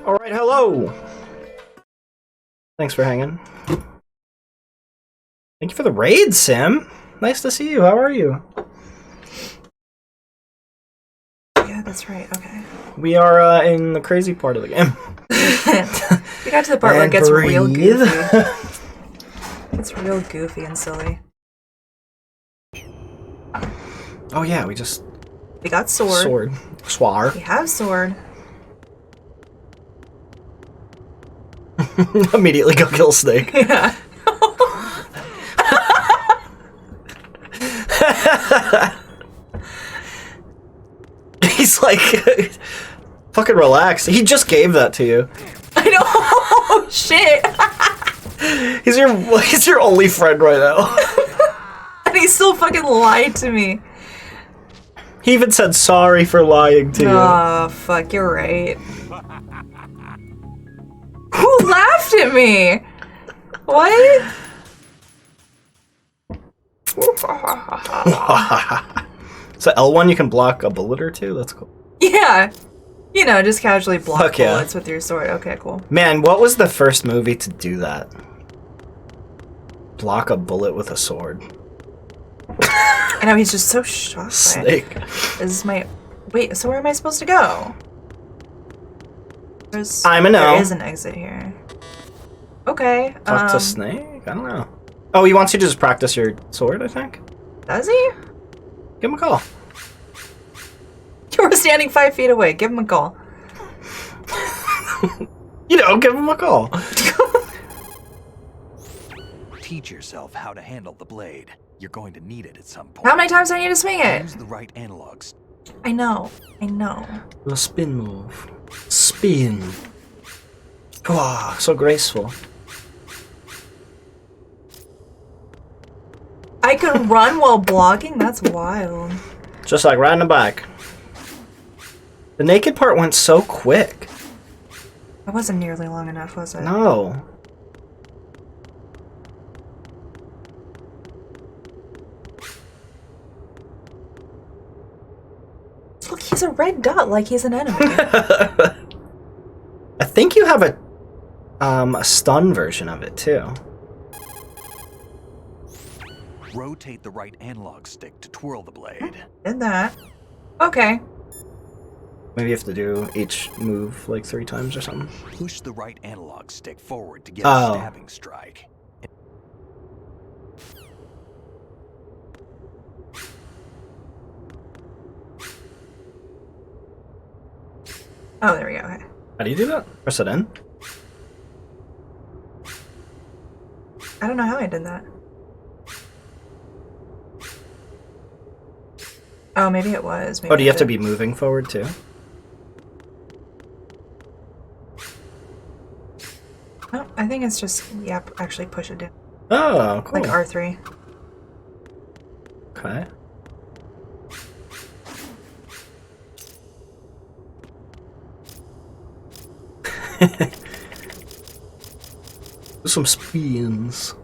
Alright, hello! Thanks for hanging. Thank you for the raid, Sim! Nice to see you, how are you? Yeah, that's right, okay. We are in the crazy part of the game. We got to the part where it gets real goofy. It's real goofy and silly. Oh yeah, we got sword. Swar. We have sword. Immediately go kill Snake. Yeah. He's like, fucking relax. He just gave that to you. I know. Oh, shit. He's your only friend right now. And he still fucking lied to me. He even said sorry for lying to you. Oh, fuck, you're right. Who laughed at me? What? So L1 you can block a bullet or two? That's cool. Yeah. You know, just casually block Fuck yeah. bullets with your sword. Okay, cool. Man, what was the first movie to do that? Block a bullet with a sword. I know, he's just so shocked. Snake. This is my... Wait, so where am I supposed to go? I'm a no. There is an exit here. Okay. Talk to Snake? I don't know. Oh, he wants you to just practice your sword, I think? Does he? Give him a call. You were standing 5 feet away. Give him a call. You know, give him a call. Teach yourself how to handle the blade. You're going to need it at some point. How many times do I need to swing it? Use the right analogs. I know. I know. The spin move. Spin. Wow, so graceful. I can run while blocking? That's wild. Just like riding a bike. The naked part went so quick. That wasn't nearly long enough, was it? No. Look, he's a red dot like he's an enemy. I think you have a stun version of it too. Rotate the right analog stick to twirl the blade. Did that. Okay. Maybe you have to do each move like 3 times or something. Push the right analog stick forward to get a stabbing strike. Oh, there we go. Okay. How do you do that? Press it in? I don't know how I did that. Oh, maybe it was. Maybe Oh, do you have to be moving forward too? No, I think it's just, yep, actually push it down. Oh, cool. Like R3. Okay. Some spins.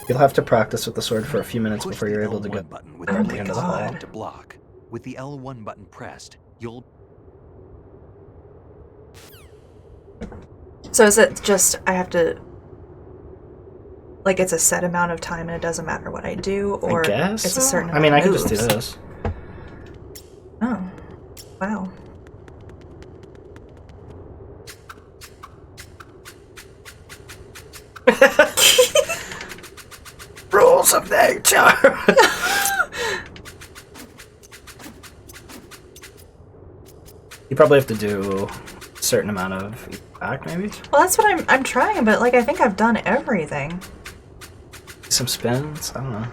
You'll have to practice with the sword for a few minutes before you're able to get button with at the the end of the hall. to block. With the L1 button pressed, you'll... So is it just, I have to, like it's a set amount of time and it doesn't matter what I do? Or I guess it's a certain I mean, amount I of can just do moves? this. Oh. Wow. Rules of nature! You probably have to do a certain amount of attack, maybe? Well, that's what I'm trying, but like I think I've done everything. Some spins? I don't know.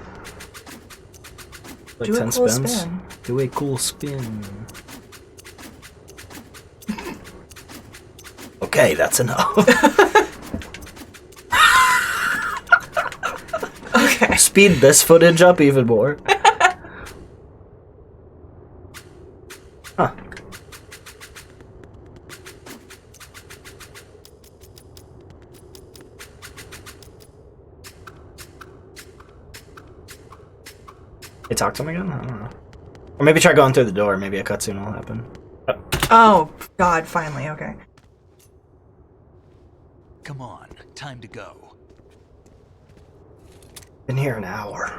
Like Do a 10 cool spins? spin. Do a cool spin. Okay, that's enough. Okay. Speed this footage up even more. Huh. They talk to him again? I don't know. Or maybe try going through the door. Maybe a cutscene will happen. Oh, God, finally, okay. Come on, time to go. Been here an hour.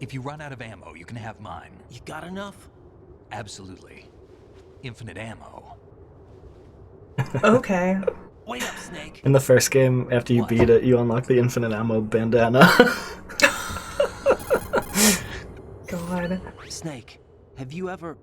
If you run out of ammo, you can have mine. You got enough? Absolutely. Infinite ammo. Okay. Wait up, Snake. In the first game, after you beat it, you unlock the infinite ammo bandana. God. Snake, have you ever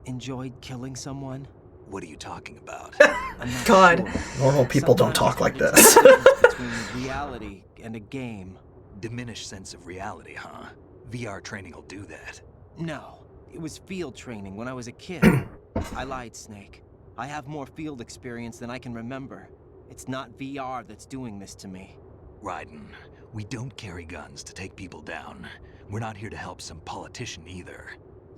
enjoyed killing someone? What are you talking about? I'm not God. sure. Normal people don't Sometimes talk like there's a this. difference between reality and a game. Diminished sense of reality, huh? VR training will do that. No, it was field training when I was a kid. I lied, Snake. I have more field experience than I can remember. It's not VR that's doing this to me. Raiden, we don't carry guns to take people down. We're not here to help some politician either.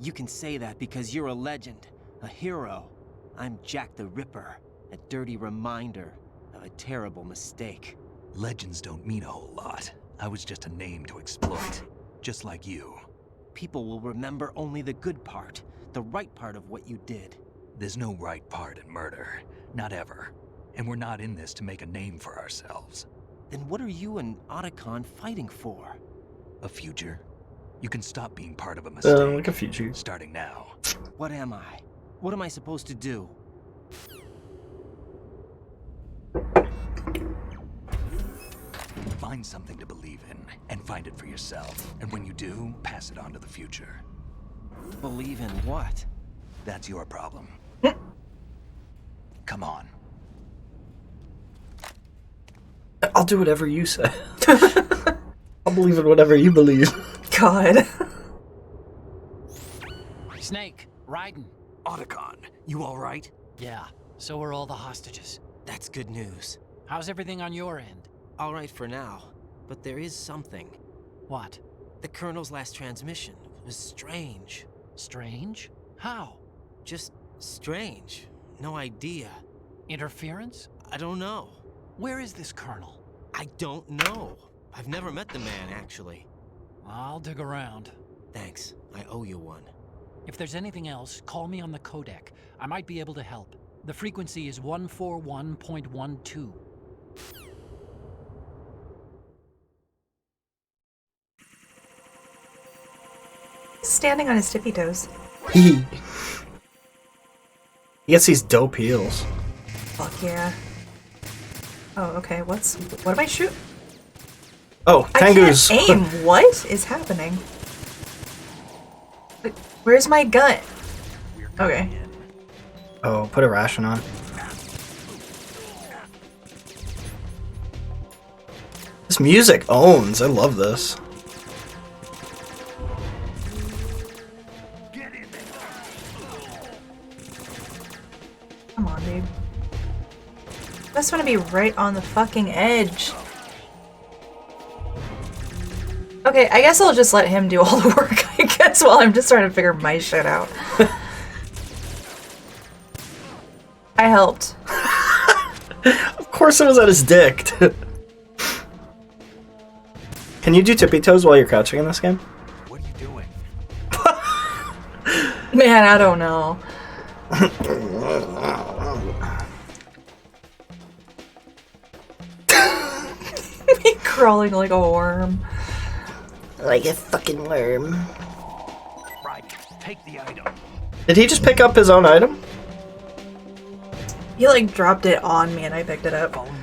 You can say that because you're a legend, a hero. I'm Jack the Ripper, a dirty reminder of a terrible mistake. Legends don't mean a whole lot. I was just a name to exploit, just like you. People will remember only the good part, the right part of what you did. There's no right part in murder. Not ever. And we're not in this to make a name for ourselves. Then what are you and Otacon fighting for? A future? You can stop being part of a mistake. Like a future. Starting now. What am I? What am I supposed to do? Find something to believe in, and find it for yourself. And when you do, pass it on to the future. Believe in what? That's your problem. Come on. I'll do whatever you say. I'll believe in whatever you believe. God. Snake, Raiden. Otacon, you alright? Yeah, so are all the hostages. That's good news. How's everything on your end? All right for now, but there is something. What? The Colonel's last transmission was strange. Strange? How? Just strange. No idea. Interference? I don't know. Where is this Colonel? I don't know. I've never met the man, actually. I'll dig around. Thanks. I owe you one. If there's anything else, call me on the codec. I might be able to help. The frequency is 141.12. Standing on his tippy toes. He gets these dope heels. Fuck yeah. Oh, okay. What am I shooting? Oh, Tengu's. I can't aim. What is happening? Wait, where's my gun? Okay. Oh, put a ration on. This music owns. I love this. Come on, dude. I just want to be right on the fucking edge. Okay, I guess I'll just let him do all the work, I guess, while I'm just trying to figure my shit out. I helped. Of course it was at his dick. Can you do tippy toes while you're crouching in this game? What are you doing? Man, I don't know. Me crawling like a worm. Like a fucking worm. Right, take the item. Did he just pick up his own item? He like dropped it on me and I picked it up. Follow me.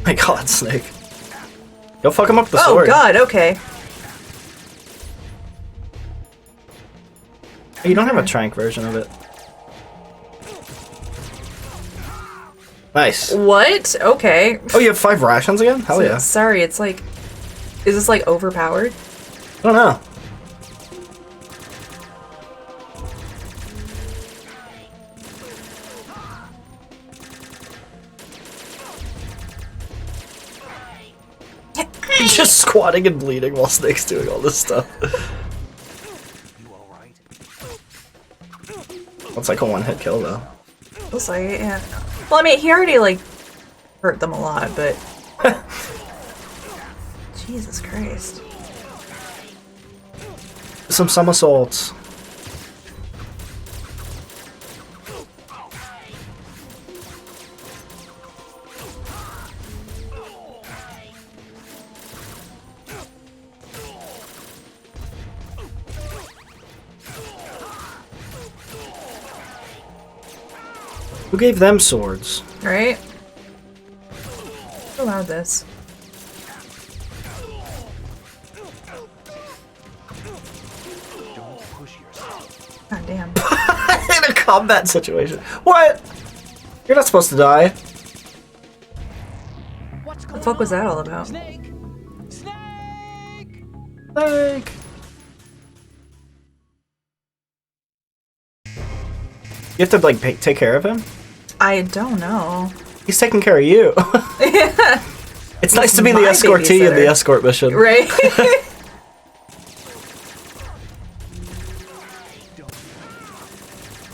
My god, Snake. Go fuck him up with the Oh sword. god, okay. You don't have a trank version of it. Nice. What? Okay. Oh, you have 5 rations again? Hell yeah. Sorry, it's like... Is this like overpowered? I don't know. He's just squatting and bleeding while Snake's doing all this stuff. You alright? That's like a one-hit kill, though. Looks like it, yeah. Well, I mean, he already like hurt them a lot, but Jesus Christ. Some somersaults. Who gave them swords? Right? Who allowed this? Don't push yourself. God damn. In a combat situation. What? You're not supposed to die. What's What going the fuck was on? that all about? Snake! Snake! Like... You have to, like, take care of him? I don't know. He's taking care of you. It's nice to be the my escortee in the babysitter. escort mission. Right?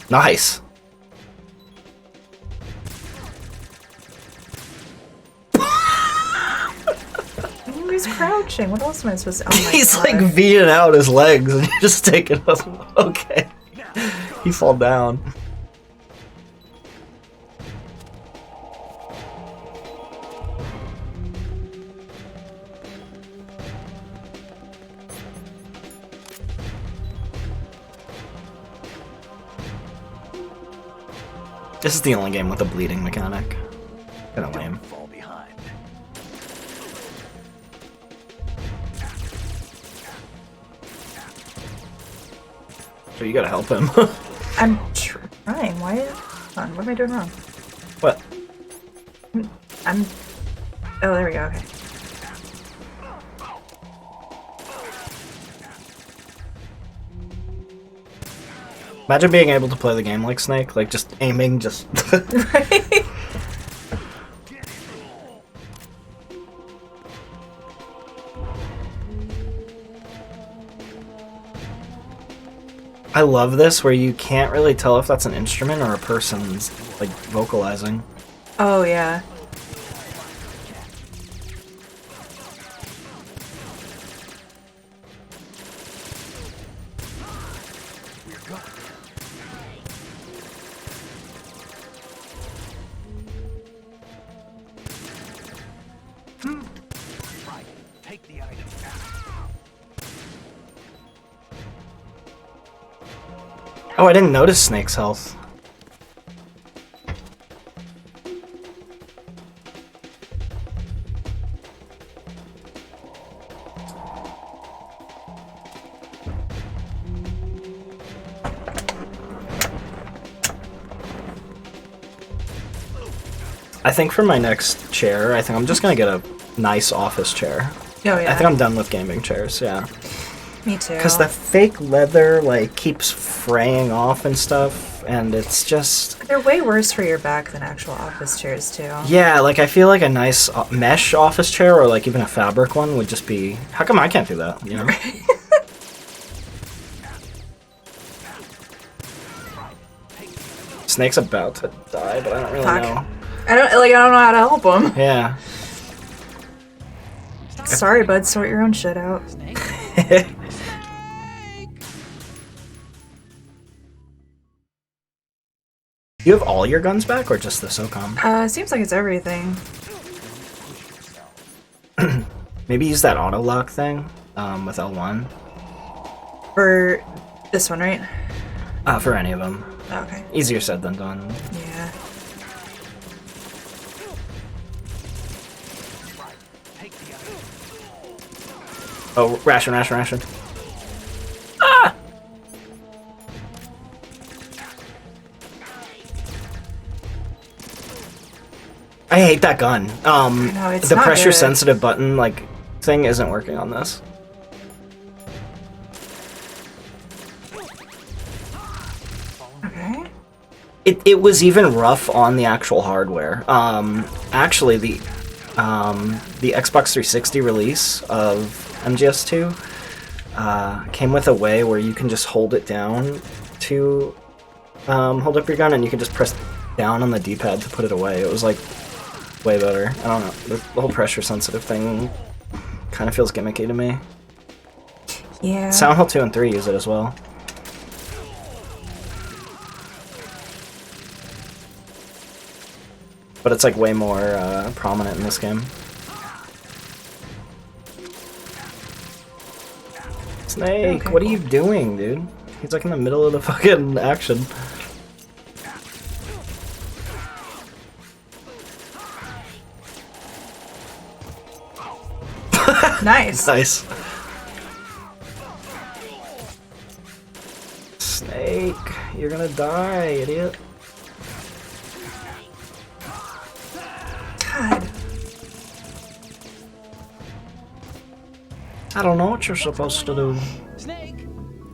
Nice. He's crouching. What else am I supposed to? Oh my He's God. like V'ing out his legs and you're just taking us. Okay. He fall down. This is the only game with a bleeding mechanic. Kinda lame. Don't fall behind. So you gotta help him. I'm trying. Why? Hold on. What am I doing wrong? What? I'm. Oh, there we go. Okay. Imagine being able to play the game like Snake, like just aiming, just. Right? I love this where you can't really tell if that's an instrument or a person's like vocalizing. Oh yeah. Right. Take the item. Oh, I didn't notice Snake's health. I think for my next chair, I think I'm just gonna get a nice office chair. Oh yeah. I think I'm done with gaming chairs, yeah. Me too. Because the fake leather, like, keeps fraying off and stuff, and it's just... They're way worse for your back than actual office chairs too. Yeah, like, I feel like a nice mesh office chair, or, like, even a fabric one would just be... How come I can't do that, you know? Snake's about to die, but I don't really Fuck. know. I don't know how to help him. Yeah. Sorry, bud. Sort your own shit out. Snake? You have all your guns back, or just the SOCOM? Seems like it's everything. Maybe use that auto lock thing with L1. For this one, right? For any of them. Oh, okay. Easier said than done. Yeah. Oh, ration. Ah! I hate that gun. No, it's the not pressure good. sensitive button, like, thing isn't working on this. Okay. It was even rough on the actual hardware. Actually, the Xbox 360 release of MGS2 came with a way where you can just hold it down to hold up your gun, and you can just press down on the D-pad to put it away. It was like way better. I don't know. The whole pressure sensitive thing kind of feels gimmicky to me. Yeah. Silent Hill 2 and 3 use it as well. But it's like way more prominent in this game. Snake, Okay, what are cool. you doing, dude? He's like in the middle of the fucking action. Nice. Nice. Snake, you're gonna die, idiot. God. I don't know what you're supposed to do. Snake!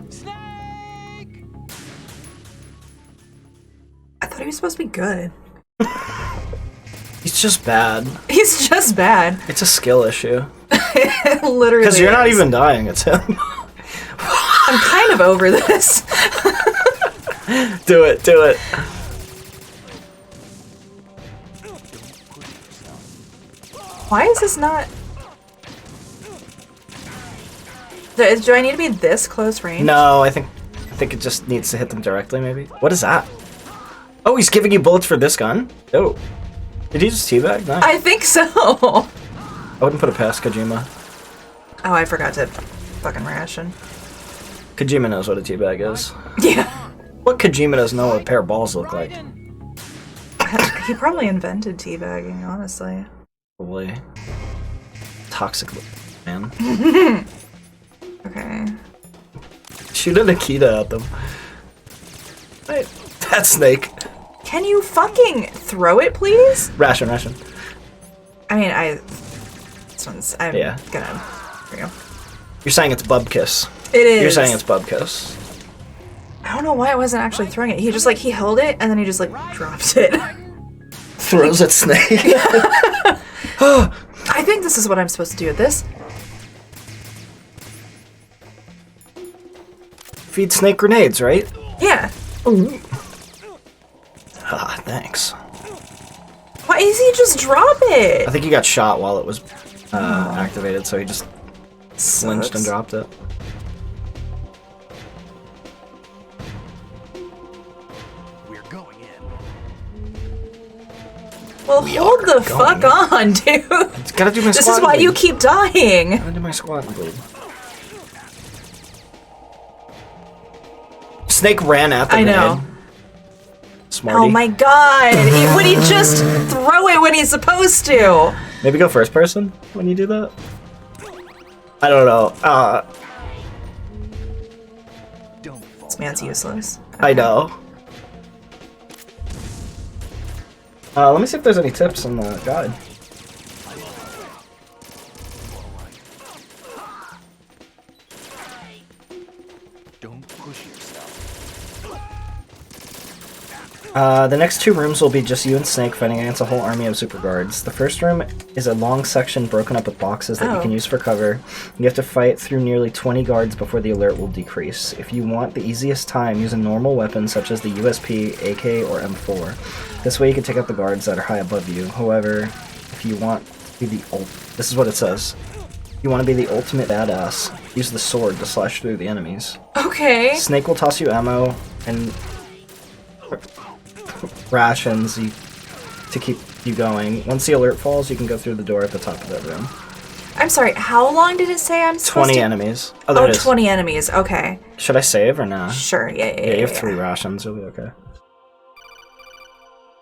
Snake! I thought he was supposed to be good. He's just bad. He's just bad. It's a skill issue. Literally. Because you're not is. even dying, it's him. I'm kind of over this. Do it, do it. Why is this not... Do I need to be this close range? No, I think it just needs to hit them directly, maybe. What is that? Oh, he's giving you bullets for this gun? Oh. Did he just teabag? Nice. I think so. Oh, I wouldn't put it past Kojima. I forgot to fucking ration. Kojima knows what a teabag is. Yeah. What Kojima doesn't know what a pair of balls look like? He probably invented teabagging, honestly. Probably. Toxic man. Okay. Shoot a Nikita at them. Hey, that's Snake. Can you fucking throw it, please? Ration, ration. I mean, this one's... I'm Yeah. gonna... There we go. You're saying it's Bubkiss. It is. You're saying it's Bubkiss. I don't know why I wasn't actually throwing it. He just, like, he held it, and then he just, like, dropped it. Throws at Snake. I think this is what I'm supposed to do with this. Feed Snake grenades, right? Yeah. Ah, thanks. Why does he just drop it? I think he got shot while it was activated, so he just flinched and Sucks. dropped it. We're going in. Well, hold the going. fuck on, dude. It's gotta do my This is squat why and you bleed. keep dying. Gotta do my squat and bleed. Snake ran at the I know. grenade. Smarty. Oh my god. Would he just throw it when he's supposed to? Maybe go first person when you do that? I don't know. Don't fall. This man's useless. I know. Let me see if there's any tips in the guide. Don't push yourself. The next two rooms will be just you and Snake fighting against a whole army of super guards. The first room is a long section broken up with boxes that you can use for cover. You have to fight through nearly 20 guards before the alert will decrease. If you want the easiest time, use a normal weapon such as the USP, AK, or M4. This way you can take out the guards that are high above you. However, if you want to be the this is what it says. You want to be the ultimate badass, use the sword to slash through the enemies. Okay. Snake will toss you ammo and rations to keep you going. Once the alert falls, you can go through the door at the top of that room. I'm sorry, how long did it say I'm supposed 20 to... enemies. Oh, there Oh, it is. 20 enemies. Okay. Should I save or not? Sure, yeah. Yeah, you have 3 rations. You'll be okay.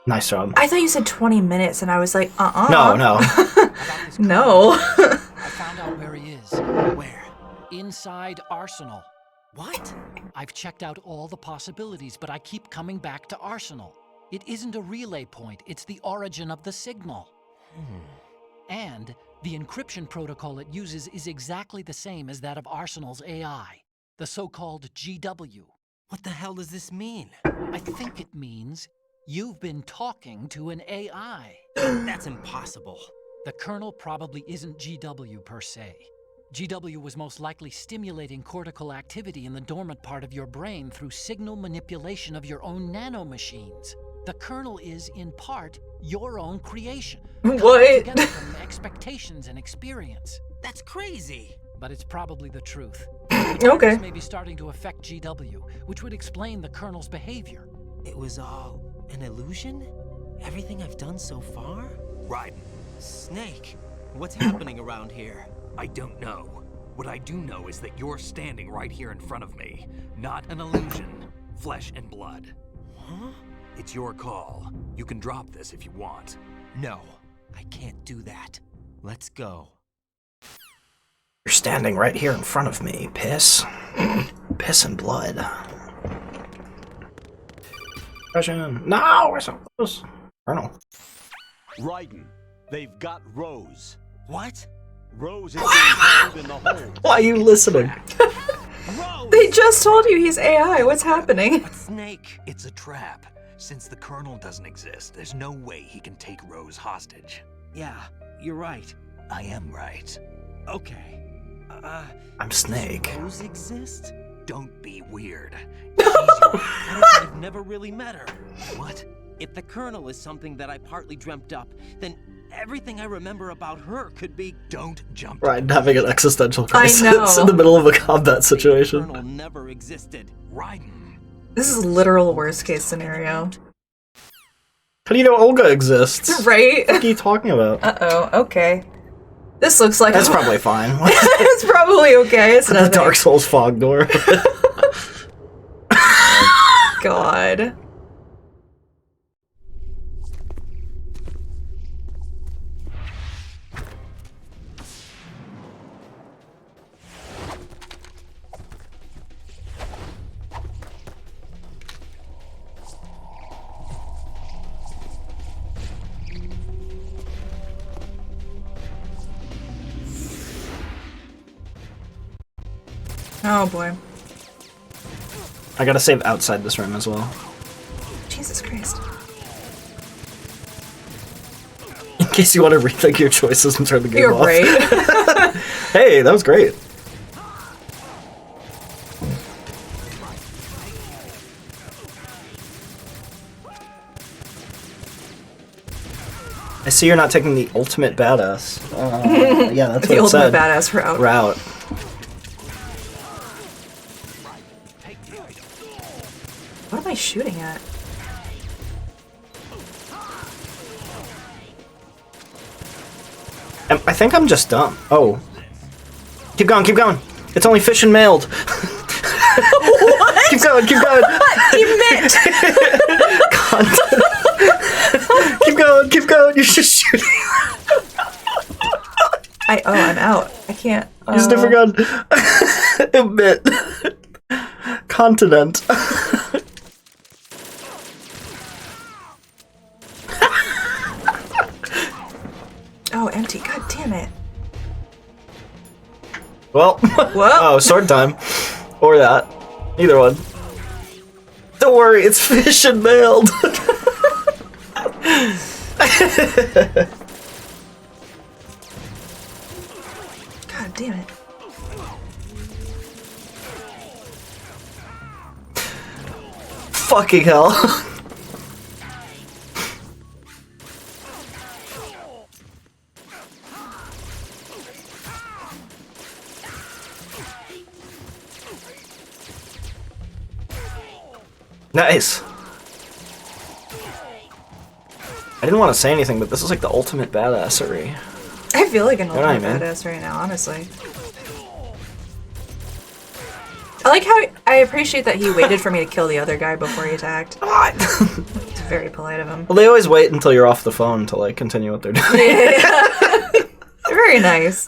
Nice job. I thought you said 20 minutes, and I was like, No, no. About this No. I found out where he is. Where? Inside Arsenal. What? I've checked out all the possibilities, but I keep coming back to Arsenal. It isn't a relay point, it's the origin of the signal. And the encryption protocol it uses is exactly the same as that of Arsenal's AI, the so-called GW. What the hell does this mean? I think it means you've been talking to an AI. That's impossible. The kernel probably isn't GW per se. GW was most likely stimulating cortical activity in the dormant part of your brain through signal manipulation of your own nanomachines. The kernel is, in part, your own creation. What? Together from expectations and experience. That's crazy. But it's probably the truth. Okay. This may be starting to affect GW, which would explain the kernel's behavior. It was all an illusion? Everything I've done so far? Raiden, Snake, what's happening around here? I don't know. What I do know is that you're standing right here in front of me. Not an illusion. Flesh and blood. Huh? It's your call. You can drop this if you want. No, I can't do that. Let's go. You're standing right here in front of me, piss. Piss and blood. No, we're so close. Colonel. Raiden, they've got Rose. What? Rose is being held in the hold. Why are you listening? Rose! They just told you he's AI. What's happening? But Snake. It's a trap. Since the Colonel doesn't exist, there's no way he can take Rose hostage. Yeah, you're right. I am right. Okay. I'm Snake. Does Rose exist? Don't be weird. What if I've never really met her? What? If the Colonel is something that I partly dreamt up, then everything I remember about her could be... Don't jump. Right, having an existential crisis know. in the middle of a combat The situation. Colonel never existed. Raiden. This is literal worst case scenario. How do you know Olga exists? Right? What are you talking about? Uh-oh, okay. This looks like That's probably fine. it's probably okay. It's the nothing. Dark Souls fog door. God. Oh boy. I gotta save outside this room as well. Jesus Christ. In case you want to rethink your choices and turn the game You're off. right. Hey, that was great. I see you're not taking the ultimate badass. Yeah, that's The what it said. ultimate badass route. Route. What am I shooting at? I think I'm just dumb. Oh. Keep going, keep going. It's only fish and mailed. What? Keep going, keep going. Emit! Keep going. You're just shooting. I'm out. I can't. Use a different gun. Emit. Continent. Oh, empty. God damn it. Well. Well. Oh, sword time. Or that. Either one. Don't worry, it's fish and mailed. God damn it. Fucking hell. Nice. I didn't want to say anything, but this is like the ultimate badassery. I feel like an know what I ultimate mean? badass right now, honestly. I like how I appreciate that he waited for me to kill the other guy before he attacked. It's very polite of him. Well, they always wait until you're off the phone to like continue what they're doing. Yeah. Very nice.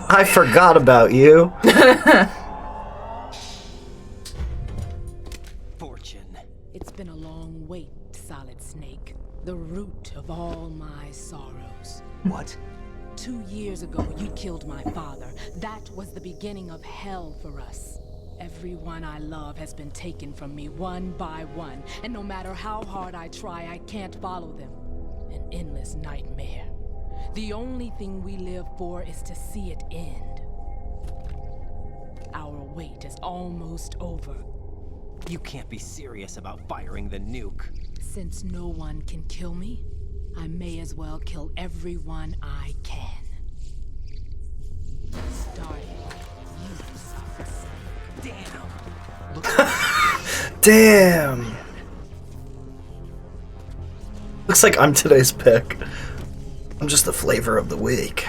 I forgot about you. Fortune. It's been a long wait, Solid Snake. The root of all my sorrows. What? 2 years ago, you killed my father. That was the beginning of hell for us. Everyone I love has been taken from me one by one, and no matter how hard I try, I can't follow them. an endless nightmare. The only thing we live for is to see it end. Our wait is almost over. You can't be serious about firing the nuke. Since no one can kill me, I may as well kill everyone I can. Starting with you, Damn! Damn! Looks like I'm today's pick. I'm just the flavor of the week.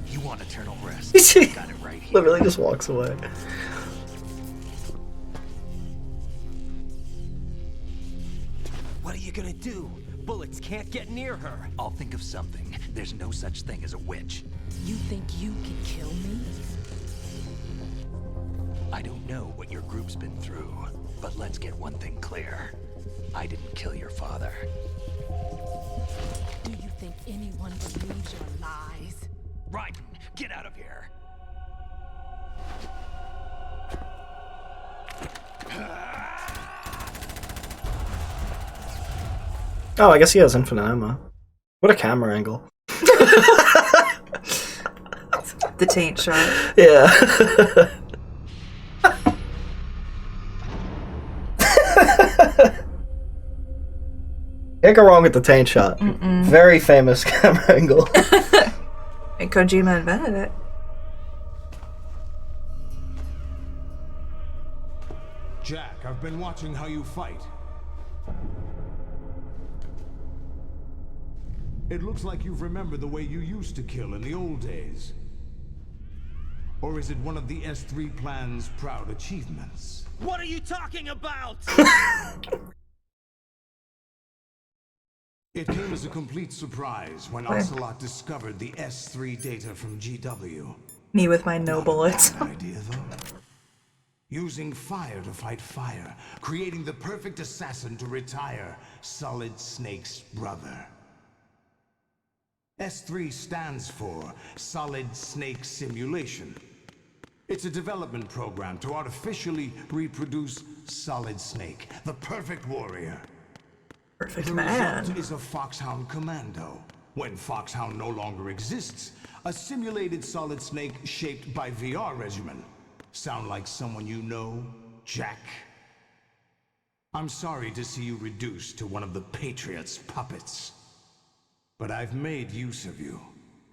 You want eternal rest? Got it right here. Literally just walks away. What are you gonna do? Bullets can't get near her. I'll think of something. There's no such thing as a witch. You think you can kill me? I don't know what your group's been through, but let's get one thing clear. I didn't kill your father. Do you think anyone believes your lies? Raiden, get out of here! Oh, I guess he has infinite ammo. What a camera angle. The taint shot. Yeah. Can't go wrong with the taint shot. Very famous camera angle. And Kojima invented it. Jack, I've been watching how you fight. It looks like you've remembered the way you used to kill in the old days. Or is it one of the S3 plan's proud achievements? What are you talking about? It came as a complete surprise when Ocelot discovered the S3 data from GW. Me with my no bullets. Bad idea, though. Using fire to fight fire, creating the perfect assassin to retire Solid Snake's brother. S3 stands for Solid Snake Simulation. It's a development program to artificially reproduce Solid Snake, the perfect warrior. Perfect The man. result is a Foxhound Commando. When Foxhound no longer exists, a simulated Solid Snake shaped by VR regimen. Sound like someone you know, Jack? I'm sorry to see you reduced to one of the Patriots' puppets. But I've made use of you,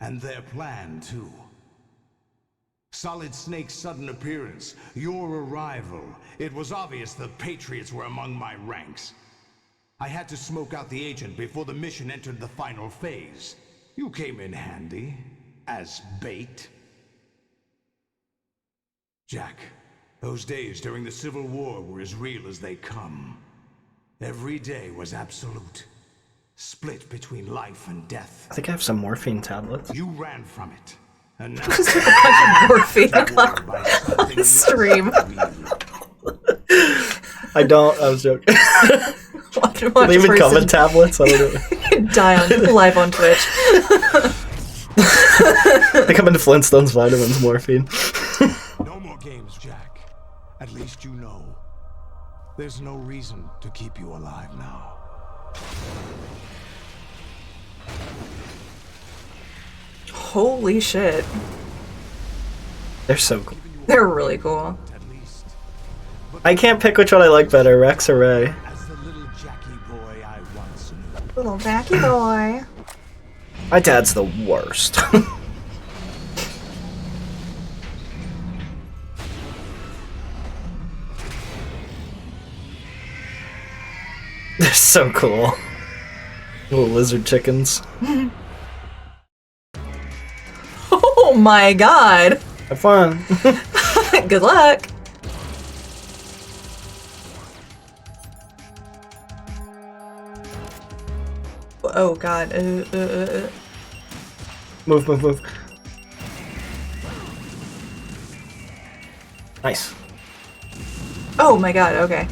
and their plan too. Solid Snake's sudden appearance, your arrival, it was obvious the Patriots were among my ranks. I had to smoke out the agent before the mission entered the final phase. You came in handy, as bait. Jack, those days during the Civil War were as real as they come. Every day was absolute. Split between life and death. I think I have some morphine tablets. You ran from it. And now Morphine on the stream. I don't. I was joking. Watch Do they even come in tablets? I don't know. Die on live on Twitch. They come in Flintstones vitamins, morphine. no more games, Jack. At least you know. There's no reason to keep you alive now. Holy shit. They're so cool. They're really cool. At least. I can't pick which one I like better, Rex or Ray. As the little Jackie boy I once knew. Little Jackie boy. My dad's the worst. They're so cool. Little lizard chickens. Oh my god. Have fun. Good luck. Oh god. Move, move, move. Nice. Oh my god, okay.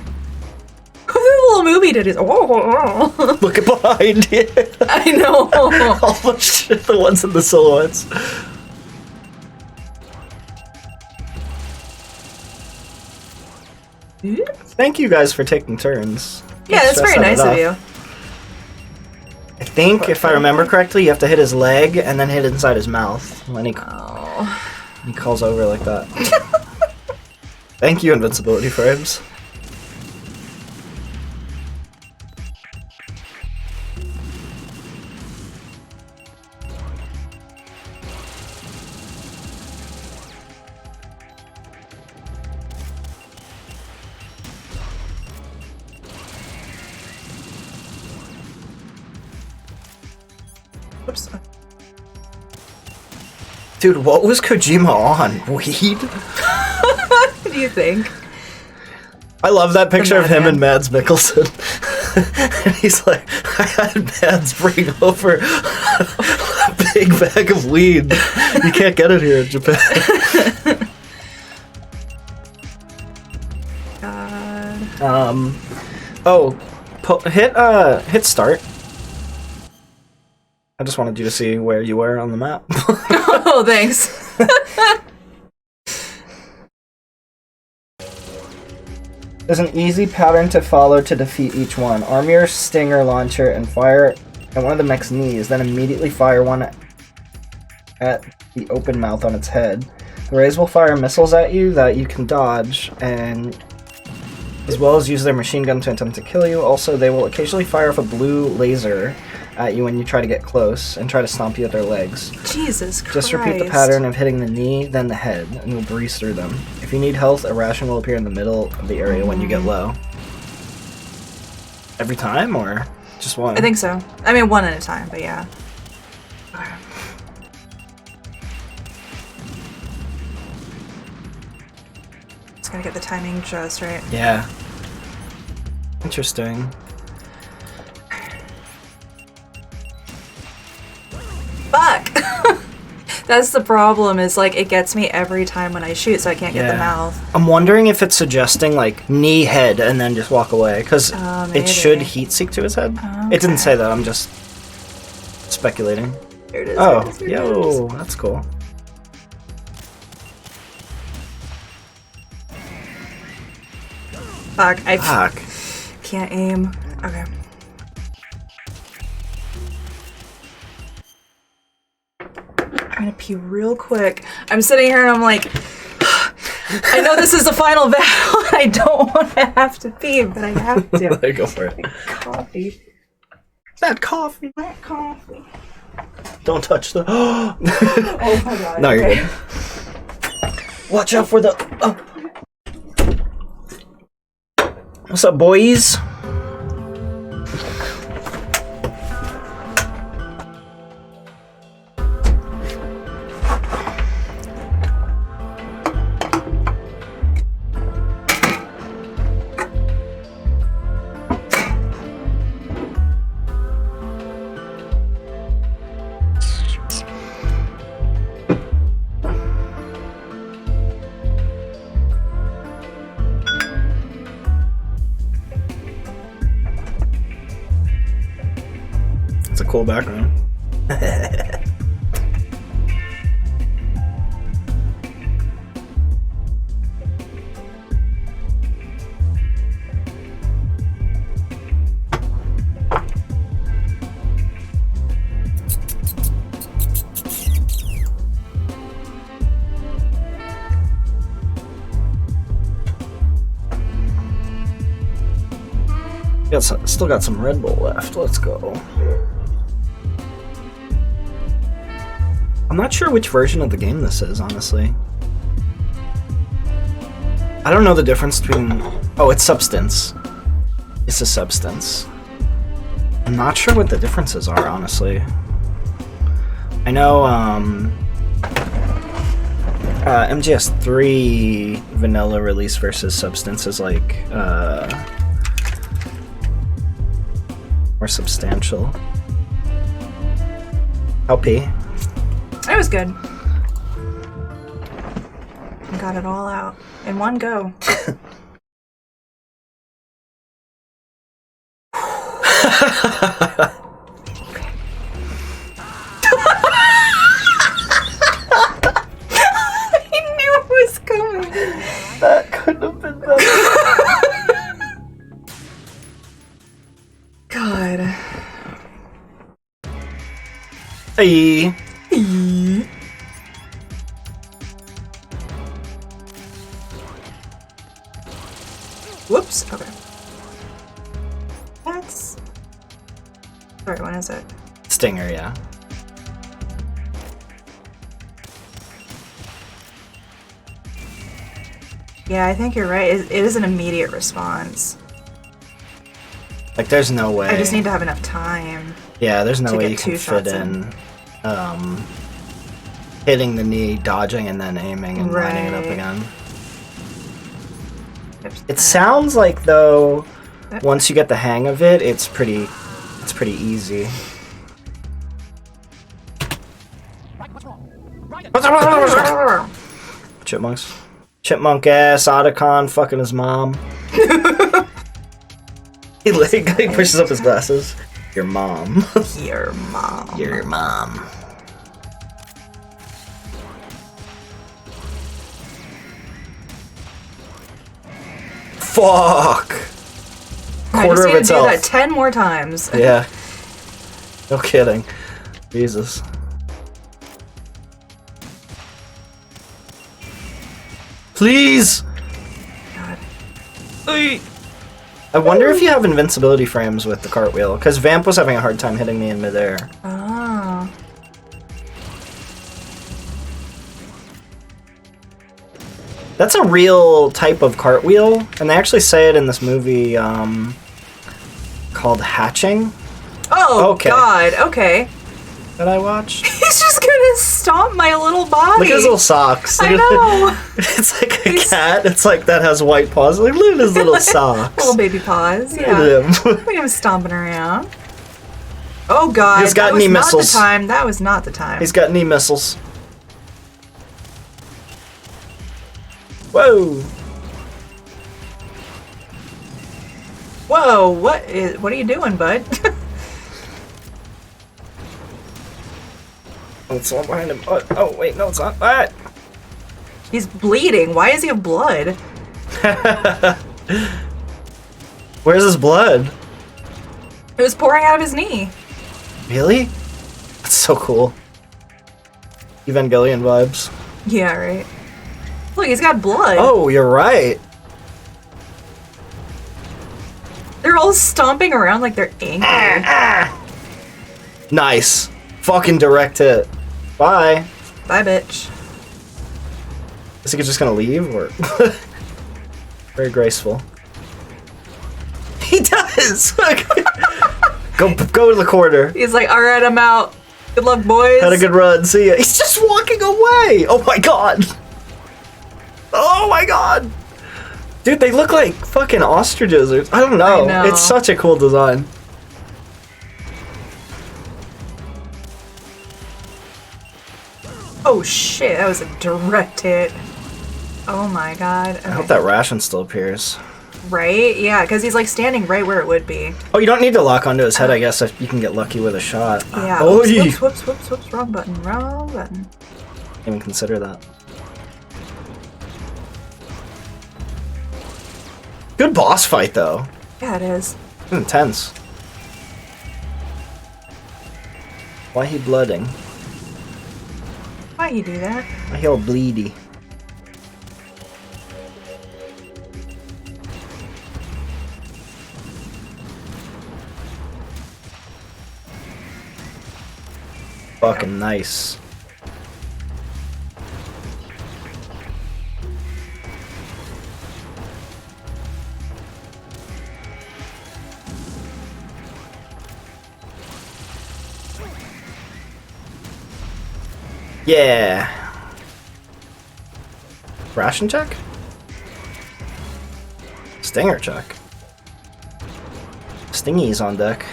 The little movie did his. Oh. Look at behind you. I know. All the shit, the ones in the silhouettes. Thank you guys for taking turns. Yeah, that's very Stress nice that of you. think, if I remember correctly, you have to hit his leg and then hit inside his mouth when he calls over like that. Thank you, invincibility frames. Oops. Dude, what was Kojima on? Weed? What do you think? I love that picture of him Madman. and Mads Mikkelsen. And he's like, I had Mads bring over a big bag of weed. You can't get it here in Japan. Hit start. I just wanted you to see where you were on the map. Oh, thanks. There's an easy pattern to follow to defeat each one. Arm your stinger launcher and fire at one of the mech's knees, then immediately fire one at the open mouth on its head. The rays will fire missiles at you that you can dodge, and as well as use their machine gun to attempt to kill you. Also, they will occasionally fire off a blue laser at you when you try to get close and try to stomp you with their legs. Jesus Christ. Just repeat the pattern of hitting the knee, then the head, and you'll breeze through them. If you need health, a ration will appear in the middle of the area when you get low. Every time, or just one? I think so. I mean, one at a time, but yeah. Okay. Just gotta get the timing just right. Yeah. Interesting. Fuck! That's the problem, is like it gets me every time when I shoot, so I can't get the mouth. I'm wondering if it's suggesting like knee, head, and then just walk away, because it should heat seek to his head. Okay. It didn't say that, I'm just speculating. Here it is. Oh, here it is, here it yo, is. that's cool. Fuck, I Fuck. can't aim. Okay. I'm gonna pee real quick. I'm sitting here and I'm like, I know this is the final battle. I don't want to have to pee, but I have to. Go for it. Coffee. That coffee. That coffee. Don't touch the. Oh my god. No, you're okay. good. Watch out for the. Oh. What's up, boys? It's a cool background. Still got some Red Bull left. Let's go. I'm not sure which version of the game this is, honestly. I don't know the difference between... Oh, it's Substance. It's a Substance. I'm not sure what the differences are, honestly. I know, MGS3 vanilla release versus Substance is like, more substantial. LP. It was good. Got it all out in one go. I knew it was coming. That couldn't have been better. God. Hey. Whoops. Okay. That's. Sorry, when is it? Stinger, yeah. Yeah, I think you're right. It is an immediate response. Like, there's no way. I just need to have enough time. Yeah, there's no to way get you can 2 fit shots in hitting the knee, dodging, and then aiming and lining it up Right. again. It sounds like, though, once you get the hang of it, it's pretty easy. Chipmunks. Chipmunk ass, Otacon fucking his mom. he pushes up his glasses. Your mom. Your mom. Your mom. Fuck! I Quarter just of need to do itself. that 10 more times. Yeah. No kidding. Jesus. Please! God. I wonder if you have invincibility frames with the cartwheel, because Vamp was having a hard time hitting me in midair. Oh. That's a real type of cartwheel, and they actually say it in this movie called Hatching Oh, Okay. God. Okay. that I watched. He's just gonna stomp my little body. Look at his little socks. I know. It's like a cat. It's like that has white paws. Like, look at his little socks. Little baby paws. Look Yeah. at him. Look at him stomping around. Oh, God. He's got that was knee not missiles. the time. That was not the time. He's got knee missiles. Whoa. Whoa, what are you doing, bud? Oh, it's all behind him. Oh, wait, no, it's not. Ah! He's bleeding. Why does he have blood? Where's his blood? It was pouring out of his knee. Really? That's so cool. Evangelion vibes. Yeah, right. Look, he's got blood. Oh, you're right. They're all stomping around like they're angry. Nice. Fucking direct hit. Bye. Bye, bitch. Is he just gonna leave, or very graceful? He does. go to the corner. He's like, all right, I'm out. Good luck, boys. Had a good run. See ya. He's just walking away. Oh my god. Oh my god. Dude, they look like fucking ostriches. Or, I don't know. I know. It's such a cool design. Oh shit, that was a direct hit. Oh my god. Okay. I hope that ration still appears. Right? Yeah, because he's like standing right where it would be. Oh, you don't need to lock onto his head, I guess, if you can get lucky with a shot. Yeah. Oh, Whoops. Wrong button. Didn't even consider that. Good boss fight, though. Yeah, it is. Intense. Why he blooding? Why you do that? Why he all bleedy? Fucking nice. Yeah. Ration check? Stinger check. Stingy's on deck.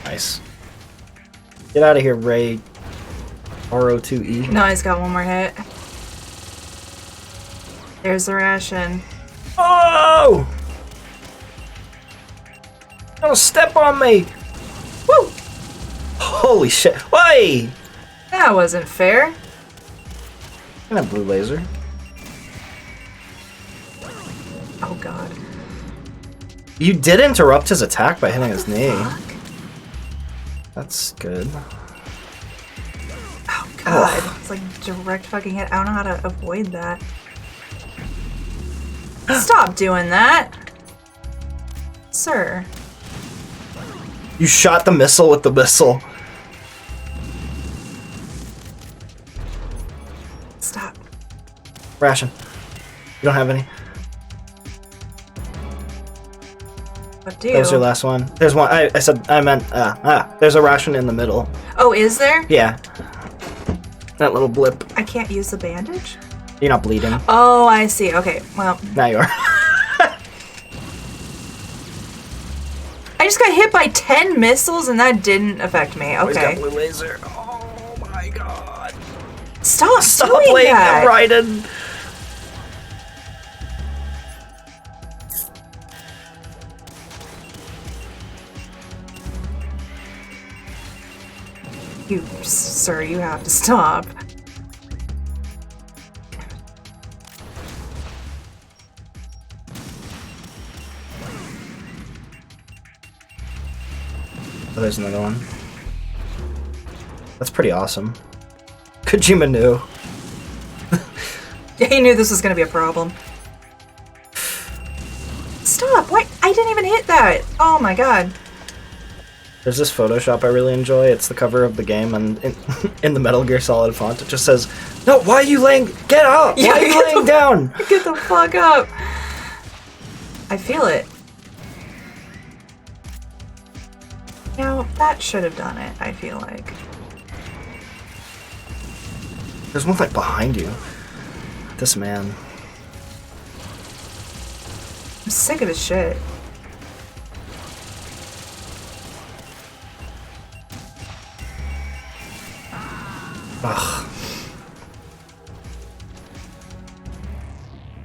Nice. Get out of here, Ray. RO2E. No, he's got one more hit. There's the ration. Oh! Don't step on me! Woo! Holy shit. Why? That wasn't fair. And a blue laser. Oh god. You did interrupt his attack by hitting his knee. Fuck. That's good. Oh god. It's like direct fucking hit. I don't know how to avoid that. Stop doing that. Sir. You shot the missile with the missile. Stop. Ration. You don't have any. What do? That was your last one. There's one. I meant. There's a ration in the middle. Oh, is there? Yeah. That little blip. I can't use the bandage? You're not bleeding. Oh, I see. Okay, well. Now you are. I just got hit by 10 missiles and that didn't affect me. Oh, he's got Okay. blue laser. Oh my god. Stop Stop doing playing that. Raiden. Sir, you have to stop. Oh, there's another one. That's pretty awesome. Kojima knew. He knew this was gonna be a problem. Stop! Why? I didn't even hit that! Oh my god. There's this Photoshop I really enjoy. It's the cover of the game, and in the Metal Gear Solid font, it just says, "No, why are you laying? Get up! Why are you laying down?" Get the fuck up! I feel it. Now, that should have done it, I feel like. There's one like behind you. This man. I'm sick of his shit. Ugh.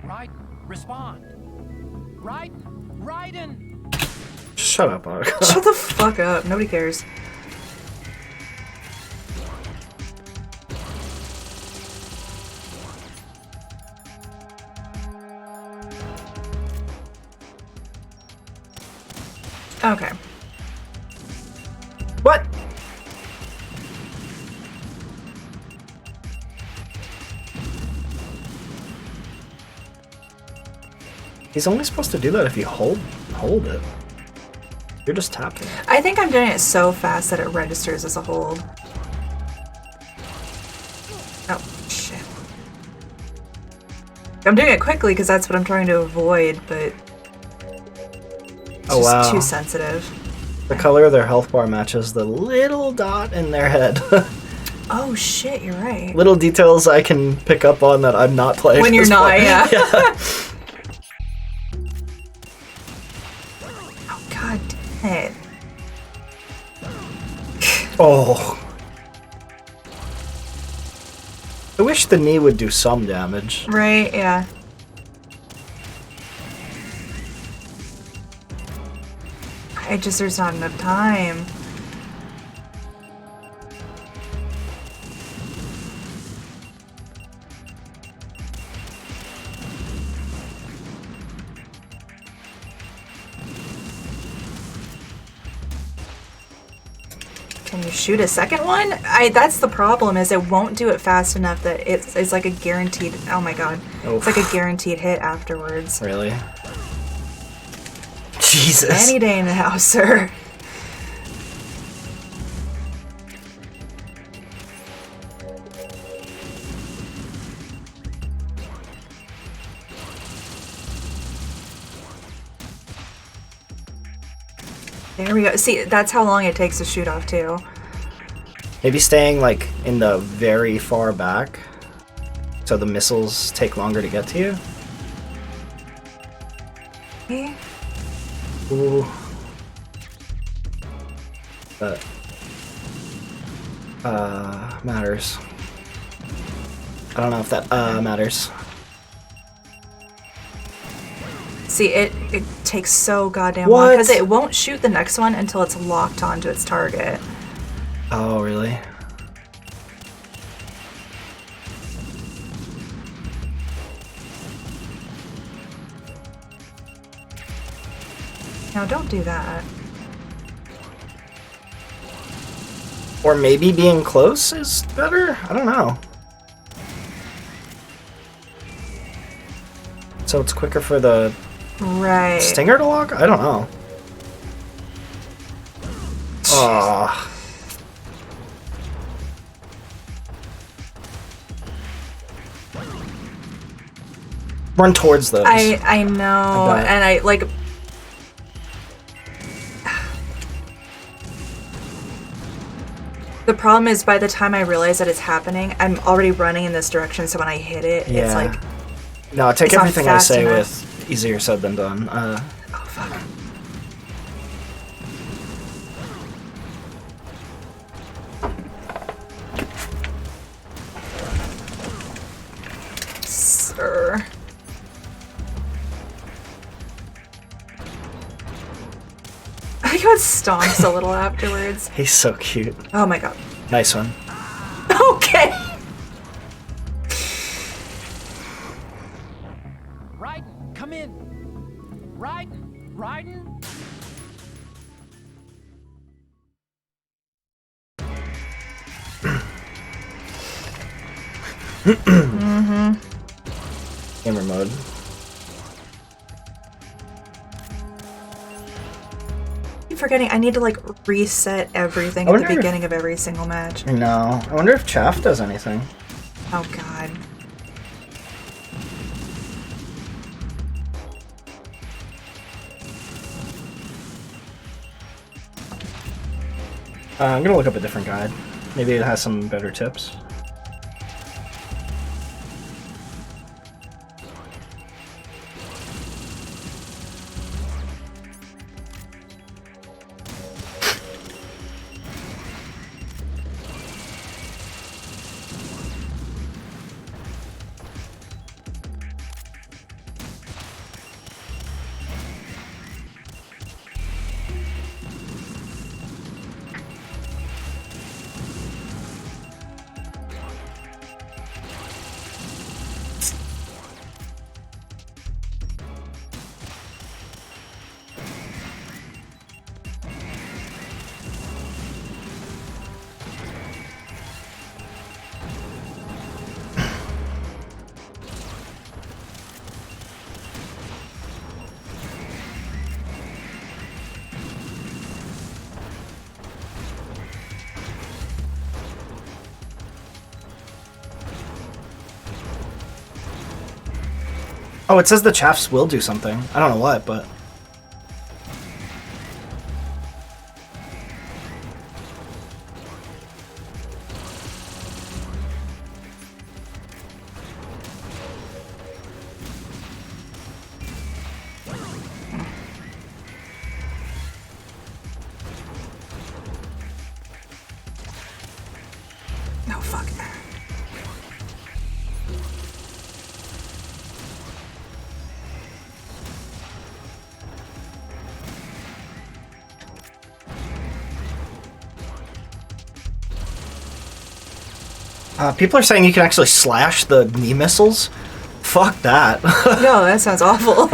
Right? Respond. Right? Raiden! Shut up, Ark. Shut the fuck up. Nobody cares. Okay. What? He's only supposed to do that if you hold it. You're just tapping it. I think I'm doing it so fast that it registers as a hold. Oh, shit. I'm doing it quickly because that's what I'm trying to avoid, but it's Oh, just wow. too sensitive. The color of their health bar matches the little dot in their head. Oh shit, you're right. Little details I can pick up on that I'm not playing. When you're this not, part. yeah. Oh god damn it. Oh. I wish the knee would do some damage. Right, yeah. There's not enough time. Can you shoot a second one? That's the problem, is it won't do it fast enough that it's like a guaranteed, oh my god. Oof. It's like a guaranteed hit afterwards. Really? Jesus. Any day now, sir. There we go. See, that's how long it takes to shoot off, too. Maybe staying like in the very far back so the missiles take longer to get to you. Okay. Ooh. But matters. I don't know if that matters. See, it takes so goddamn What? long because it won't shoot the next one until it's locked onto its target. Oh, really? No, don't do that. Or maybe being close is better? I don't know. So it's quicker for the stinger to lock? I don't know. Ah. Run towards those. I know, and I like. The problem is, by the time I realize that it's happening, I'm already running in this direction. So when I hit it, it's like. No, take everything I say enough. with easier said than done. Oh fuck. Sir. I got stomps a little afterwards. He's so cute. Oh my god. Nice one. Okay. Raiden, come in. Raiden. Gamer mode. I'm forgetting. I need to like reset everything at the beginning of every single match. No. I wonder if Chaff does anything. Oh god. I'm gonna look up a different guide. Maybe it has some better tips. Oh, it says the Chaffs will do something. I don't know what, but... No, fuck. People are saying you can actually slash the knee missiles. Fuck that. No, that sounds awful.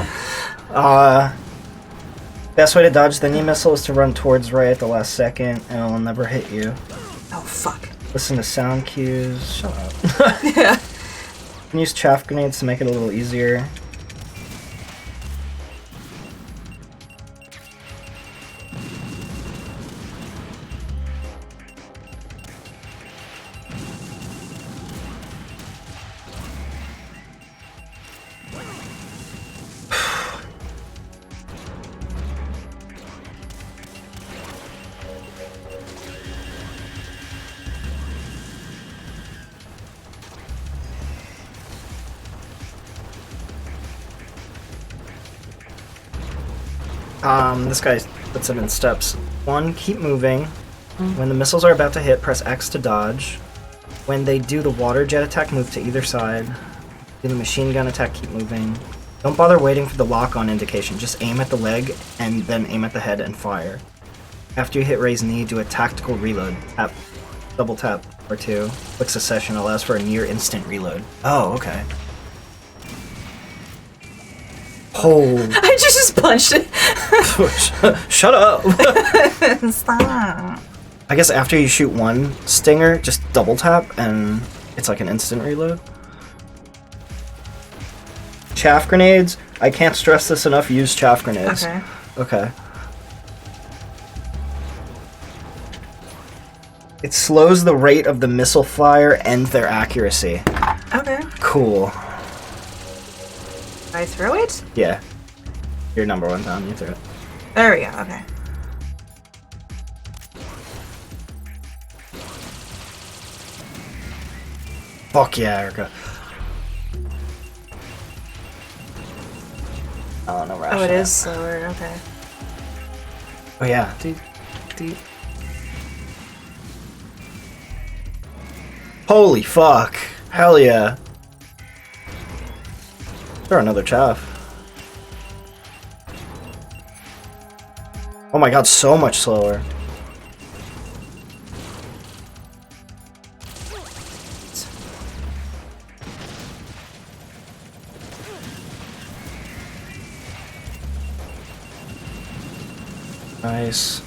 Best way to dodge the knee missile is to run towards right at the last second, and it'll never hit you. Oh, fuck. Listen to sound cues. Shut up. Yeah. You can use chaff grenades to make it a little easier. This guy puts it in steps. 1, keep moving. When the missiles are about to hit, press X to dodge. When they do the water jet attack, move to either side. Do the machine gun attack, keep moving. Don't bother waiting for the lock-on indication. Just aim at the leg, and then aim at the head and fire. After you hit Ray's knee, do a tactical reload. Tap, double tap, R2. Quick succession allows for a near instant reload. Oh, okay. Oh. I just punched it. Shut up. Stop. I guess after you shoot one stinger, just double tap and it's like an instant reload. Chaff grenades. I can't stress this enough. Use chaff grenades. Okay. Okay. It slows the rate of the missile fire and their accuracy. Okay. Cool. I throw it? Yeah. You're number one down. You threw it. There we go. Okay. Fuck yeah, Erica. Oh, no rush. Oh, it is slower. Okay. Oh, yeah. Deep. Holy fuck. Hell yeah. Throw another chaff. Oh my god, so much slower. Nice.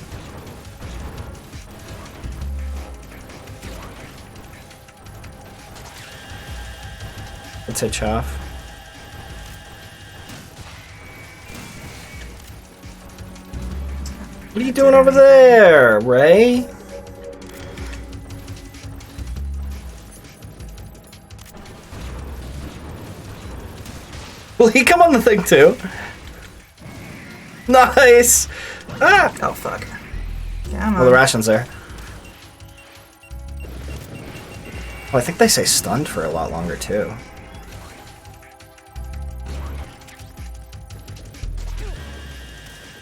It's a chaff. What are you doing over there, Ray? Will he come on the thing too? Nice! Ah! Oh, fuck. Yeah, I'm Well, the on. ration's there. Oh, I think they say stunned for a lot longer too.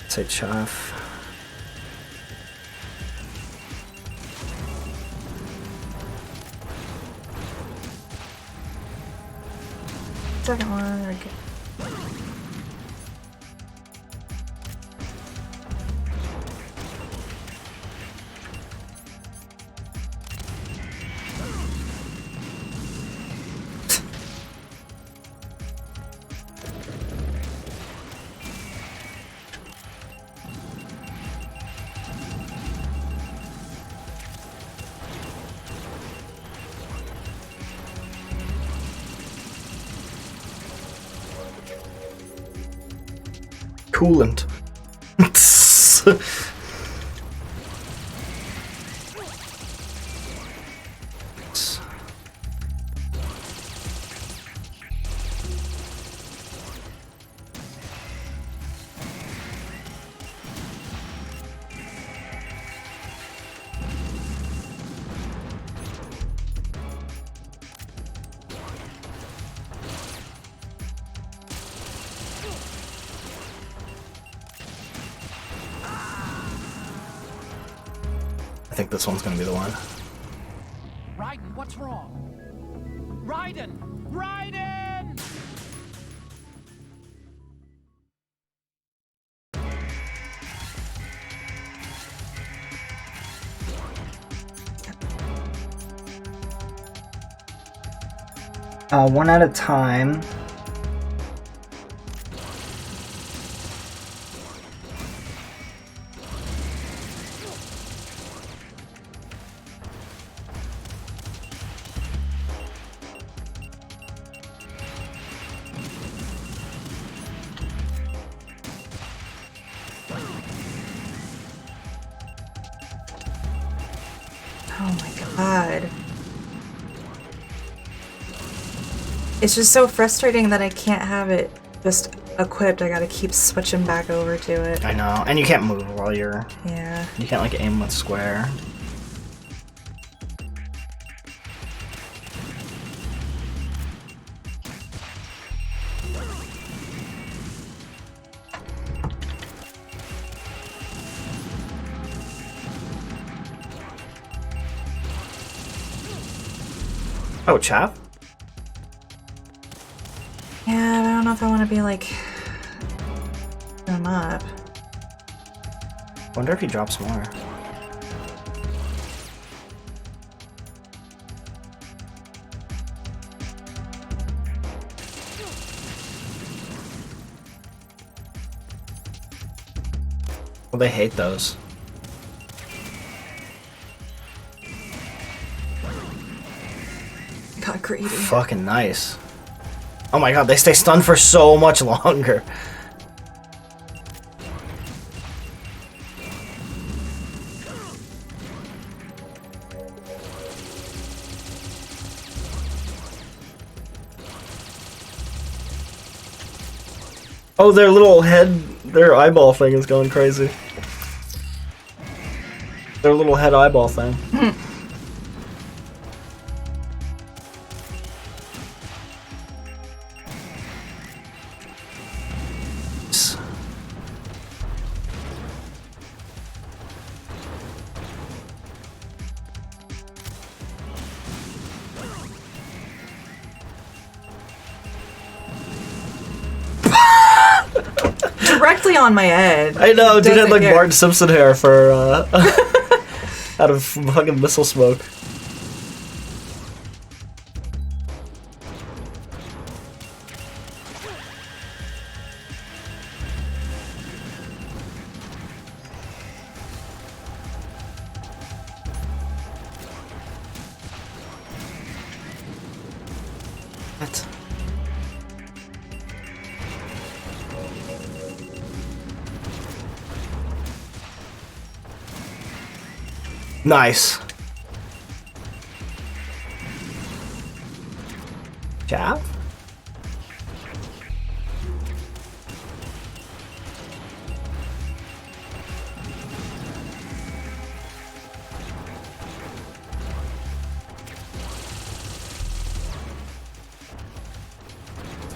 Say chaff. Second one. Okay. Coolant. I think this one's gonna be the one. Raiden, what's wrong? Raiden! Raiden! One at a time. Oh my god. It's just so frustrating that I can't have it just equipped. I gotta keep switching back over to it. I know, and you can't move while you're... Yeah. You can't, like, aim with square. Oh, chaff? Yeah, but I don't know if I want to be like... them up. Wonder if he drops more. Well, they hate those. Got greedy. Fucking nice. Oh my god, they stay stunned for so much longer. Oh, their little head, their eyeball thing is going crazy. Their little head eyeball thing. Directly on my head. I know, dude had like care. Bart Simpson hair for out of fucking missile smoke. What? Nice. Jab?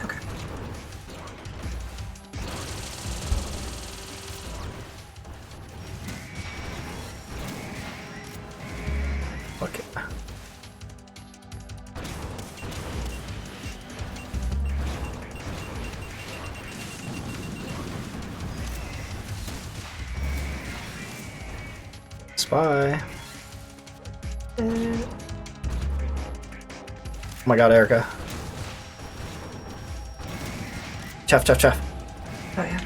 Okay. Okay. Spy. Oh my god, Erica. Chef. Oh yeah.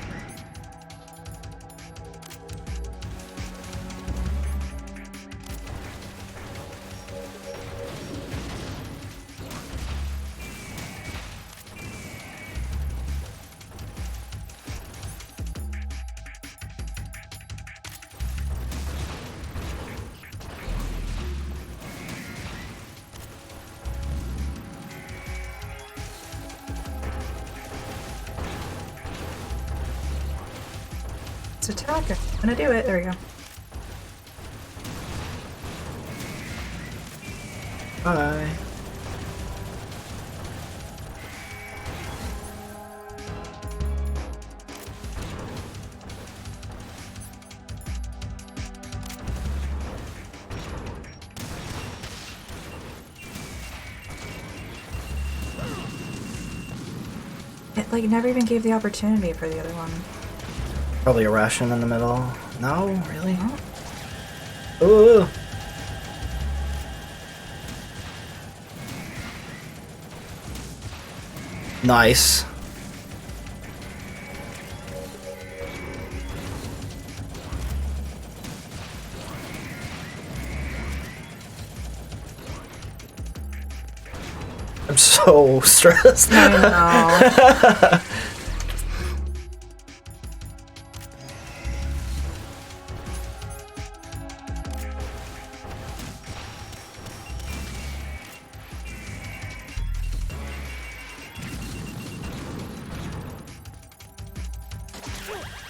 Let's attack it. I'm gonna do it. There we go. Bye. It like never even gave the opportunity for the other one. Probably a ration in the middle. No, really? Oh. Ooh. Nice. I'm so stressed. I know.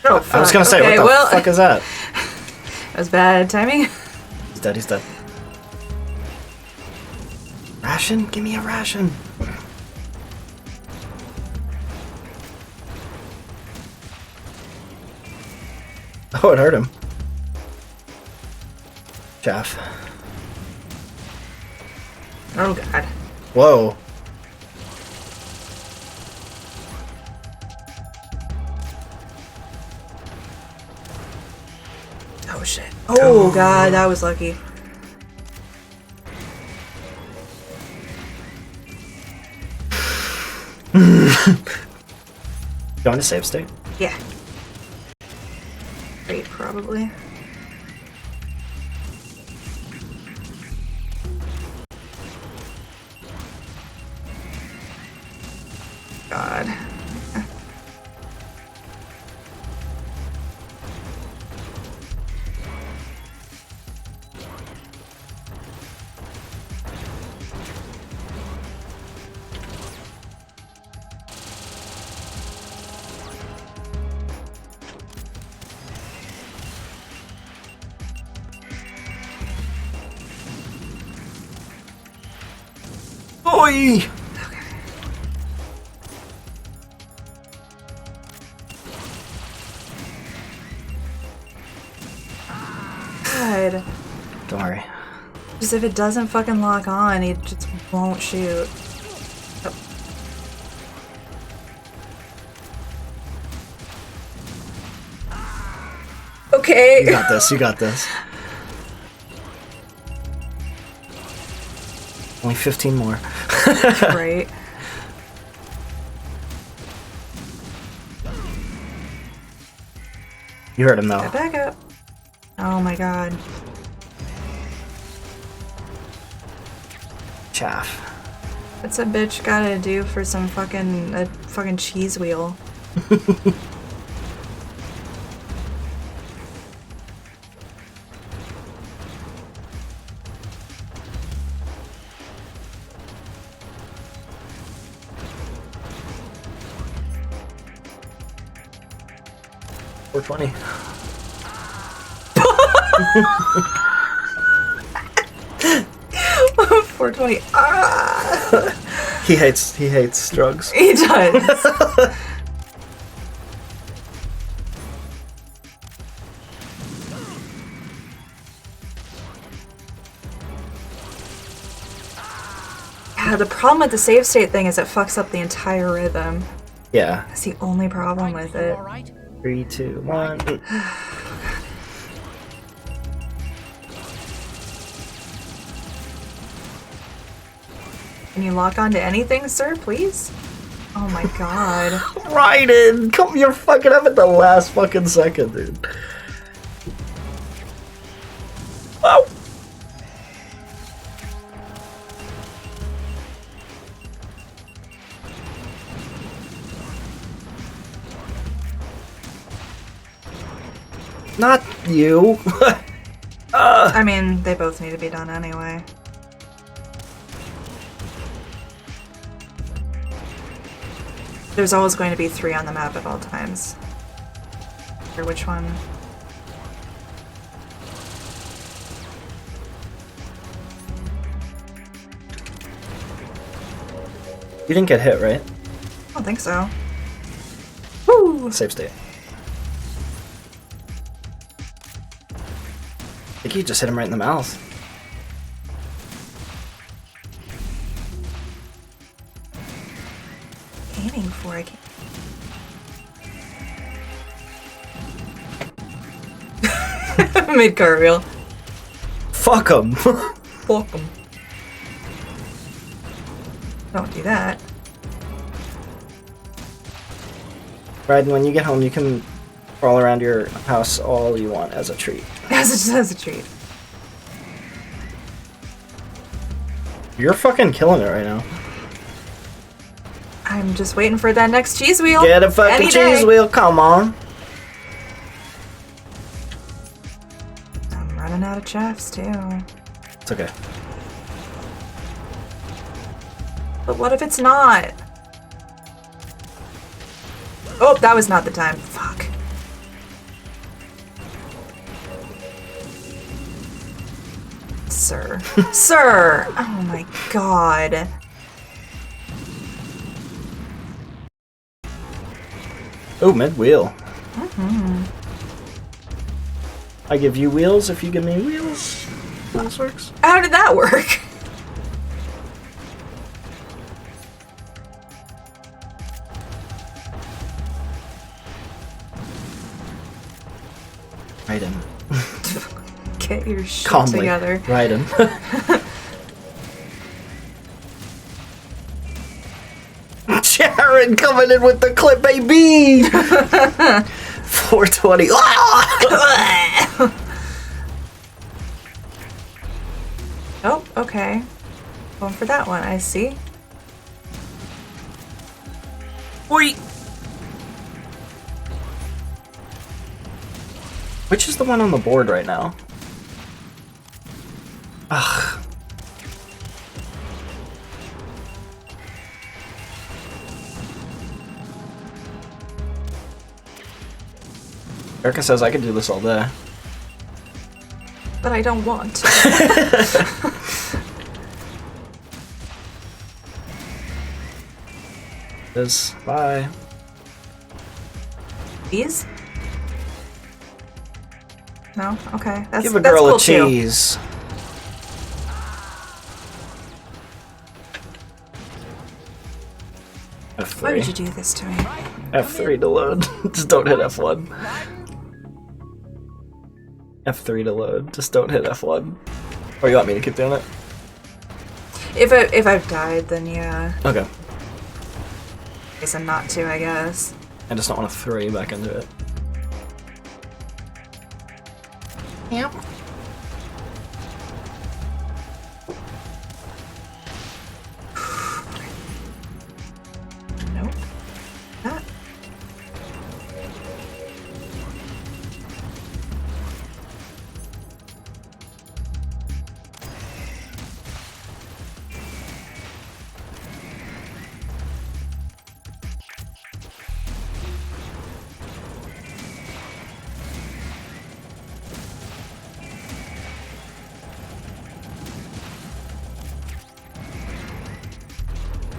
Oh, I was gonna say, okay, what the well, fuck is that? That was bad timing. He's dead, he's dead. Ration? Give me a ration. Oh, it hurt him. Jeff. Oh god. Whoa. Oh shit. Oh god, that was lucky. Going to save state? Yeah. Wait, probably. God. Oi! God. Don't worry. Just if it doesn't fucking lock on, it just won't shoot. Oh. Okay. You got this, you got this. Only 15 more. Right. You heard him though. Get back up. Oh my god. Chaff. What's a bitch gotta do for some fucking cheese wheel? $4.20. 420. Ah! He hates drugs. He does. Yeah, the problem with the save state thing is it fucks up the entire rhythm. Yeah. That's the only problem with it. All right? 3, 2, 1. Can you lock onto anything, sir, please? Oh my god. Raiden! Come, you're fucking up at the last fucking second, dude. Oh! Not you. I mean, they both need to be done anyway. There's always going to be 3 on the map at all times. Or which one? You didn't get hit, right? I don't think so. Woo! Save state. I think you just hit him right in the mouth. Aiming for I can't. Mid cartwheel. Fuck him. Fuck 'em. Don't do that. Raiden, when you get home, you can crawl around your house all you want as a treat. As a treat. You're fucking killing it right now. I'm just waiting for that next cheese wheel. Get a fucking Any cheese day. wheel, come on. I'm running out of chaffs too. It's okay. But what if it's not? Oh, that was not the time. Fuck. Sir. Sir! Oh my god. Oh, mid wheel. I give you wheels if you give me wheels. How this works. How did that work? Raiden. Get your shit Calmly. together. Raiden. Sharon coming in with the clip, baby! 420. Oh, okay. Going for that one, I see. Wait. Which is the one on the board right now? Ugh. Erica says I could do this all day. But I don't want to. Bye. Cheese? No? Okay. That's, Give a that's girl cool a cheese. Too. F3. Why would you do this to me? F3 to load. Just don't hit F1. F3 to load. Just don't hit F1. Or you want me to keep doing it? If I've died, then yeah. Okay. I guess I'm not to, I guess. I just don't want to throw you back into it. Yep. Nope. That.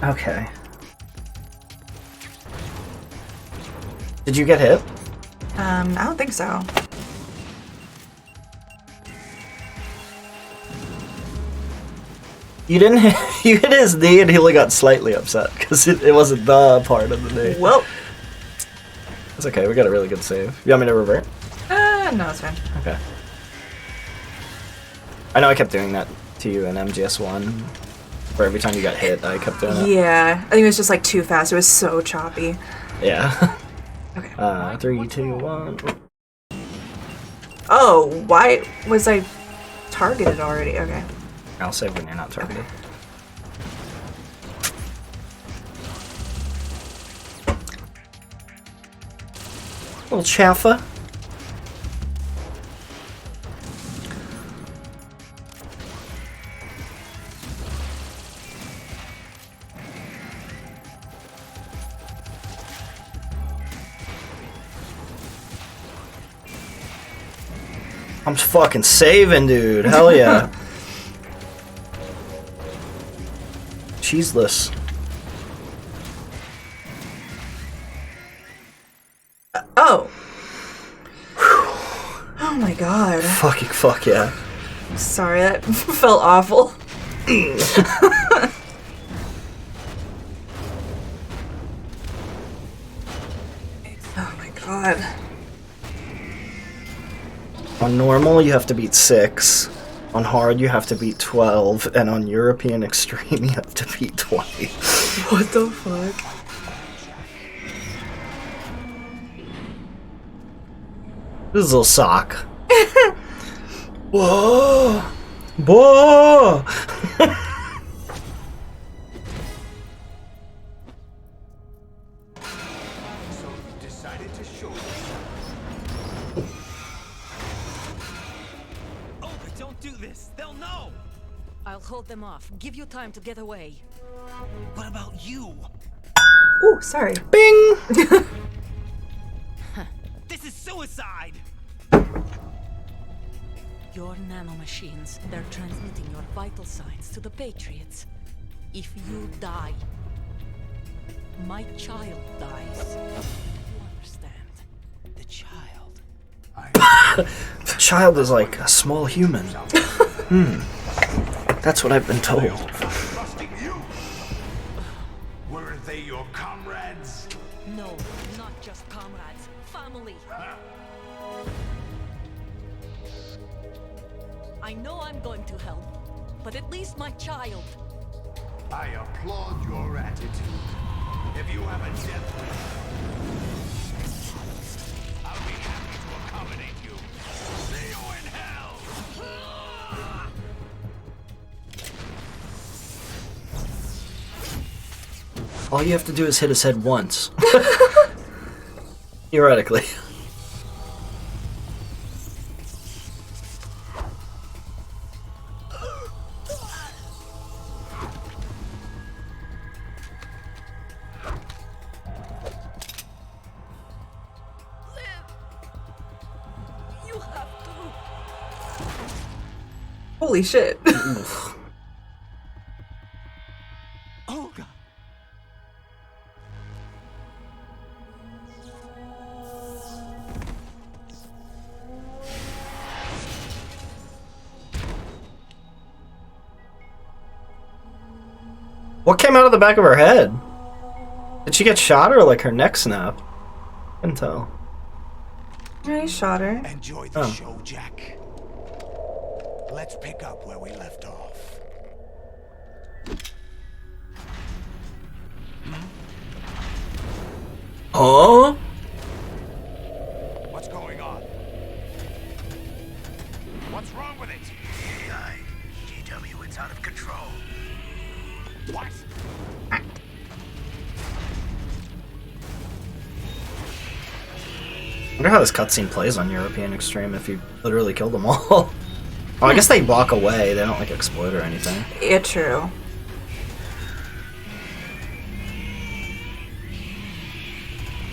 Okay. Did you get hit? I don't think so. You didn't hit, you hit his knee and he only got slightly upset because it wasn't the part of the knee. Well. It's okay, we got a really good save. You want me to revert? No, it's fine. Okay. I know I kept doing that to you in MGS1. Where every time you got hit, I kept doing it. Yeah, I think it was just like too fast. It was so choppy. Yeah. Okay. 3, 2, 1. Oh, why was I targeted already? Okay. I'll save when you're not targeted. Little chaffa. I'm fucking saving, dude. Hell yeah. Cheeseless. Oh. Oh my god. Fucking fuck yeah. Sorry, that felt awful. Oh my god. On normal, you have to beat 6. On hard, you have to beat 12. And on European Extreme, you have to beat 20. What the fuck? This is a little sock. Whoa! Whoa! Decided to show Oh, don't do this. They'll know. I'll hold them off. Give you time to get away. What about you? Ooh, sorry. Bing! This is suicide. Your nanomachines, they're transmitting your vital signs to the Patriots. If you die, my child dies. You understand? The child. The child is like a small human. That's what I've been told. trusting you. Weren't they your comrades? No, not just comrades. Family. I know I'm going to help, but at least my child. I applaud your attitude. If you have a death wish, I'll be All you have to do is hit his head once. Theoretically. Holy shit. Olga. What came out of the back of her head? Did she get shot or like her neck snapped? I couldn't tell. Yeah, he shot her. Enjoy the show, Jack. Let's pick up where we left off. Huh? What's going on? What's wrong with it? AI, GW, it's out of control. What? I wonder how this cutscene plays on European Extreme if you literally killed them all. Oh, I guess they walk away. They don't like explode or anything. Yeah, true.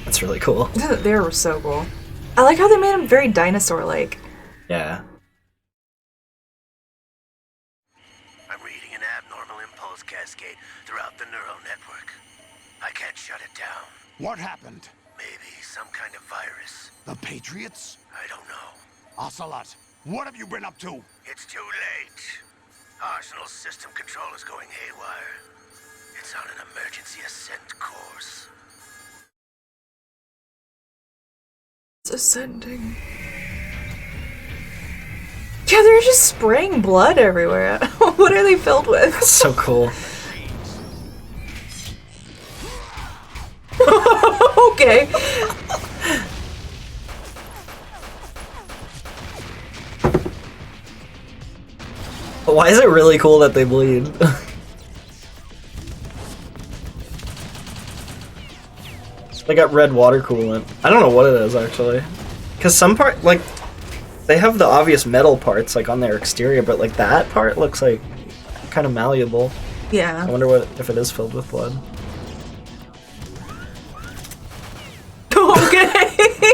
That's really cool. They were so cool. I like how they made him very dinosaur-like. Yeah. I'm reading an abnormal impulse cascade throughout the neural network. I can't shut it down. What happened? Maybe some kind of virus. The Patriots? I don't know. Ocelot, what have you been up to? It's too late. Arsenal's system control is going haywire. It's on an emergency ascent course. It's ascending. Yeah, they're just spraying blood everywhere. What are they filled with? That's so cool. Okay. Why is it really cool that they bleed? They got red water coolant. I don't know what it is actually. Because some part, like, they have the obvious metal parts like on their exterior, but like that part looks like kind of malleable. Yeah. I wonder what if it is filled with blood. Okay.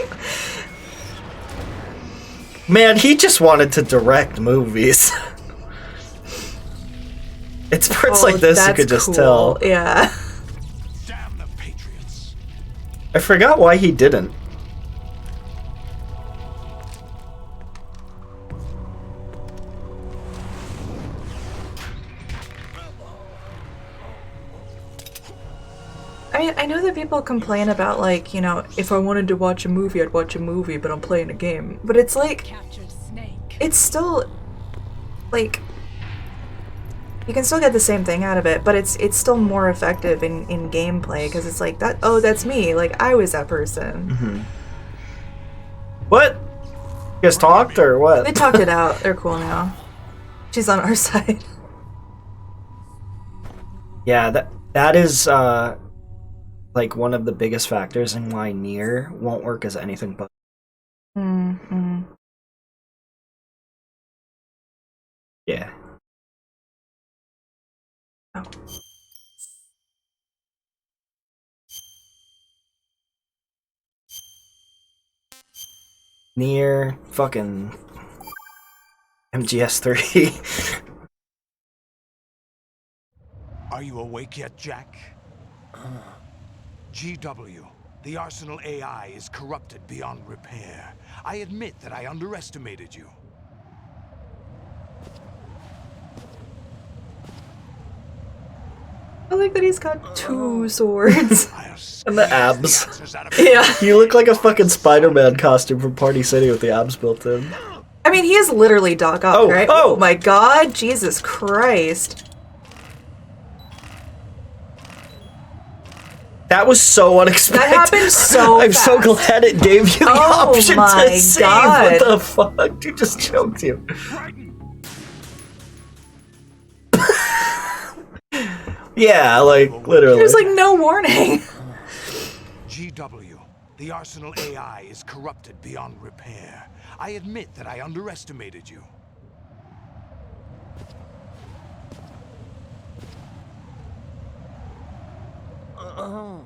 Man, he just wanted to direct movies. It's parts like this you could just cool. tell. Yeah. Damn the Patriots. I forgot why he didn't. I mean, I know that people complain about, like, you know, if I wanted to watch a movie, I'd watch a movie, but I'm playing a game. But it's like, Captured Snake. it's still, like, you can still get the same thing out of it, but it's still more effective in gameplay, because it's like, that. Oh, that's me. Like, I was that person. Mm-hmm. What? You guys talked or what? They talked it out. They're cool now. She's on our side. Yeah, that is, like, one of the biggest factors in why Nier won't work as anything but. Mm-hmm. Yeah. Oh. Nier, fucking MGS3. Are you awake yet, Jack? GW, the Arsenal AI is corrupted beyond repair. I admit that I underestimated you. I like that he's got two swords. And the abs. Yeah. You look like a fucking Spider-Man costume from Party City with the abs built in. I mean, he is literally Doc Ock, right? Oh! Oh my god, Jesus Christ. That was so unexpected. That happened so I'm so fast. glad it gave you the Oh option my to save. God. What the fuck? Dude just choked you. Yeah, like, literally. There's like no warning. GW, the Arsenal AI is corrupted beyond repair. I admit that I underestimated you. I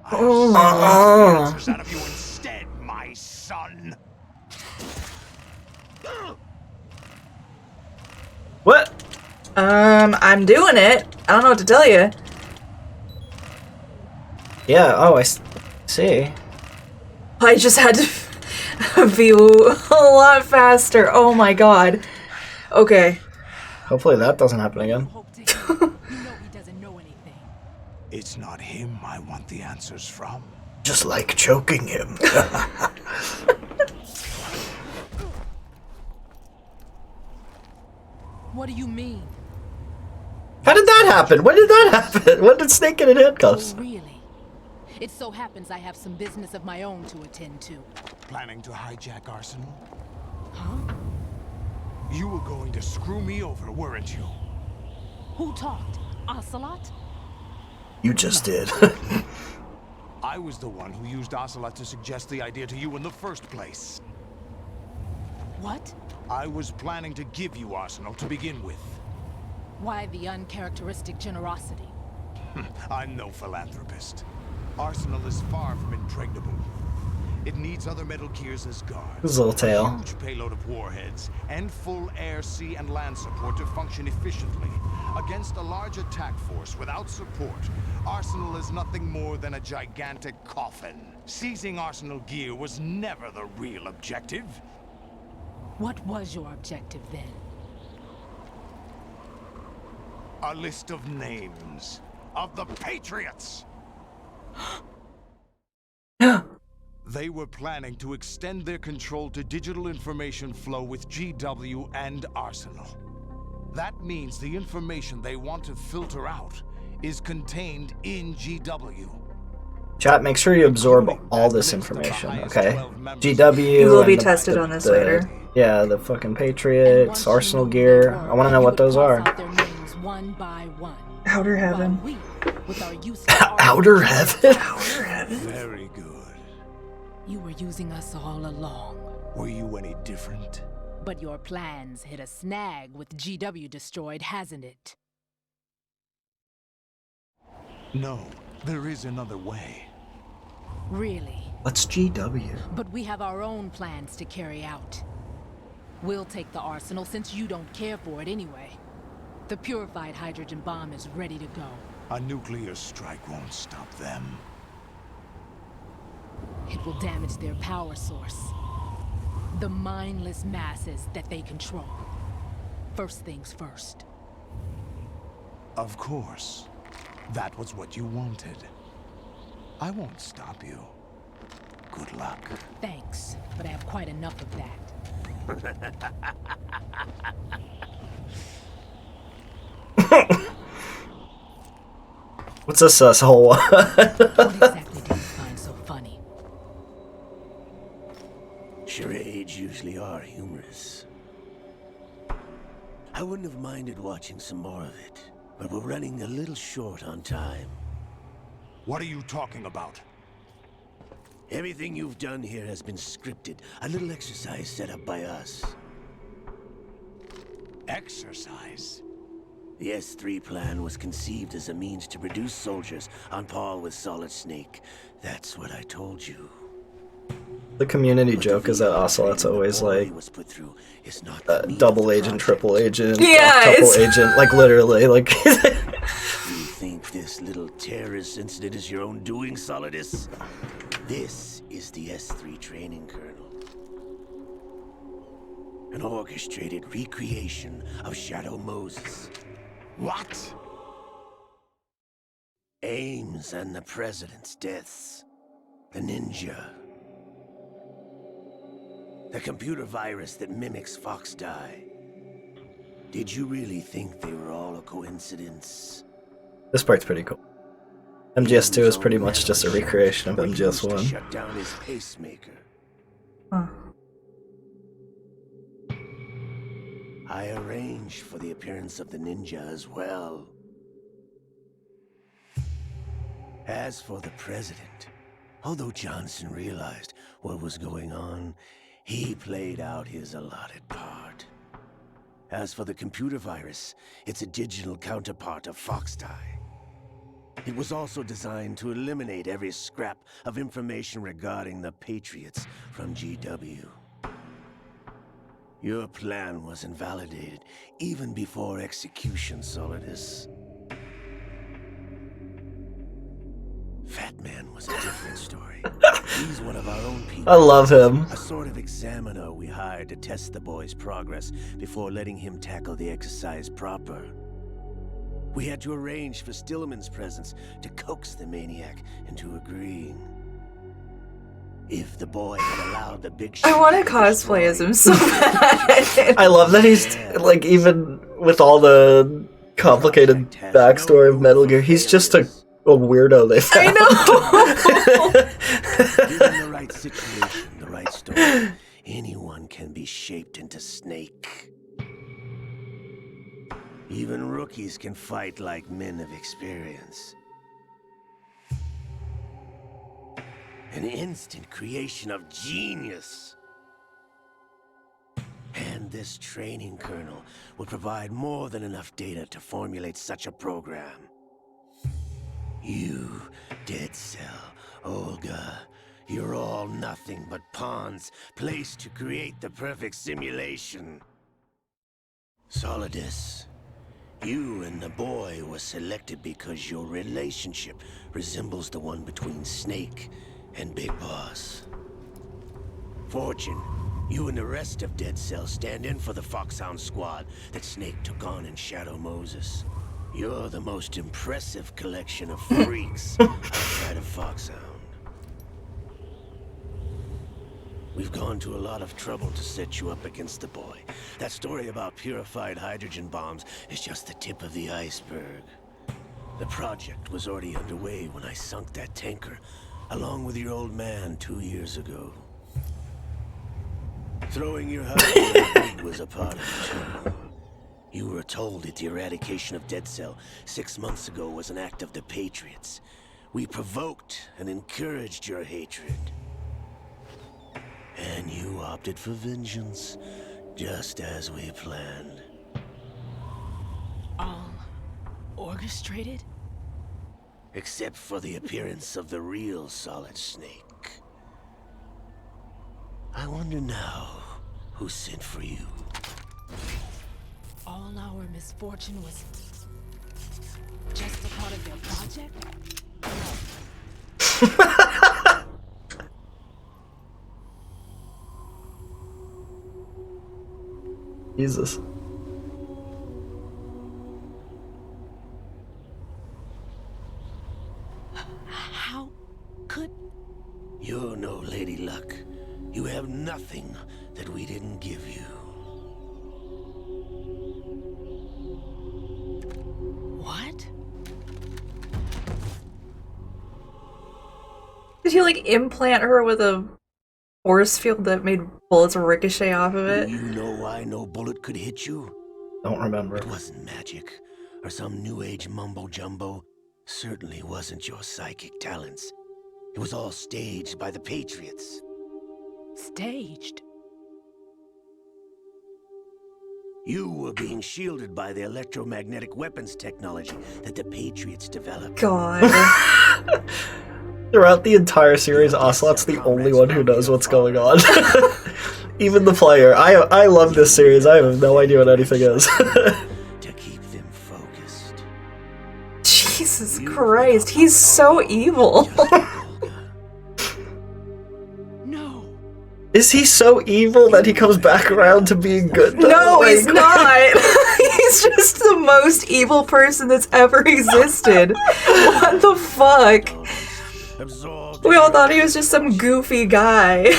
have answers out of you instead, my son. What? I'm doing it. I don't know what to tell you. Yeah, oh, I see. I just had to be a lot faster. Oh my god. Okay. Hopefully that doesn't happen again. You know he doesn't know anything. It's not him I want the answers from. Just like choking him. What do you mean? How did that happen? When did that happen? When did Snake get in handcuffs? Oh, really? It so happens I have some business of my own to attend to. Planning to hijack Arsenal? Huh? You were going to screw me over, weren't you? Who talked? Ocelot? You just did. I was the one who used Ocelot to suggest the idea to you in the first place. What? I was planning to give you Arsenal to begin with. Why the uncharacteristic generosity? I'm no philanthropist. Arsenal is far from impregnable. It needs other Metal Gears as guards. His little tail. A huge payload of warheads and full air, sea, and land support to function efficiently. Against a large attack force without support, Arsenal is nothing more than a gigantic coffin. Seizing Arsenal gear was never the real objective. What was your objective then? A list of names of the Patriots. They were planning to extend their control to digital information flow with GW and Arsenal. That means the information they want to filter out is contained in GW. Chat, make sure you absorb all this information, okay? GW. You will be and tested on this later. Yeah, the fucking Patriots, Arsenal gear. I want to know what those are. One by one. Outer heaven. While we, with our use of Outer heaven? Outer heaven? Very good. You were using us all along. Were you any different? But your plans hit a snag with GW destroyed, hasn't it? No, there is another way. Really? What's GW? But we have our own plans to carry out. We'll take the arsenal since you don't care for it anyway. The purified hydrogen bomb is ready to go. A nuclear strike won't stop them. It will damage their power source. The mindless masses that they control. First things first. Of course. That was what you wanted. I won't stop you. Good luck. Thanks, but I have quite enough of that. What's this whole What exactly do you find so funny? Charades usually are humorous. I wouldn't have minded watching some more of it, but we're running a little short on time. What are you talking about? Everything you've done here has been scripted, a little exercise set up by us. Exercise? The S3 plan was conceived as a means to produce soldiers on par with Solid Snake. That's what I told you. The community joke is that Ocelot's always like double agent, triple agent, couple agent, like literally, like. You think this little terrorist incident is your own doing, Solidus? This is the S3 training kernel. An orchestrated recreation of Shadow Moses. What? Ames and the President's deaths. The ninja. The computer virus that mimics Fox Die. Did you really think they were all a coincidence? This part's pretty cool. MGS2 is pretty much just a recreation of MGS1. Shut down his pacemaker. Huh. I arranged for the appearance of the ninja as well. As for the president, although Johnson realized what was going on, he played out his allotted part. As for the computer virus, it's a digital counterpart of Foxdie. It was also designed to eliminate every scrap of information regarding the Patriots from GW. Your plan was invalidated even before execution, Solidus. Fat Man was a different story. He's one of our own people. I love him. A sort of examiner we hired to test the boy's progress before letting him tackle the exercise proper. We had to arrange for Stillman's presence to coax the maniac into agreeing. If the boy had allowed the big I want to cosplay as him so bad. I love that he's, like, even with all the complicated backstory of Metal Gear, he's just a weirdo they found. I know! Given the right situation, the right story, anyone can be shaped into Snake. Even rookies can fight like men of experience. An instant creation of genius. And this training kernel will provide more than enough data to formulate such a program. You, Dead Cell, Olga, you're all nothing but pawns placed to create the perfect simulation. Solidus, you and the boy were selected because your relationship resembles the one between Snake and Big Boss. Fortune, you and the rest of Dead Cell stand in for the Foxhound squad that Snake took on in Shadow Moses. You're the most impressive collection of freaks outside of Foxhound. We've gone to a lot of trouble to set you up against the boy. That story about purified hydrogen bombs is just the tip of the iceberg. The project was already underway when I sunk that tanker, along with your old man 2 years ago. Throwing your husband in the rig was a part of it too. You were told that the eradication of Dead Cell 6 months ago was an act of the Patriots. We provoked and encouraged your hatred. And you opted for vengeance, just as we planned. All orchestrated? Except for the appearance of the real Solid Snake. I wonder now who sent for you. All our misfortune was just a part of their project? Jesus. How could... You're no Lady Luck. You have nothing that we didn't give you. What? Did he, like, implant her with a force field that made bullets ricochet off of it? Do you know why no bullet could hit you? Don't remember. It wasn't magic, or some new age mumbo-jumbo. Certainly wasn't your psychic talents. It was all staged by the Patriots. Staged? You were being shielded by the electromagnetic weapons technology that the Patriots developed. God. Throughout the entire series, Ocelot's the only one who knows what's going on. Even the player. I love this series. I have no idea what anything is. To keep them focused. Jesus Christ, he's so evil. No. Is he so evil that he comes back around to being good? Though? No, Like, he's not. He's just the most evil person that's ever existed. What the fuck? We all thought he was just some goofy guy.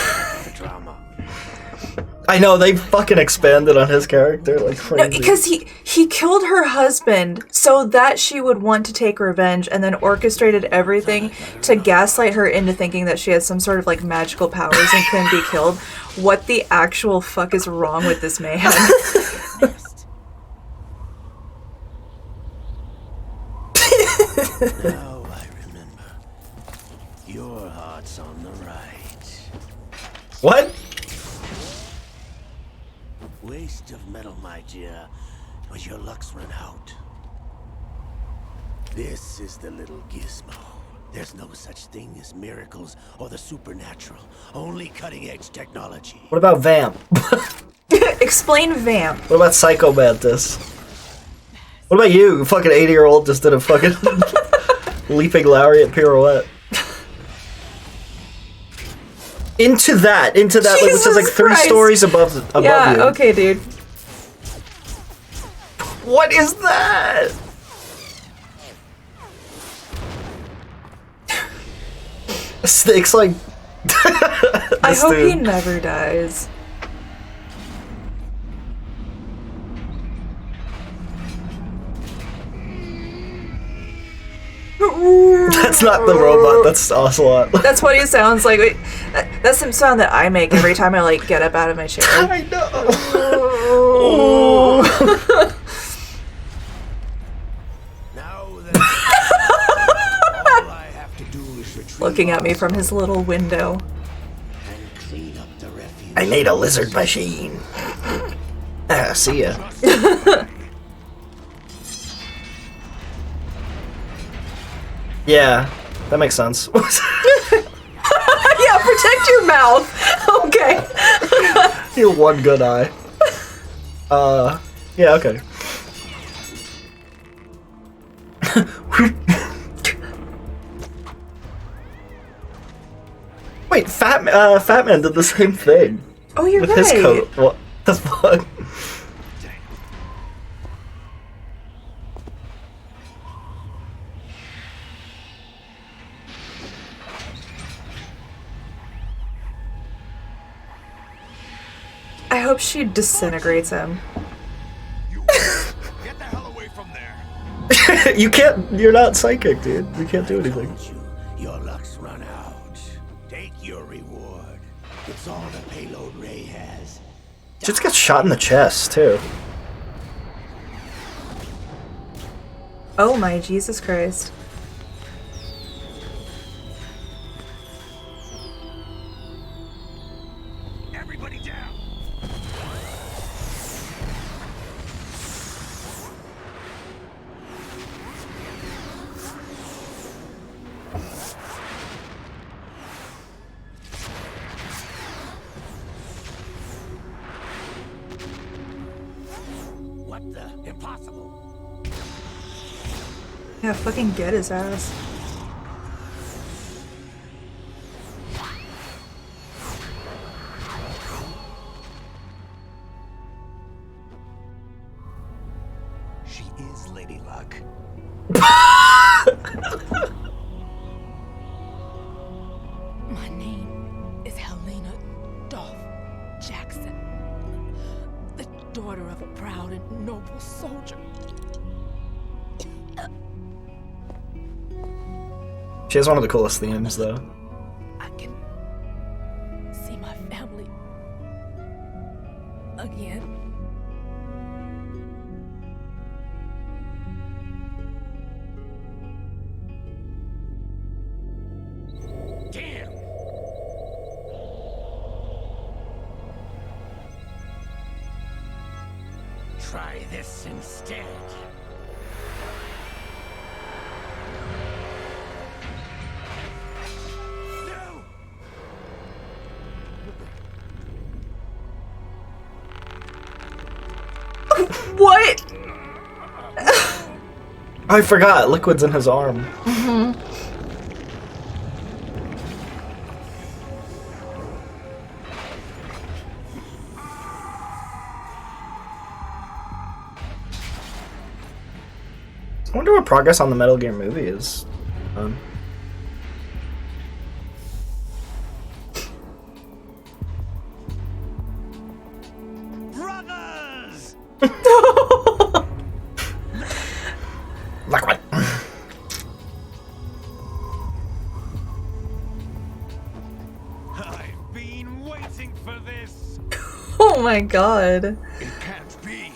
I know, they fucking expanded on his character like crazy. No, because he killed her husband so that she would want to take revenge, and then orchestrated everything to gaslight her into thinking that she had some sort of like magical powers and couldn't be killed. What the actual fuck is wrong with this man? Now I remember. Your heart's on the right. What? Waste of metal, my dear, but your luck's run out. This is the little gizmo. There's no such thing as miracles or the supernatural. Only cutting-edge technology. What about Vamp? Explain Vamp. What about Psycho Mantis? What about you? Fucking 80-year-old just did a fucking leaping lariat pirouette. Into that, which is like 3 stories above you. Yeah, okay, dude. What is that? Snake's like... I hope he never dies. That's not the robot, that's Ocelot. That's what he sounds like. Wait, that's the sound that I make every time I like get up out of my chair. I know. Oh. All I have to do is retrieve Looking at me from his little window. and clean up the refuse. I made a lizard machine. See ya. Yeah, that makes sense. Yeah, protect your mouth. Okay. Your one good eye. Yeah, okay. Wait, Fat Man did the same thing. Oh, you're with right. his coat. What the fuck? I hope she disintegrates him. Get the hell away from there. You can't. You're not psychic, dude. You can't do anything. Your luck's run out. Take your reward. It's all the payload Ray has. Just got shot in the chest too. Oh my Jesus Christ. Everybody down. What the? Impossible. Yeah, fucking get his ass. She is Lady Luck. My name is Helena Dolph Jackson, the daughter of a proud and noble soldier. She has one of the coolest themes, though. I can see my family again. Damn. Try this instead. No! What? I forgot. Liquid's in his arm. I wonder what progress on the Metal Gear movie is. Brothers! Liquid. I've been waiting for this. Oh my god. It can't be.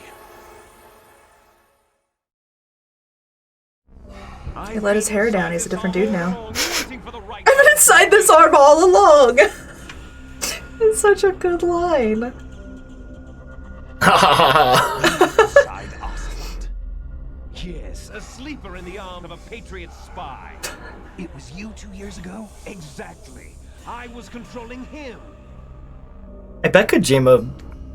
He let his hair down. He's a different dude now. Waiting for the right I haven't inside this arm all along. It's such a good line. Inside Ocelot. Yes, a sleeper in the arm of a Patriot spy. It was you 2 years ago? Exactly. I was controlling him. I bet Kojima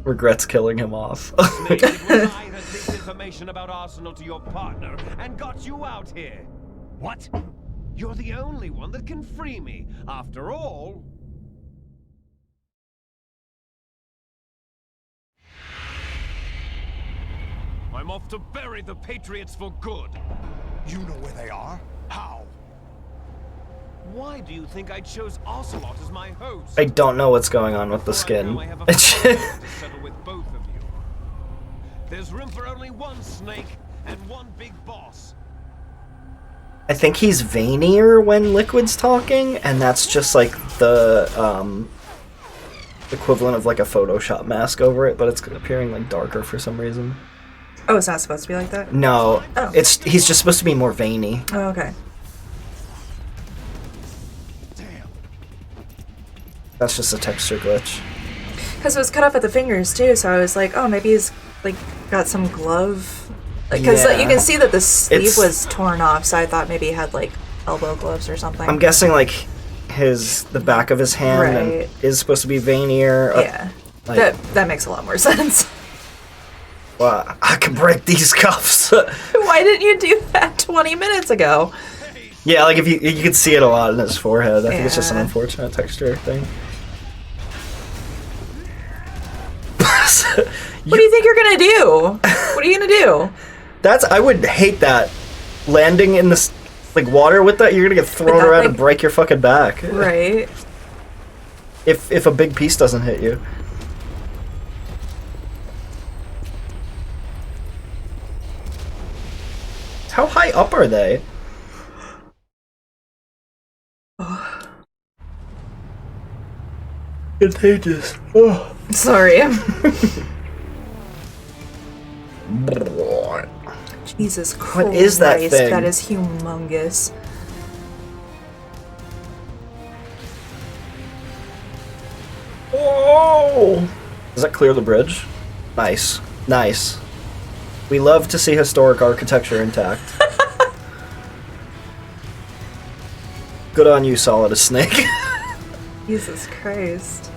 regrets killing him off. Snake, it was I that leaked information about Arsenal to your partner and got you out here. What? You're the only one that can free me. After all... I'm off to bury the Patriots for good. You know where they are? How? Why do you think I chose Ocelot as my host? I don't know what's going on with the skin. I have a fight to settle with both of you. There's room for only one Snake and one big boss. I think he's veinier when Liquid's talking, and that's just like the equivalent of like a Photoshop mask over it, but it's appearing like darker for some reason. Oh, it's not supposed to be like that? No, oh. He's just supposed to be more veiny. Oh, okay. Damn. That's just a texture glitch. Because it was cut off at the fingers too, so I was like, oh, maybe he's like got some glove. Because you can see that the sleeve was torn off, so I thought maybe he had like elbow gloves or something. I'm guessing like the back of his hand and is supposed to be veinier. Yeah, like, that makes a lot more sense. Well, I can break these cuffs. Why didn't you do that 20 minutes ago? Yeah, like if you can see it a lot in his forehead. I think it's just an unfortunate texture thing. What do you think you're gonna do? What are you gonna do? I would hate that. Landing in this like water with that, you're gonna get thrown around and break your fucking back. Right. If a big piece doesn't hit you. How high up are they? Contagious. Oh. Sorry. Jesus Christ. What is that thing? That is humongous. Whoa! Does that clear the bridge? Nice. Nice. We love to see historic architecture intact. Good on you, Solid as Snake. Jesus Christ.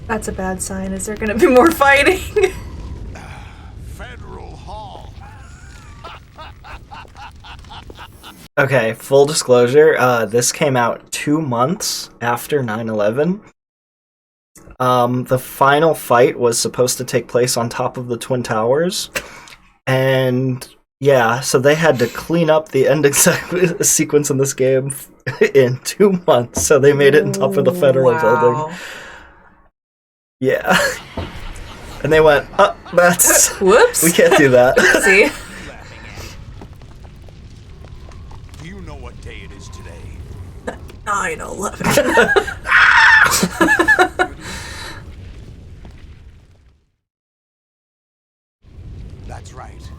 That's a bad sign. Is there gonna be more fighting? Federal Hall. Okay, full disclosure, this came out 2 months after 9/11. The final fight was supposed to take place on top of the Twin Towers, and yeah, so they had to clean up the ending sequence in this game in 2 months, so they made it on top of the federal building. Yeah. And they went, oh, that's... Whoops. We can't do that. See? Do you know what day it is today? 9/11. That's right.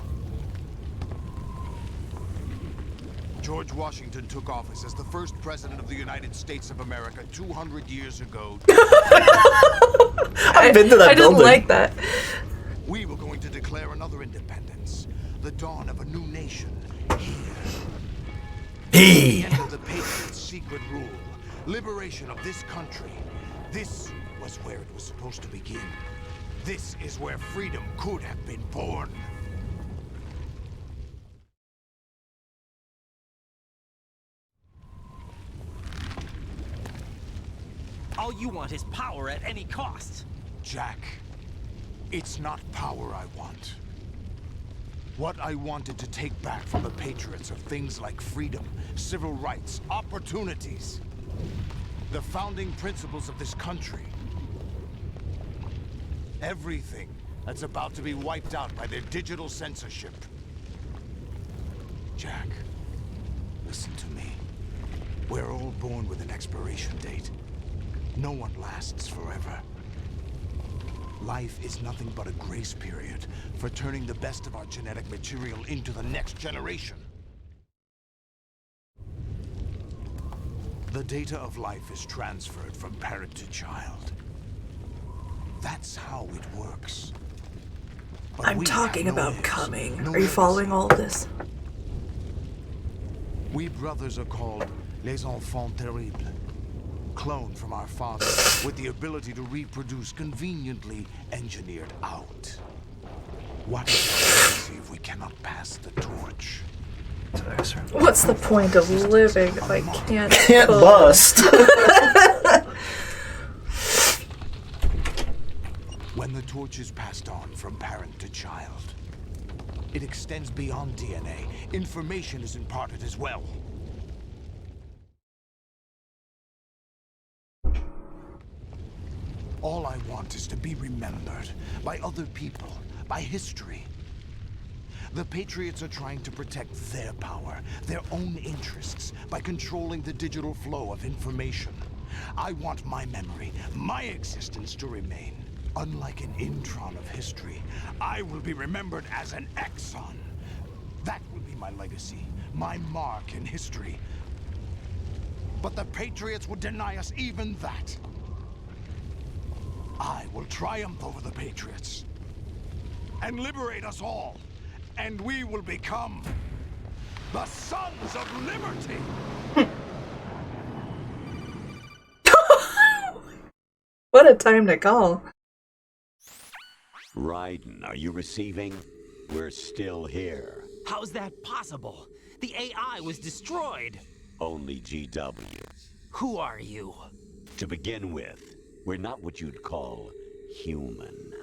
George Washington took office as the first president of the United States of America 200 years ago. I've been to that building. I didn't like that. We were going to declare another independence, the dawn of a new nation here. The end of the Patriots' secret rule, liberation of this country. This was where it was supposed to begin. This is where freedom could have been born. All you want is power at any cost. Jack, it's not power I want. What I wanted to take back from the Patriots are things like freedom, civil rights, opportunities. The founding principles of this country. Everything that's about to be wiped out by their digital censorship. Jack, listen to me. We're all born with an expiration date. No one lasts forever. Life is nothing but a grace period for turning the best of our genetic material into the next generation. The data of life is transferred from parent to child. That's how it works. But I'm talking about heirs, coming. no Are you following legacy. all of this? We brothers are called les enfants terribles. Cloned from our father with the ability to reproduce conveniently engineered out. What is our legacy if we cannot pass the torch? What's the point of living if I can't bust? When the torch is passed on from parent to child, it extends beyond DNA. Information is imparted as well. All I want is to be remembered by other people, by history. The Patriots are trying to protect their power, their own interests, by controlling the digital flow of information. I want my memory, my existence to remain. Unlike an intron of history, I will be remembered as an exon. That will be my legacy, my mark in history. But the Patriots would deny us even that. I will triumph over the Patriots and liberate us all, and we will become the Sons of Liberty. What a time to call. Raiden, are you receiving? We're still here. How's that possible? The AI was destroyed. Only GW. Who are you? To begin with, we're not what you'd call human.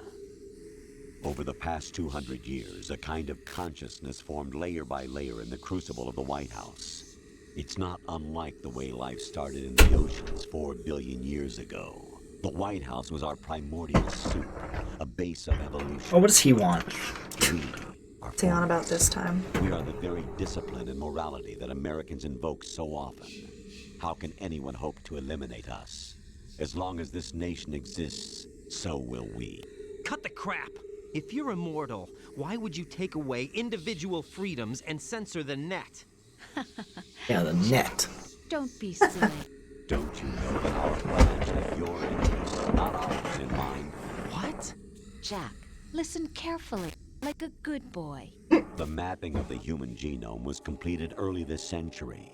Over the past 200 years, a kind of consciousness formed layer by layer in the crucible of the White House. It's not unlike the way life started in the oceans 4 billion years ago. The White House was our primordial soup, a base of evolution. Oh, what does he want? What's he on about this time? We are the very discipline and morality that Americans invoke so often. How can anyone hope to eliminate us? As long as this nation exists, so will we. Cut the crap! If you're immortal, why would you take away individual freedoms and censor the net? Yeah, the net. Don't be silly. Don't you know that our plans have your interests, not ours, in mind? What? Jack, listen carefully, like a good boy. The mapping of the human genome was completed early this century.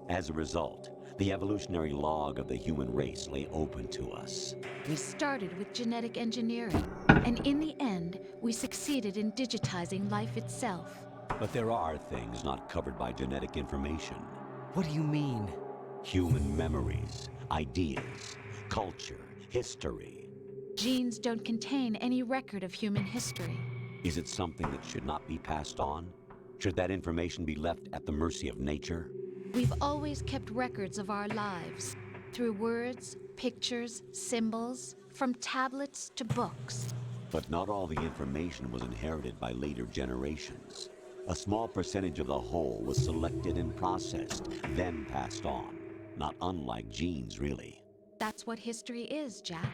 As a result, the evolutionary log of the human race lay open to us. We started with genetic engineering, and in the end, we succeeded in digitizing life itself. But there are things not covered by genetic information. What do you mean? Human memories, ideas, culture, history. Genes don't contain any record of human history. Is it something that should not be passed on? Should that information be left at the mercy of nature? We've always kept records of our lives, through words, pictures, symbols, from tablets to books. But not all the information was inherited by later generations. A small percentage of the whole was selected and processed, then passed on. Not unlike genes, really. That's what history is, Jack.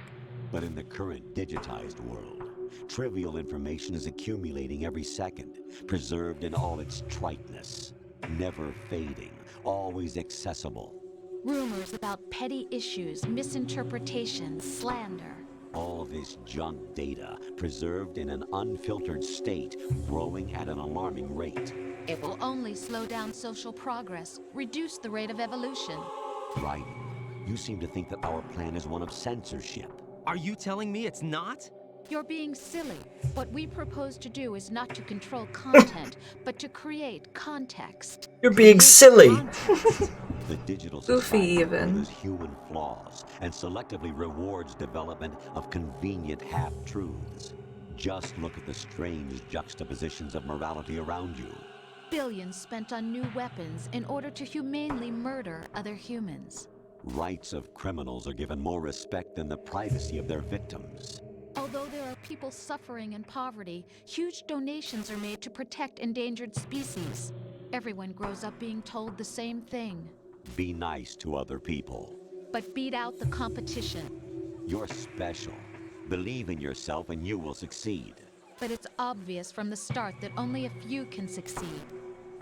But in the current digitized world, trivial information is accumulating every second, preserved in all its triteness, never fading, always accessible. Rumors about petty issues, misinterpretations, slander. All this junk data, preserved in an unfiltered state, growing at an alarming rate. It will only slow down social progress, reduce the rate of evolution. Right. You seem to think that our plan is one of censorship. Are you telling me it's not? You're being silly. What we propose to do is not to control content, but to create context. You're being silly. The digital Goofy society even. uses human flaws and selectively rewards development of convenient half-truths. Just look at the strange juxtapositions of morality around you. Billions spent on new weapons in order to humanely murder other humans. Rights of criminals are given more respect than the privacy of their victims. Although there are people suffering in poverty, huge donations are made to protect endangered species. Everyone grows up being told the same thing. Be nice to other people. But beat out the competition. You're special. Believe in yourself and you will succeed. But it's obvious from the start that only a few can succeed.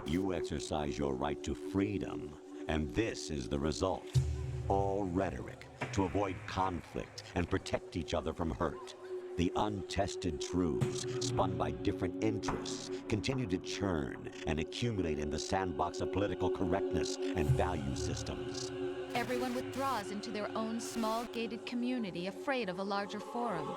You exercise your right to freedom, and this is the result. All rhetoric to avoid conflict and protect each other from hurt. The untested truths, spun by different interests, continue to churn and accumulate in the sandbox of political correctness and value systems. Everyone withdraws into their own small gated community, afraid of a larger forum.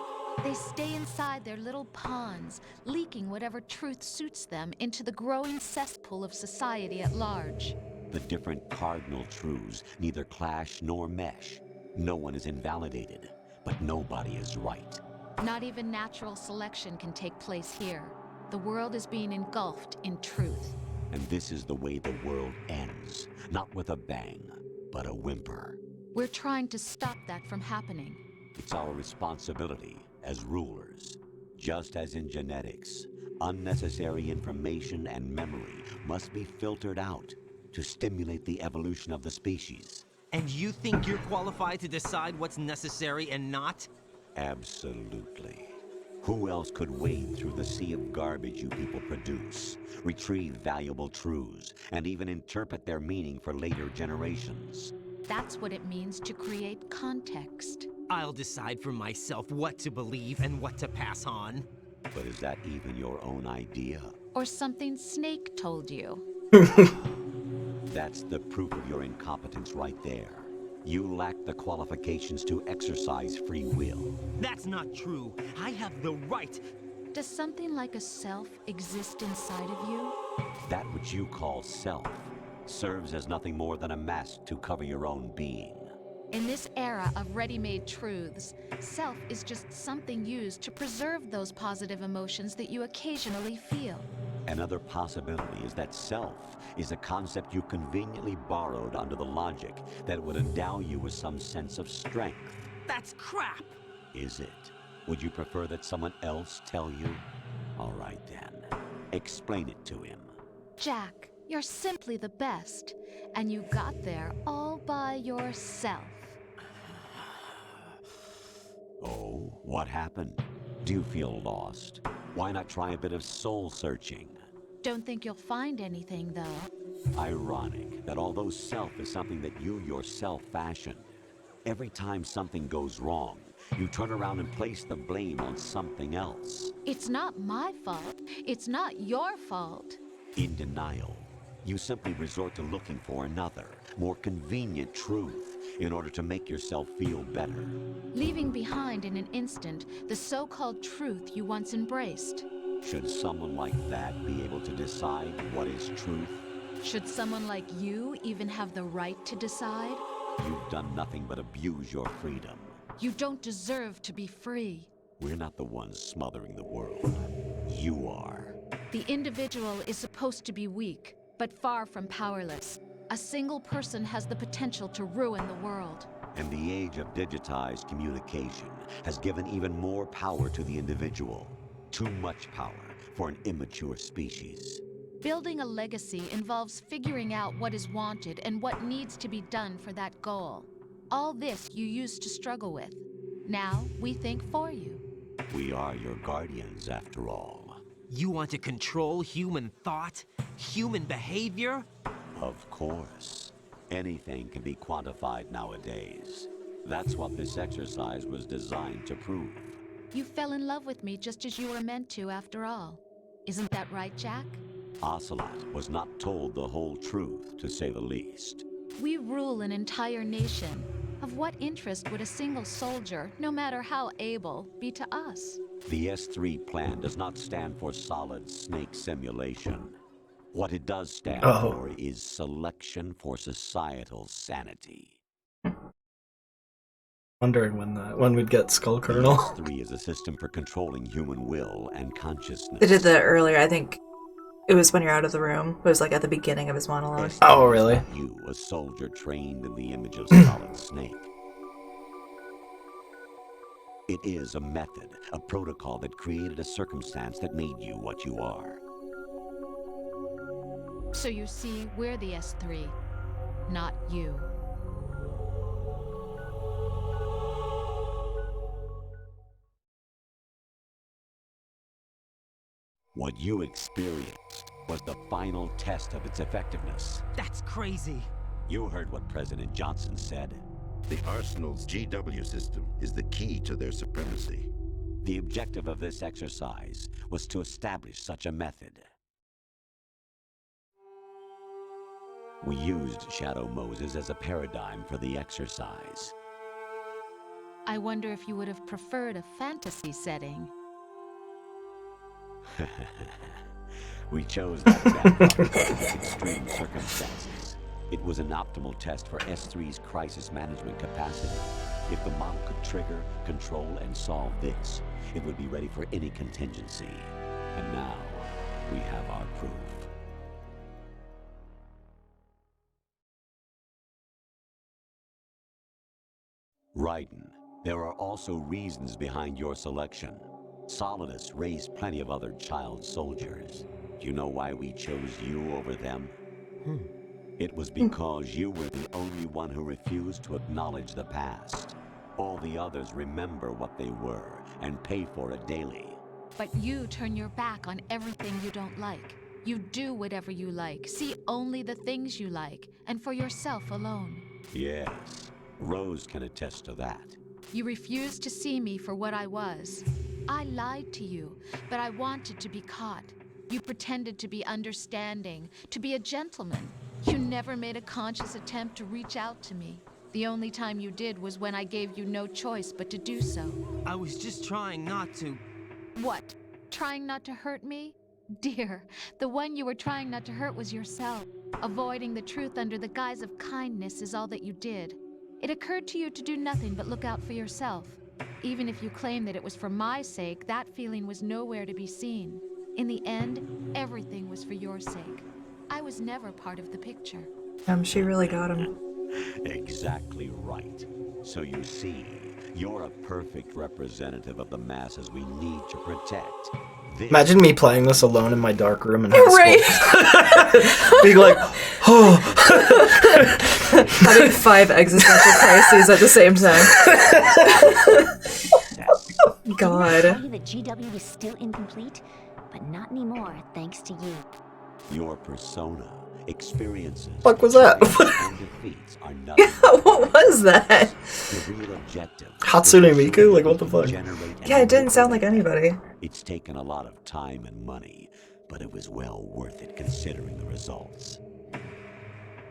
They stay inside their little ponds, leaking whatever truth suits them into the growing cesspool of society at large. The different cardinal truths neither clash nor mesh. No one is invalidated, but nobody is right. Not even natural selection can take place here. The world is being engulfed in truth. And this is the way the world ends. Not with a bang, but a whimper. We're trying to stop that from happening. It's our responsibility as rulers. Just as in genetics, unnecessary information and memory must be filtered out to stimulate the evolution of the species. And you think you're qualified to decide what's necessary and not? Absolutely. Who else could wade through the sea of garbage you people produce, retrieve valuable truths, and even interpret their meaning for later generations? That's what it means to create context. I'll decide for myself what to believe and what to pass on. But is that even your own idea? Or something Snake told you? That's the proof of your incompetence right there. You lack the qualifications to exercise free will. That's not true. I have the right. Does something like a self exist inside of you? That which you call self serves as nothing more than a mask to cover your own being. In this era of ready-made truths, self is just something used to preserve those positive emotions that you occasionally feel. Another possibility is that self is a concept you conveniently borrowed under the logic that would endow you with some sense of strength. That's crap! Is it? Would you prefer that someone else tell you? All right then. Explain it to him. Jack, you're simply the best, and you got there all by yourself. Oh, what happened? Do you feel lost? Why not try a bit of soul searching? Don't think you'll find anything, though. Ironic that although self is something that you yourself fashioned, every time something goes wrong, you turn around and place the blame on something else. It's not my fault. It's not your fault. In denial, you simply resort to looking for another, more convenient truth in order to make yourself feel better. Leaving behind in an instant the so-called truth you once embraced. Should someone like that be able to decide what is truth? Should someone like you even have the right to decide? You've done nothing but abuse your freedom. You don't deserve to be free. We're not the ones smothering the world. You are. The individual is supposed to be weak, but far from powerless. A single person has the potential to ruin the world. And the age of digitized communication has given even more power to the individual. Too much power for an immature species. Building a legacy involves figuring out what is wanted and what needs to be done for that goal. All this you used to struggle with. Now we think for you. We are your guardians, after all. You want to control human thought? Human behavior? Of course. Anything can be quantified nowadays. That's what this exercise was designed to prove. You fell in love with me just as you were meant to, after all. Isn't that right, Jack? Ocelot was not told the whole truth, to say the least. We rule an entire nation. Of what interest would a single soldier, no matter how able, be to us? The S3 plan does not stand for solid snake simulation. What it does stand for is selection for societal sanity. Wondering when we'd get Skull Kernel. S3 is a system for controlling human will and consciousness. They did that earlier, I think. It was when you're out of the room. It was like at the beginning of his monologue. Oh, really? You, a soldier trained in the image of Solid Snake. It is a method, a protocol that created a circumstance that made you what you are. So you see, we're the S3, not you. What you experienced was the final test of its effectiveness. That's crazy. You heard what President Johnson said. The Arsenal's GW system is the key to their supremacy. The objective of this exercise was to establish such a method. We used Shadow Moses as a paradigm for the exercise. I wonder if you would have preferred a fantasy setting. We chose that backdrop because of extreme circumstances. It was an optimal test for S3's crisis management capacity. If the model could trigger, control, and solve this, it would be ready for any contingency. And now, we have our proof. Raiden, there are also reasons behind your selection. Solidus raised plenty of other child soldiers. Do you know why we chose you over them? It was because you were the only one who refused to acknowledge the past. All the others remember what they were and pay for it daily. But you turn your back on everything you don't like. You do whatever you like, see only the things you like, and for yourself alone. Yes, Rose can attest to that. You refused to see me for what I was. I lied to you, but I wanted to be caught. You pretended to be understanding, to be a gentleman. You never made a conscious attempt to reach out to me. The only time you did was when I gave you no choice but to do so. I was just trying not to. What? Trying not to hurt me? Dear, the one you were trying not to hurt was yourself. Avoiding the truth under the guise of kindness is all that you did. It occurred to you to do nothing but look out for yourself. Even if you claim that it was for my sake, that feeling was nowhere to be seen. In the end, everything was for your sake. I was never part of the picture. She really got him. Exactly right. So you see, you're a perfect representative of the masses we need to protect. Imagine me playing this alone in my dark room in high school. Being like, oh. Having 5 existential crises at the same time. God. The GW is still incomplete, but not anymore, thanks to you. Your persona, experiences, Fuck was that? and defeats are nothing. What was that? The real objective. Hatsune Miku? Like, what the fuck? Yeah, it didn't sound like anybody. It's taken a lot of time and money, but it was well worth it considering the results.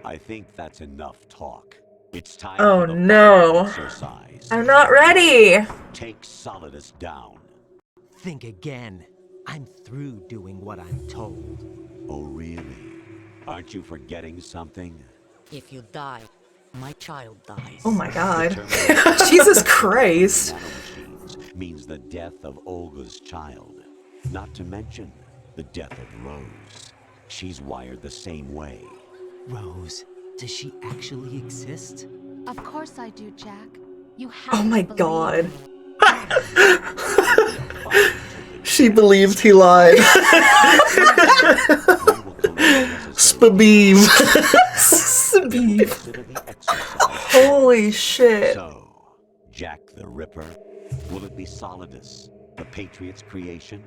I think that's enough talk. It's time Oh for the no. exercise. I'm not ready. Take Solidus down. Think again. I'm through doing what I'm told. Oh, really? Aren't you forgetting something? If you die, my child dies. Oh my god. Jesus Christ. Nanomachines means the death of Olga's child. Not to mention the death of Rose. She's wired the same way. Rose, does she actually exist? Of course I do, Jack. You have Oh my to believe god. me. She believed he lied. Spabeem. Spabeem. Holy shit. So, Jack the Ripper, will it be Solidus, the Patriot's creation,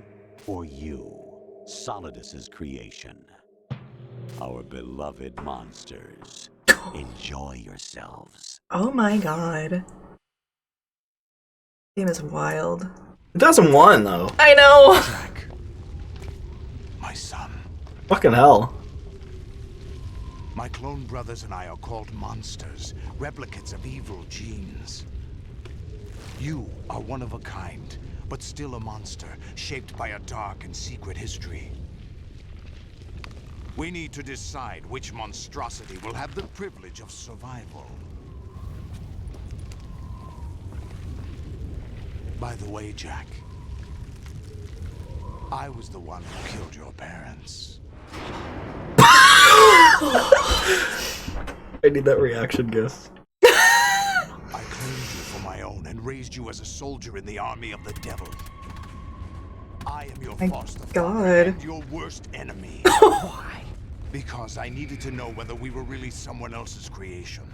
or you, Solidus's creation? Our beloved monsters, enjoy yourselves. Oh my god. Game is wild. 2001 though. I know. Jack, my son. Fucking hell. My clone brothers and I are called monsters, replicates of evil genes. You are one of a kind, but still a monster, shaped by a dark and secret history. We need to decide which monstrosity will have the privilege of survival. By the way, Jack, I was the one who killed your parents. I need that reaction, Gus. I claimed you for my own and raised you as a soldier in the army of the devil. I am your foster father and your worst enemy. Why? Because I needed to know whether we were really someone else's creation.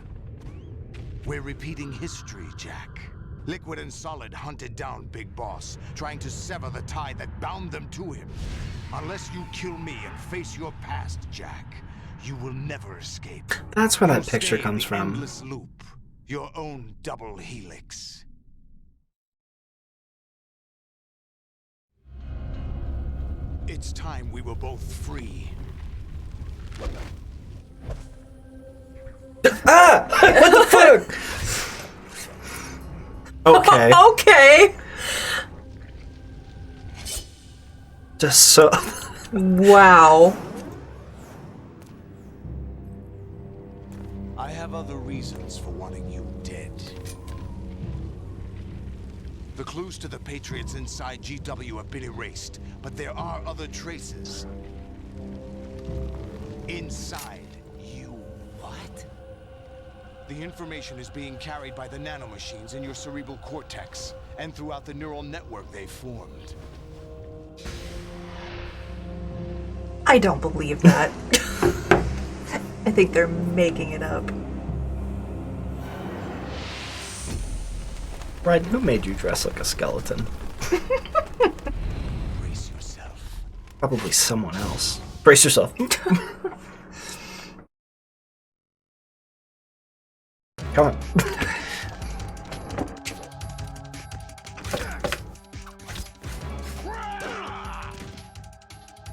We're repeating history, Jack. Liquid and Solid hunted down Big Boss, trying to sever the tie that bound them to him. Unless you kill me and face your past, Jack, you will never escape. That's where that You'll picture stay in comes the from. Endless loop, your own double helix. It's time we were both free. Ah! What the fuck? Okay. Okay. Just so. Wow. I have other reasons for wanting you dead. The clues to the Patriots inside GW have been erased, but there are other traces. Inside you. What? The information is being carried by the nanomachines in your cerebral cortex, and throughout the neural network they formed. I don't believe that. I think they're making it up. Ryan, who made you dress like a skeleton? Brace yourself. Probably someone else. Brace yourself. Come on.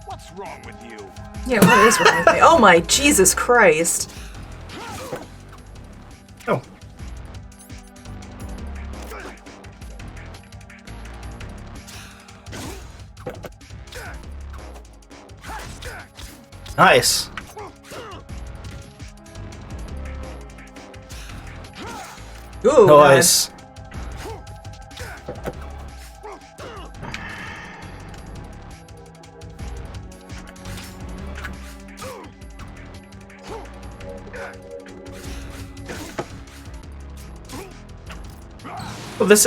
What's wrong with you? Yeah, what is wrong with me? Oh my Jesus Christ. Oh. Nice. Ooh, nice. Well, this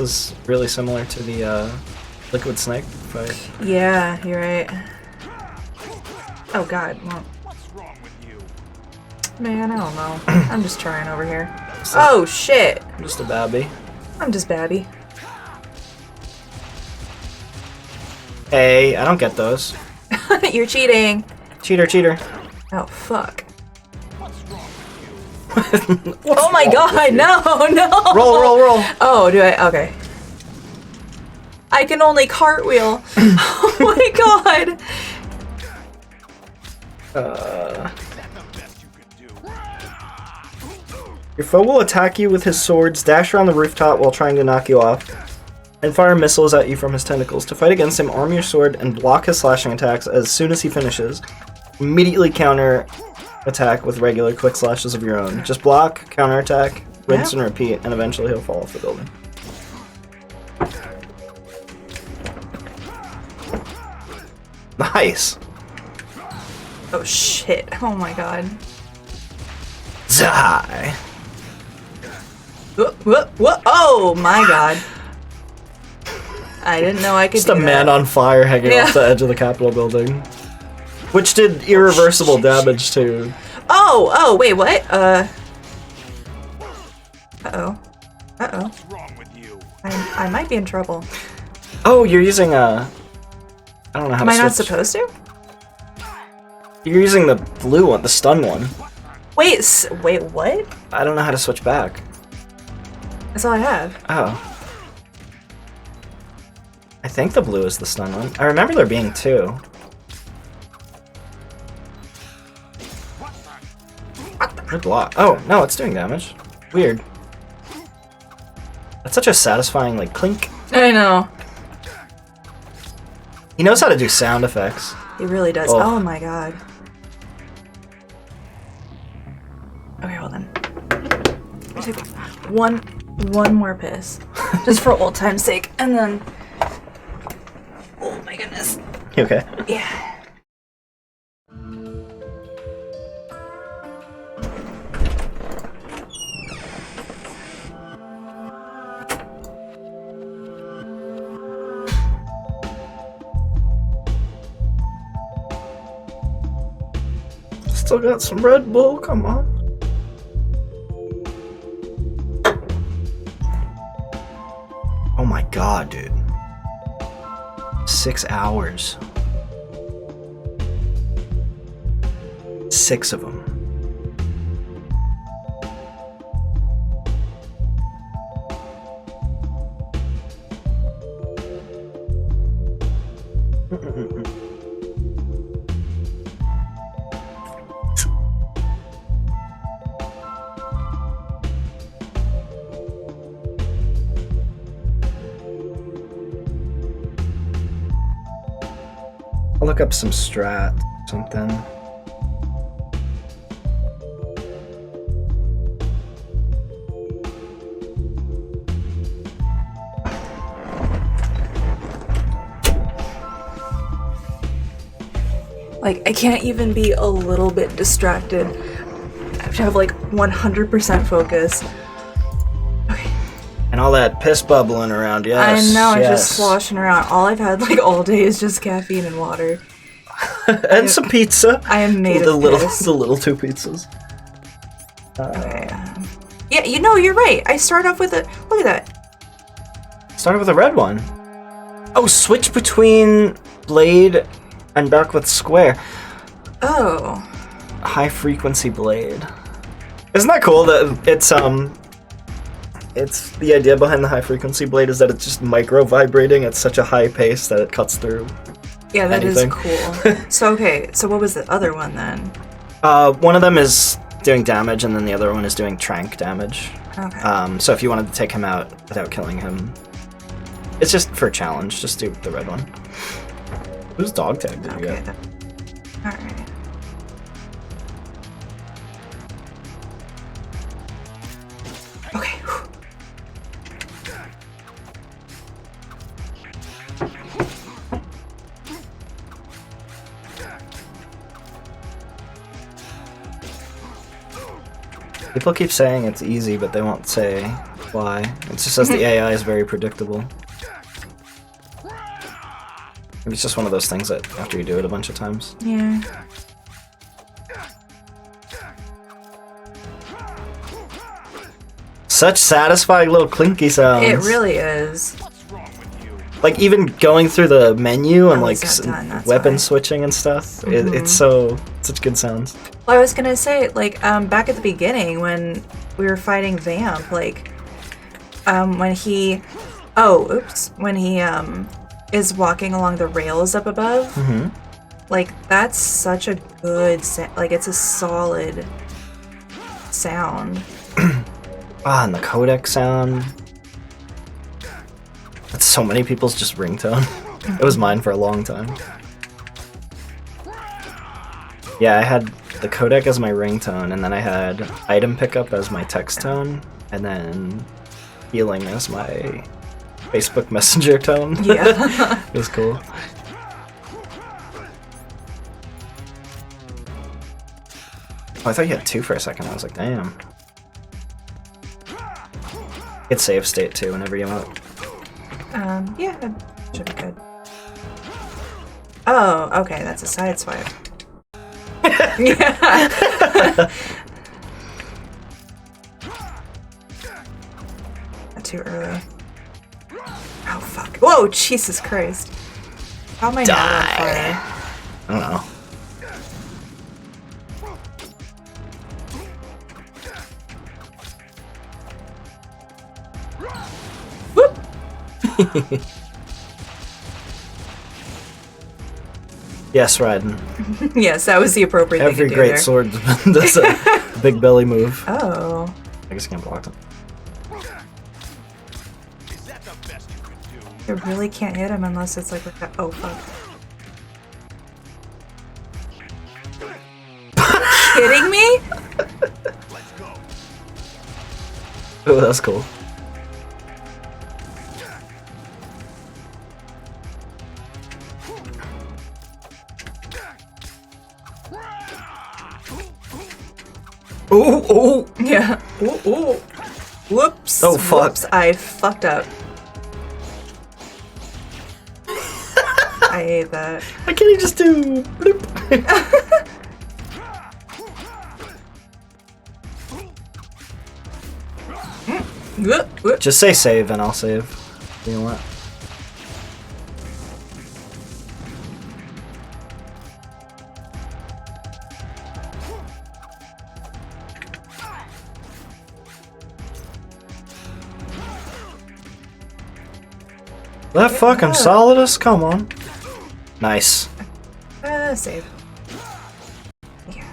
is really similar to the Liquid Snake fight. Yeah, you're right. Oh God, well, What's wrong with you? man, I don't know. I'm just trying over here. Oh shit! I'm just a babby. I'm just babby. Hey, I don't get those. You're cheating. Cheater, cheater. Oh fuck. What's wrong with you? Oh my God, no, no. Roll, roll, roll. Oh, do I? Okay. I can only cartwheel. Oh my God. Your foe will attack you with his swords, dash around the rooftop while trying to knock you off, and fire missiles at you from his tentacles. To fight against him, arm your sword and block his slashing attacks as soon as he finishes. Immediately counter attack with regular quick slashes of your own. Just block, counter attack, rinse and repeat, and eventually he'll fall off the building. Nice! Oh shit. Oh my God. Die! What? Oh my God. I didn't know I could Just do a man that. on fire hanging off the edge of the Capitol building. Which did irreversible damage too. Oh, wait, what? Uh-oh. Uh-oh. What's wrong with you? I might be in trouble. Oh, you're using I don't know how Am to I not switch. supposed to? You're using the blue one, the stun one. Wait, wait, what? I don't know how to switch back. That's all I have. Oh. I think the blue is the stun one. I remember there being two. Good block. Oh, no, it's doing damage. Weird. That's such a satisfying, like, clink. I know. He knows how to do sound effects. He really does. Oh. Oh my God. Okay, hold on. Take one. one more piss. Just for old time's sake. And then... Oh my goodness. You okay? Yeah. Still got some Red Bull, come on. Oh my god, dude. 6 hours. 6 of them. I'll look up some strat, something. Like, I can't even be a little bit distracted. I have to have like 100% focus. And all that piss bubbling around, yes. I know, I'm yes. just sloshing around. All I've had like all day is just caffeine and water. And some pizza. I am made the of little, piss. the little 2 pizzas. Okay. Yeah, you know, you're right. I start off with a... Look at that. Started with a red one. Oh, switch between blade and back with square. Oh. High frequency blade. Isn't that cool that it's the idea behind the high frequency blade is that it's just micro vibrating at such a high pace that it cuts through. Yeah, that anything. is cool. So, okay, so what was the other one then? One of them is doing damage and then the other one is doing trank damage. Okay. So if you wanted to take him out without killing him, it's just for a challenge, just do the red one. Whose dog tag did you get? Alright. Okay. People keep saying it's easy, but they won't say why. It just says the AI is very predictable. Maybe it's just one of those things that after you do it a bunch of times. Yeah. Such satisfying little clinky sounds. It really is. Like even going through the menu and Oh, like it's not done, that's weapon why. switching and stuff. Mhm. It's such good sounds. Well, I was gonna say, like, back at the beginning when we were fighting Vamp, like, when he... Oh, oops. When he, is walking along the rails up above. Mm-hmm. Like, that's such a good... Like, it's a solid sound. Ah, and the codec sound. That's so many people's just ringtone. It was mine for a long time. Yeah, I had the codec as my ringtone, and then I had item pickup as my text tone, and then healing as my Facebook Messenger tone. Yeah. It was cool. Oh, I thought you had 2 for a second. I was like, damn. It's save state too whenever you want. Yeah, that should be good. Oh, okay, that's a side swipe. Yeah. Not too early. Oh, fuck. Whoa, Jesus Christ. How am I not on fire? I don't know. Yes, Raiden. Yes, that was the appropriate Every thing to do great there. sword does a big belly move. Oh. I guess I can't block them. You really can't hit him unless it's like with that. Oh, fuck. Kidding me? Oh, that's cool. Ooh, ooh. Yeah. Ooh, ooh. Whoops. Oh, fuck. Whoops. I fucked up. I hate that. Why can't he just do bloop? Just say save and I'll save. You know what? That fucking Solidus? Come on. Nice. Save. Yeah.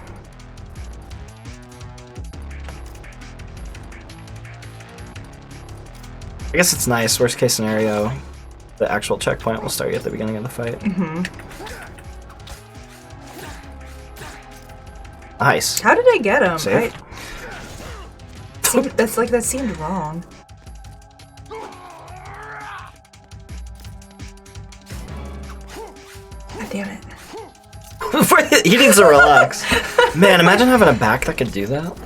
I guess it's nice. Worst case scenario, the actual checkpoint will start you at the beginning of the fight. Nice. How did I get him? Save. That seemed wrong. God damn it. He needs to relax. Man, imagine having a back that could do that.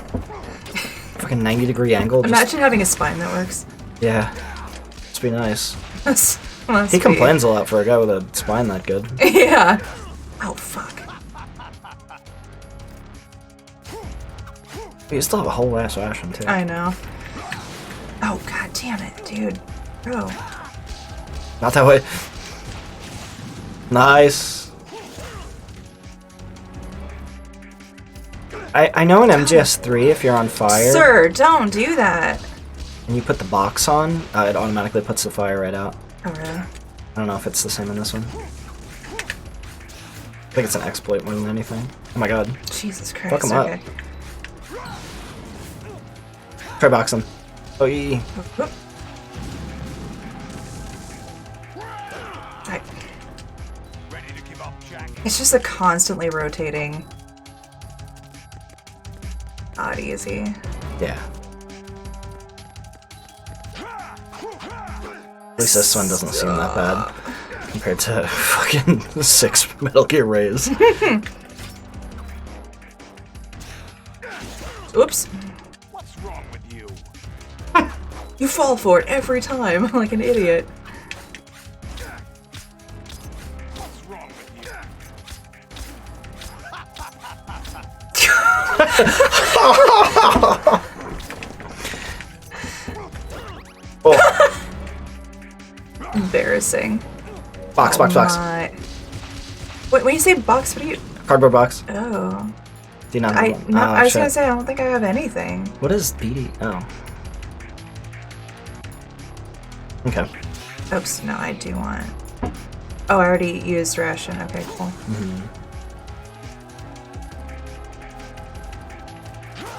Fucking 90-degree angle. Imagine having a spine that works. Yeah. Must be nice. Must He be. complains a lot for a guy with a spine that good. Yeah. Oh, fuck. You still have a whole ass ration too. I know. Oh, god damn it, dude. Bro. Not that way. Nice. I know in MGS3 if you're on fire Sir, don't do that. and you put the box on, it automatically puts the fire right out. Oh, really? I don't know if it's the same in this one. I think it's an exploit more than anything. Oh my god. Jesus Christ. Fuck him up. Okay. Try box him. Oh, yee. It's just a constantly rotating. Not easy. Yeah. At least this one doesn't seem that bad compared to fucking 6 Metal Gear Rays. Oops. What's wrong with you? You fall for it every time, like an idiot. What's wrong with you? Oh. Embarrassing. Box, box, box. Wait, when you say box, what do you... Cardboard box. Oh. Do you not I have one? Oh, was shit. gonna say, I don't think I have anything. What is BD? Oh. Okay. Oops, no, I do want... Oh, I already used ration. Okay, cool.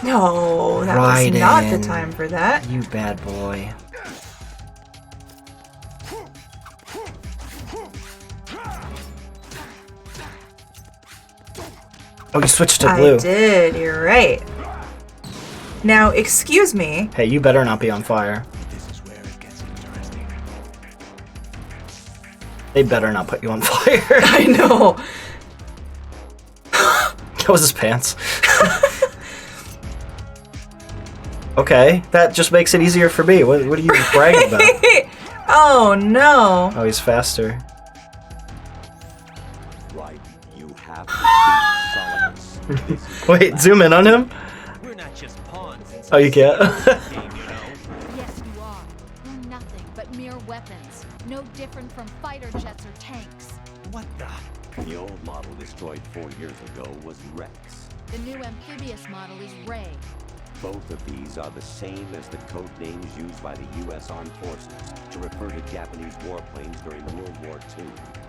No, that was not the time for that. You bad boy. Oh, you switched to blue. I did, you're right. Now, excuse me. Hey, you better not be on fire. This is where it gets interesting. They better not put you on fire. I know. That was his pants. Okay, that just makes it easier for me. What are you bragging about? Oh, no. Oh, he's faster. Right, you have to beat Solidus. Wait, zoom in on him? We're not just pawns. Oh, you can't? Yes, you are. You're nothing but mere weapons. No different from fighter jets or tanks. What the? The old model destroyed 4 years ago was Rex. The new amphibious model is Ray. Both of these are the same as the code names used by the U.S. Armed Forces to refer to Japanese warplanes during World War II.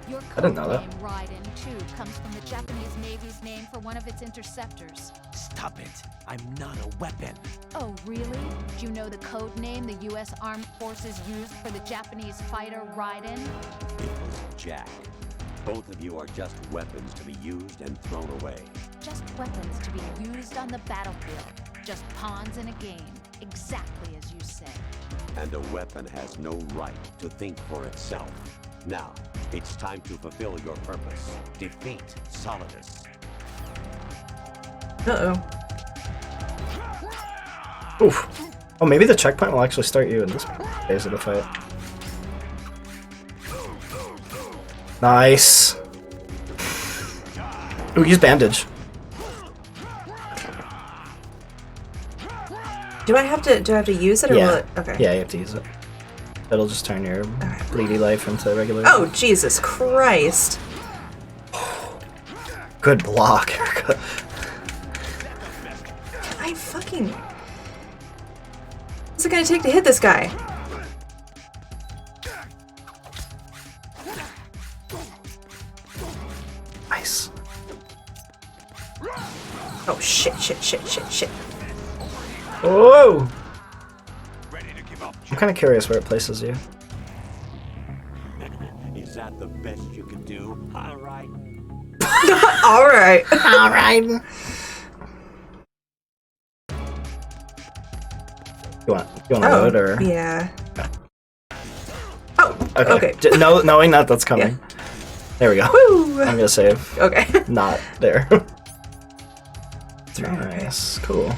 Your I didn't code know that. name Raiden, too, comes from the Japanese Navy's name for one of its interceptors. Stop it. I'm not a weapon. Oh, really? Do you know the code name the U.S. Armed Forces used for the Japanese fighter Raiden? It was Jack. Both of you are just weapons to be used and thrown away. Just weapons to be used on the battlefield. Just pawns in a game. Exactly as you said. And a weapon has no right to think for itself. Now, it's time to fulfill your purpose. Defeat Solidus. Uh-oh. Oof. Oh, maybe the checkpoint will actually start you in this phase of the fight. Nice. Ooh, use bandage. Do I have to use it or will it? Okay. Yeah, you have to use it. It'll just turn your bleedy life into regular. Oh, Jesus Christ. Good block, Erica. I fucking... What's it gonna take to hit this guy? Nice. Oh, shit, shit, shit, shit, shit. Whoa! I'm kind of curious where it places you. Is that the best you can do? All right. All right. All right. You want to load or? Yeah. Oh. Okay. Knowing that that's coming. Yeah. There we go. Woo. I'm gonna save. Okay. Not there. Nice. Cool.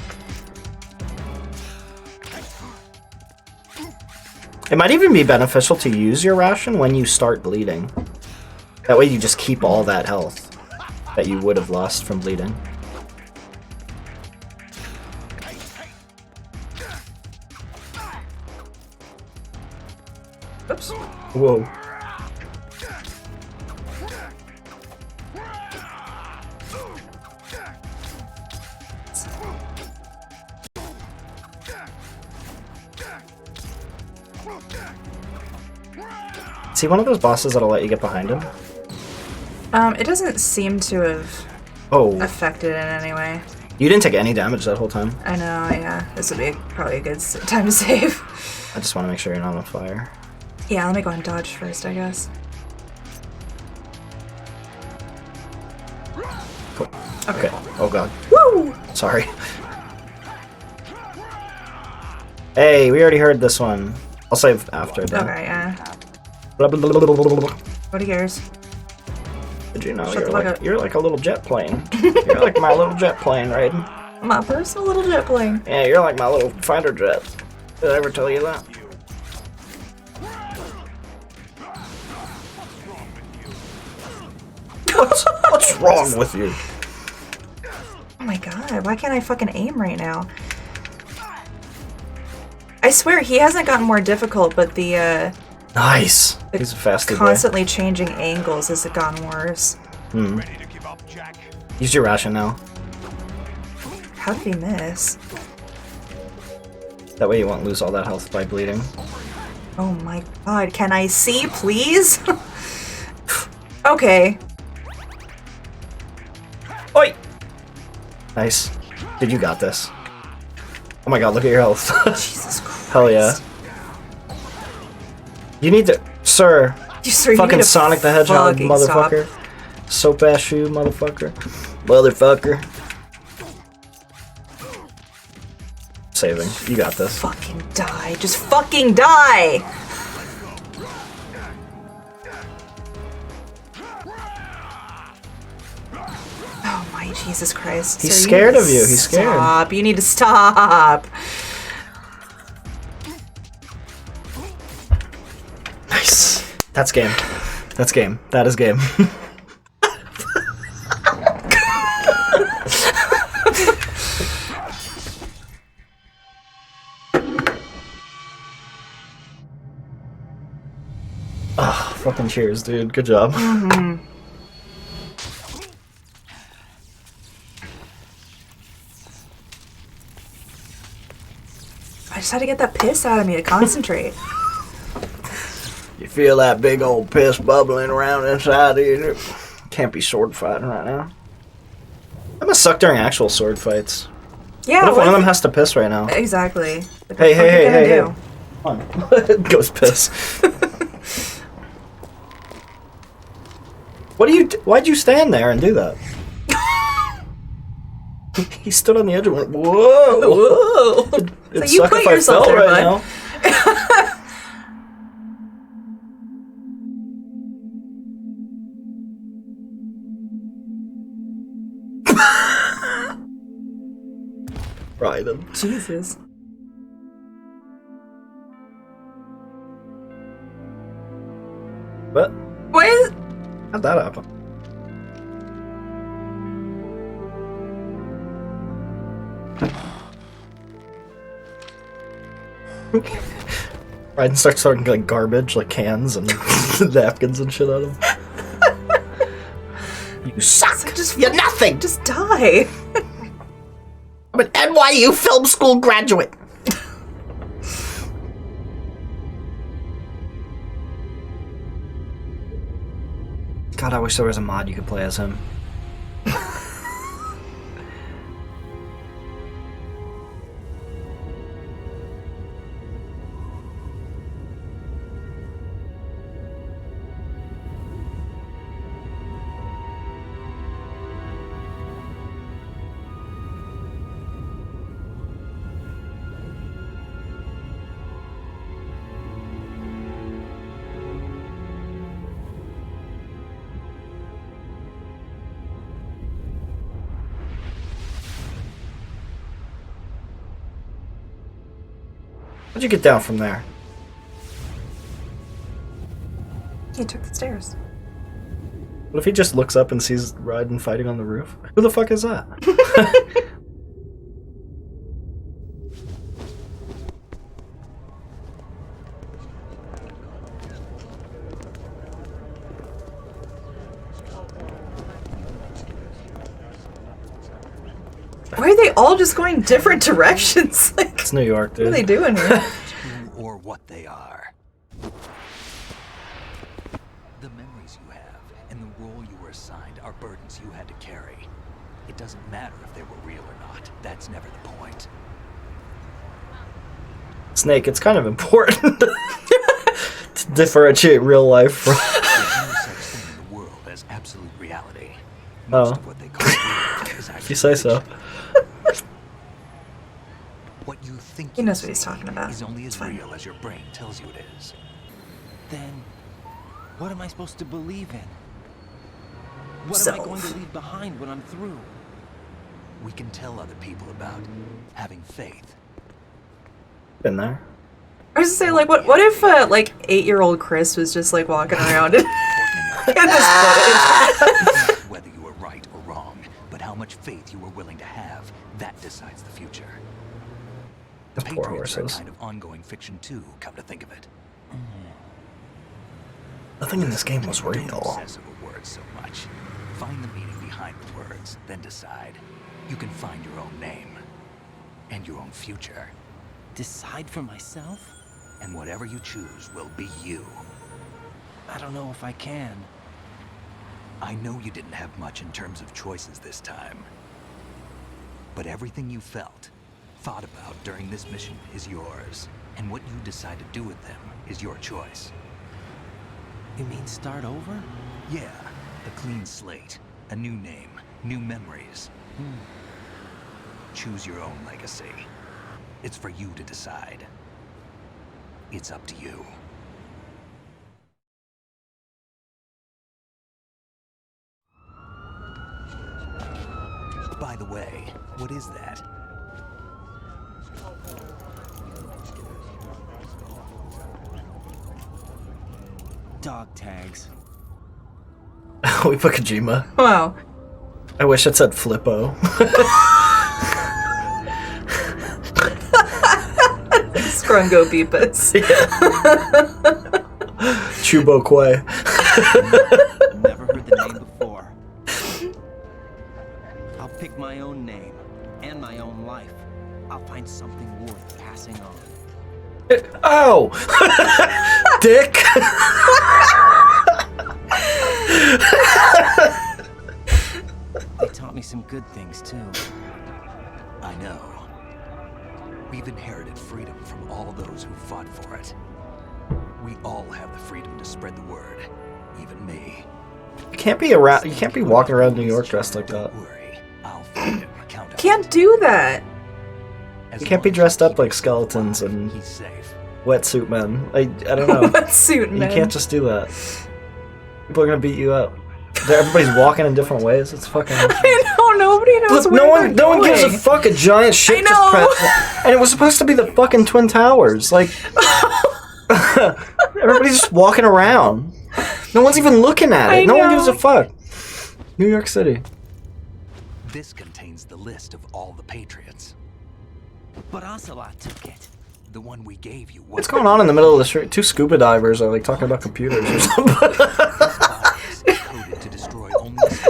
It might even be beneficial to use your ration when you start bleeding. That way you just keep all that health that you would have lost from bleeding. Oops. Whoa. Is he one of those bosses that'll let you get behind him? It doesn't seem to have affected it in any way. You didn't take any damage that whole time. I know, yeah. This would be probably a good time to save. I just want to make sure you're not on fire. Yeah, let me go and dodge first, I guess. Cool. Okay. Oh god. Woo! Sorry. Hey, we already heard this one. I'll save after that. Okay, yeah. What cares? Did you know you're like a little jet plane? You're like my little jet plane, right? My personal little jet plane. Yeah, you're like my little fighter jet. Did I ever tell you that? What's wrong with you? Oh my god, why can't I fucking aim right now? I swear, he hasn't gotten more difficult, but the, Nice! He's a fast constantly changing angles has gotten worse. Hmm. Use your ration now. How did he miss? That way you won't lose all that health by bleeding. Oh my god, can I see, please? Okay. Oi! Nice. Dude, you got this. Oh my god, look at your health. Jesus Christ. Hell yeah. You need to... Sir. Fucking Sonic the Hedgehog, motherfucker. Soap ass shoe, motherfucker. Motherfucker. Saving. You got this. Fucking die. Just fucking die! Oh my Jesus Christ. He's scared of you. He's scared. Stop. You need to stop. Nice. That's game. That's game. That is game. Oh, fucking cheers, dude. Good job. Mm-hmm. I just had to get that piss out of me to concentrate. You feel that big old piss bubbling around inside of you? Can't be sword fighting right now. That must suck during actual sword fights. Yeah. What if one of them has to piss right now? Exactly. Like, Hey. Come on. Goes piss. Why'd you stand there and do that? He stood on the edge and went, whoa! Whoa! It'd So you suck put if I yourself fell there, right bud. now. Raiden. Jesus. What? Why is... How'd that happen? Raiden starts throwing like garbage, like cans and napkins and shit at him. You suck! Like, just, You're nothing! Just die! I'm an NYU film school graduate! God, I wish there was a mod you could play as him. How'd you get down from there? He took the stairs. What if he just looks up and sees Raiden fighting on the roof? Who the fuck is that? Why are they all just going different directions? Like, it's New York, dude. What are they doing here? Who or what they are. The memories you have and the role you were assigned are burdens you had to carry. It doesn't matter if they were real or not. That's never the point. Snake, it's kind of important to differentiate real life from... There's no such thing in the world as absolute reality. Most of what they call real is actually if you say so. What you think He knows what he's talking about. is only as real as your brain tells you it is. Then, what am I supposed to believe in? What am I going to leave behind when I'm through? We can tell other people about having faith. Been there. I was just saying, like, what if, like, 8-year-old Chris was just, like, walking around in this footage? Whether you were right or wrong, but how much faith you were willing to have, that decides the future. The Poor Patriots are a horses. kind of ongoing fiction too, come to think of it. Nothing in this game was Don't real. obsess over words so much. Find the meaning behind the words, then decide. You can find your own name. And your own future. Decide for myself? And whatever you choose will be you. I don't know if I can. I know you didn't have much in terms of choices this time. But everything you felt, thought about during this mission is yours. And what you decide to do with them is your choice. You mean start over? Yeah, a clean slate, a new name, new memories. Choose your own legacy. It's for you to decide. It's up to you. By the way, what is that? Dog tags. We put Kojima. Wow. I wish it said Flippo. Scrungo Beepus. Chubo Quay. Never heard the name before. I'll pick my own name and my own life. I'll find something worth passing on. Oh! Dick! They taught me some good things too. I know. We've inherited freedom from all those who fought for it. We all have the freedom to spread the word, even me. You can't be around. You can't be walking around New York dressed like that. I'll find him. Count on Can't do that. You can't be dressed up like skeletons and wetsuit men. I don't know. Wetsuit men. You can't just do that. People are gonna beat you up. Everybody's walking in different ways. It's fucking. I don't know Nobody knows Look, where no one gives a fuck. A giant ship just crashed, and it was supposed to be the fucking Twin Towers. Like, everybody's just walking around. No one's even looking at it. No one gives a fuck. New York City. This contains the list of all the Patriots. But Ocelot took it. The one we gave you. What's going on in the middle of the street? Two scuba divers are like talking about computers or something.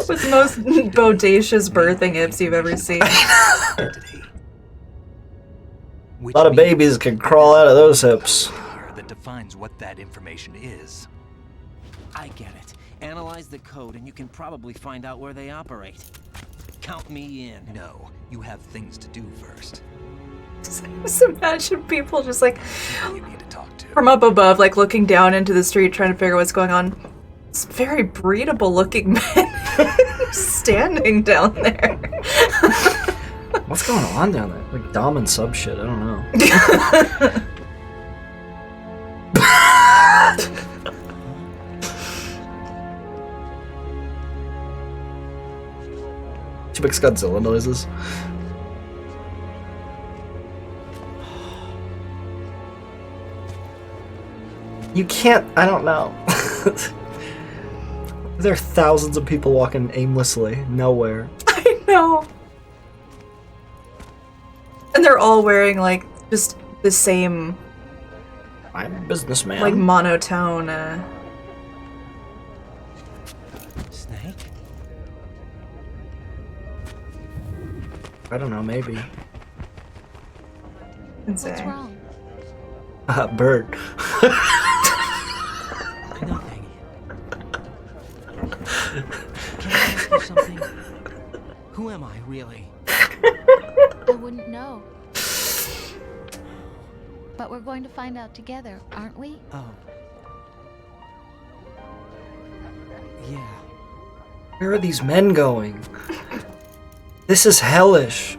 What's the most bodacious birthing hips you've ever seen? A lot of babies can crawl out of those hips. That defines what that information is. I get it. Analyze the code and you can probably find out where they operate. Count me in. No, you have things to do first. Just imagine people just like from up above, like looking down into the street, trying to figure out what's going on. It's very breedable looking men standing down there. What's going on down there? Like dom and sub shit. I don't know. She makes Godzilla noises. You can't. I don't know. There are thousands of people walking aimlessly nowhere. I know. And they're all wearing like just the same. I'm a businessman. Like monotone. Snake? I don't know. Maybe. What's wrong? Bird. Nothing. Can I ask you something? Who am I, really? I wouldn't know. But we're going to find out together, aren't we? Oh. Yeah. Where are these men going? This is hellish.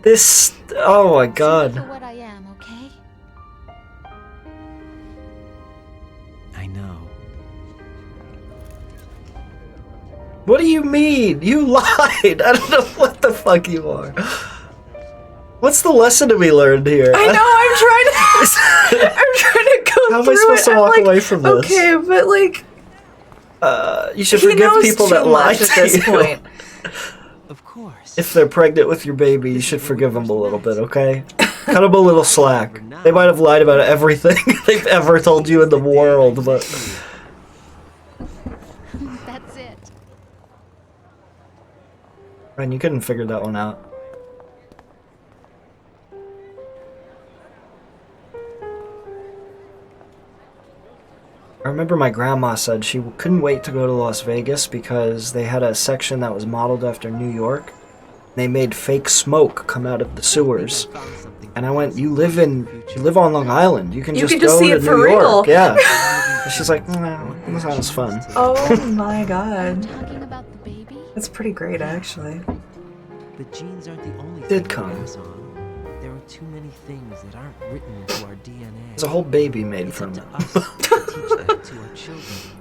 This. Oh my god. For what I am, okay? I know. What do you mean? You lied. I don't know what the fuck you are. What's the lesson to be learned here? I know. I'm trying to go. How am I supposed to walk away from this? Okay, but like. You should forgive people that lie to this you. point. Of course. If they're pregnant with your baby, you should forgive them a little bit, okay? Cut them a little slack. They might have lied about everything they've ever told you in the world, but... That's it. Man, you couldn't figure that one out. I remember my grandma said she couldn't wait to go to Las Vegas because they had a section that was modeled after New York. They made fake smoke come out of the sewers. And I went, you live on Long Island. You can just go see to it for New real. York. Yeah. And she's like, no, that sounds fun. Oh my god. Talking about the baby? That's pretty great, actually. The genes aren't the only Did thing come. we pass on. There are too many things that aren't written into our DNA. There's a whole baby made from it. Us to teach that to our children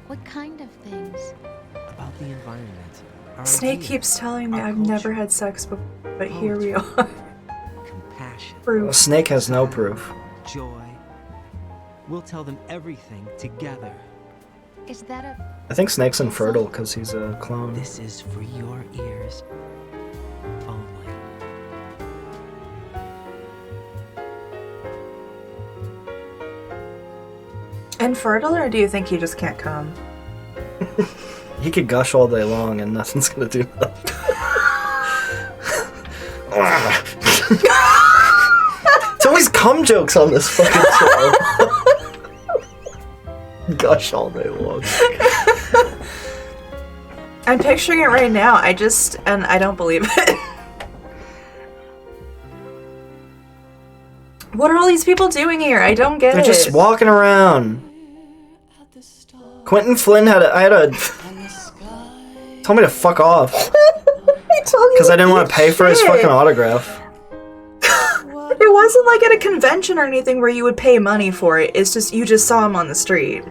What kind of things? about the environment. Our Snake ideas, keeps telling me our I've culture, never had sex before, but here we are. compassion, Well, Snake has no proof. joy. We'll tell them everything together. Is that a... I think Snake's infertile because he's a clone. This is for your ears only. Infertile, or do you think he just can't come? He could gush all day long and nothing's gonna do nothing. It's always cum jokes on this fucking show. Gush all day long. I'm picturing it right now. And I don't believe it. What are all these people doing here? I don't get They're it. just walking around. Quentin Flynn told me to fuck off. Because I didn't want to pay for his fucking autograph. It wasn't like at a convention or anything where you would pay money for it. It's just, you just saw him on the street.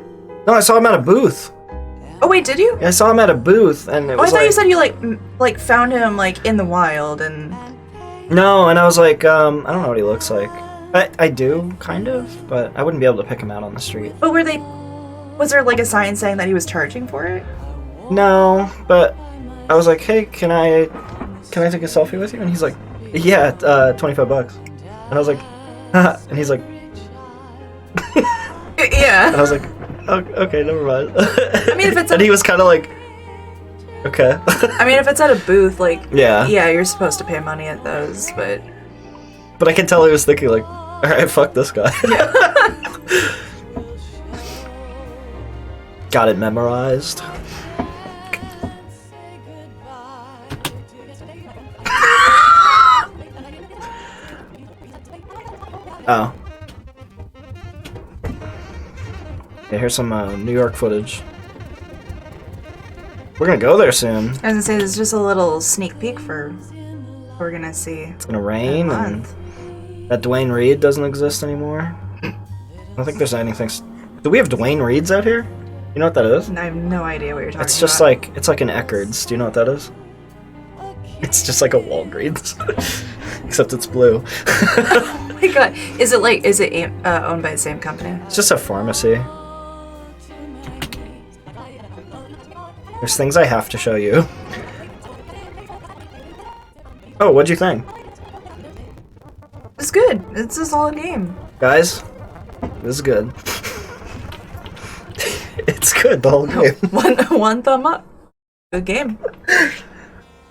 No, I saw him at a booth. Oh wait, did you? Yeah, I saw him at a booth, and it Oh, I was thought you said you like found him like in the wild and. No, and I was like, I don't know what he looks like. I do, kind of, but I wouldn't be able to pick him out on the street. But were they? Was there like a sign saying that he was charging for it? No, but I was like, hey, can I take a selfie with you? And he's like, yeah, $25. And I was like, haha. And he's like, yeah. And I was like, okay, never mind. I mean, if it's and he was kind of like, okay. I mean, if it's at a booth, like, yeah, you're supposed to pay money at those, but I can tell he was thinking like, all right, fuck this guy. Yeah. Got it memorized. Oh. Yeah, here's some New York footage. We're gonna go there soon. I was gonna say, this is just a little sneak peek for what we're gonna see. It's gonna rain, and that Dwayne Reed doesn't exist anymore. I don't think there's anything. Do we have Dwayne Reeds out here? You know what that is? I have no idea what you're talking about. It's just like, it's like an Eckerd's. Do you know what that is? It's just like a Walgreens. Except it's blue. Oh my god. Is it owned by the same company? It's just a pharmacy. There's things I have to show you. Oh, what'd you think? It's good. It's a solid game. Guys, this is good. It's good, the whole game. One thumb up. Good game.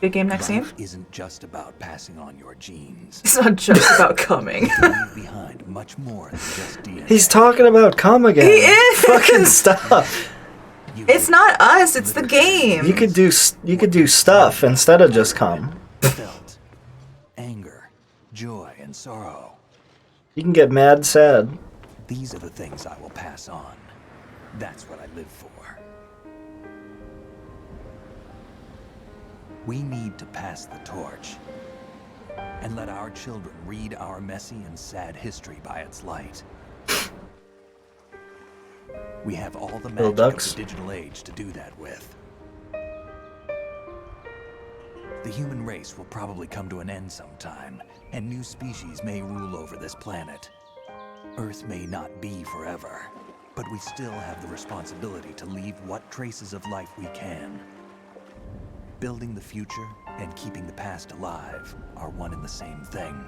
Good game next game. Isn't just about passing on your genes. It's not just about coming. Behind much more than just DNA. He's talking about cum again. He is! Fucking stop. It's not us, it's the game. You could do stuff instead of just cum. Felt anger, joy, and sorrow. You can get mad sad. These are the things I will pass on. That's what I live for. We need to pass the torch and let our children read our messy and sad history by its light. We have all the magic of the digital age to do that with. The human race will probably come to an end sometime, and new species may rule over this planet. Earth may not be forever, but we still have the responsibility to leave what traces of life we can. Building the future and keeping the past alive are one and the same thing.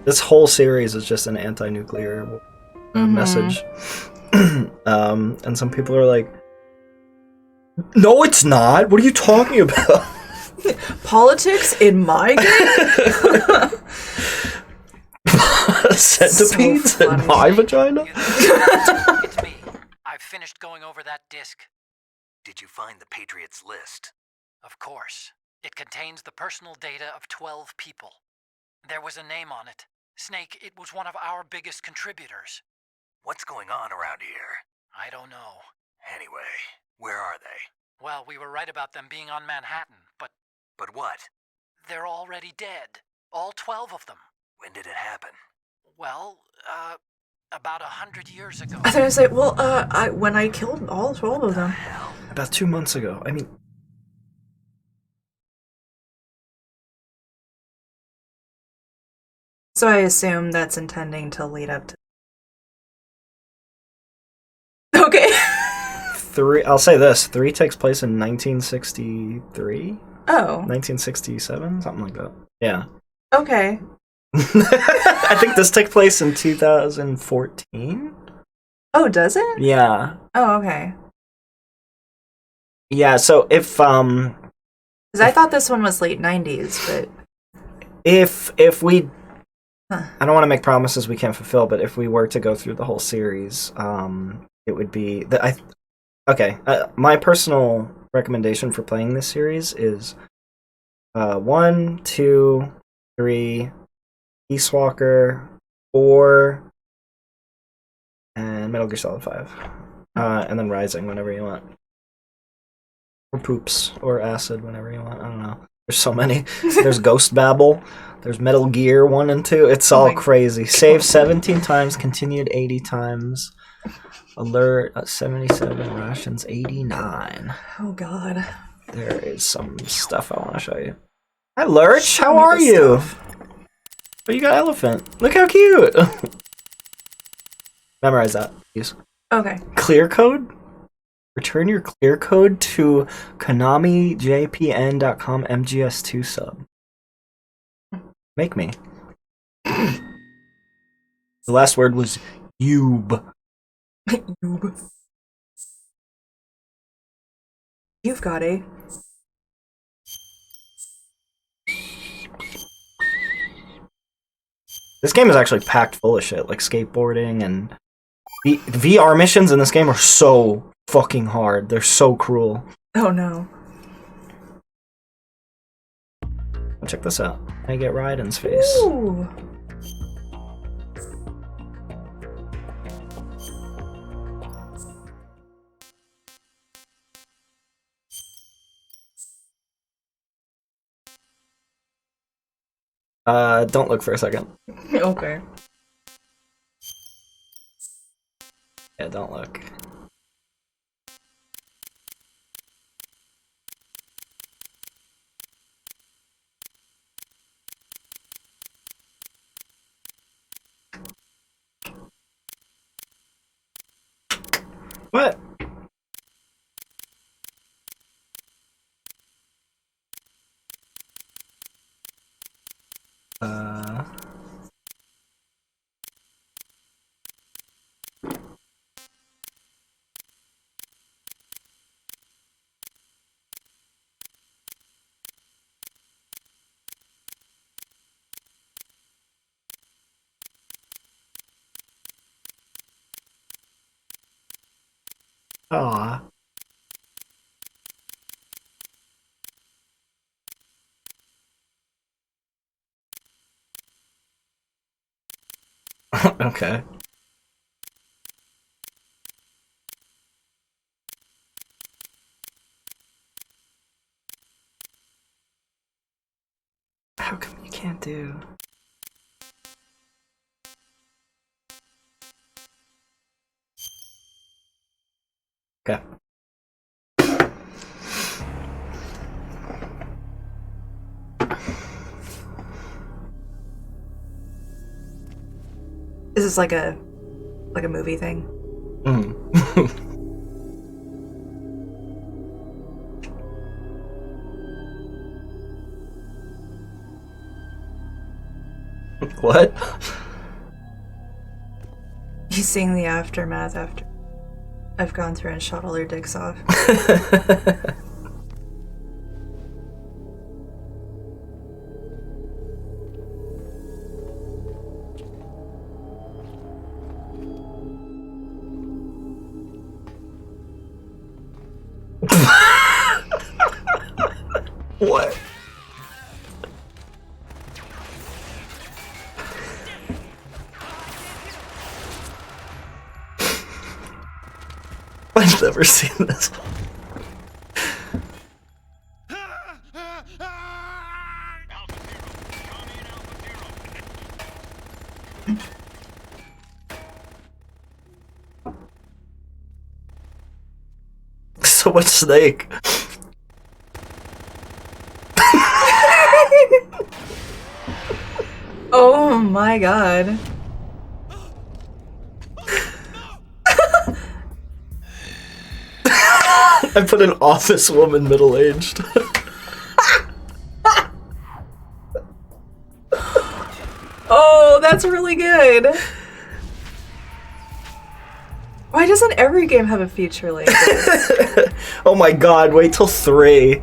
This whole series is just an anti-nuclear message. And some people are like, no, it's not. What are you talking about? Politics in my game? Centipedes so in my vagina? It's me. I've finished going over that disc. Did you find the Patriots list? Of course. It contains the personal data of 12 people. There was a name on it. Snake, it was one of our biggest contributors. What's going on around here? I don't know. Anyway, where are they? Well, we were right about them being on Manhattan, but... But what? They're already dead. All 12 of them. When did it happen? Well, about 100 years ago. I was gonna say, well, when I killed all 12 of them. About 2 months ago. I mean... So I assume that's intending to lead up to... Okay. 3, I'll say this, 3 takes place in 1963? Oh. 1967? Something like that. Yeah. Okay. I think this took place in 2014? Oh, does it? Yeah. Oh, okay. Yeah, so if, Because I thought this one was late 90s, but... If we... I don't want to make promises we can't fulfill, but if we were to go through the whole series, it would be... my personal recommendation for playing this series is 1, 2, 3, Peace Walker, 4, and Metal Gear Solid 5. And then Rising whenever you want. Or Poops, or Acid whenever you want, I don't know. There's so many. There's Ghost Babel. There's Metal Gear 1 and 2. It's all crazy. Save 17 times, continued 80 times. Alert 77, rations 89. Oh god. There is some stuff I want to show you. Hi Lurch, how are you? Oh, you got elephant. Look how cute. Memorize that, please. Okay. Clear code? Return your clear code to konamijpn.com MGS2 sub. Make me. The last word was Yub. Yub. You've got a. This game is actually packed full of shit, like skateboarding, and the VR missions in this game are so fucking hard. They're so cruel. Oh no. Check this out. I get Raiden's face. Ooh. Don't look for a second. Okay. Yeah, don't look. What? Aw. Okay. How come you can't do? Okay. Is this like a movie thing? What? He's seeing the aftermath after I've gone through and shot all their dicks off. What? I've never seen this. So much snake. Oh my god. I put an office woman middle-aged. Oh, that's really good. Why doesn't every game have a feature like this? Oh my god, wait till 3.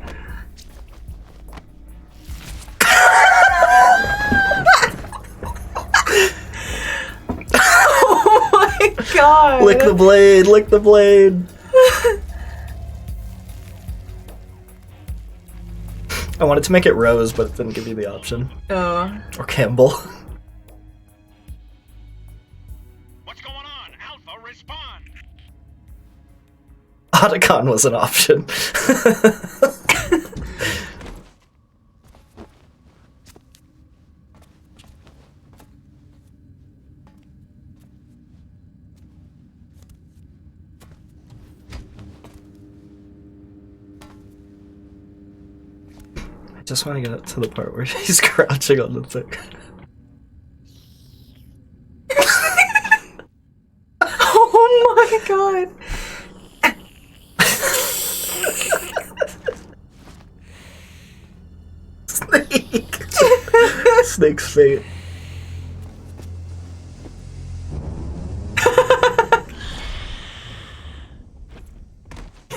Oh my god. Lick the blade, lick the blade. I wanted to make it Rose, but it didn't give you the option. Oh. Or Campbell. What's going on? Alpha, respond! Otacon was an option. just want to get to the part where she's crouching on the thing. Oh my god. Snake. Snake's fate.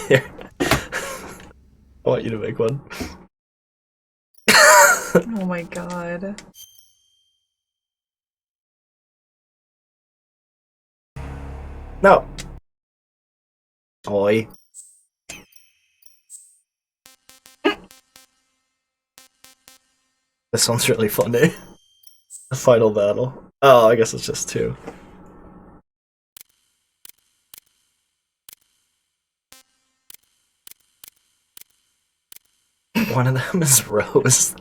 Here. I want you to make one. Oh my god. No. Oi. This one's really funny. The final battle. Oh, I guess it's just 2. One of them is Rose,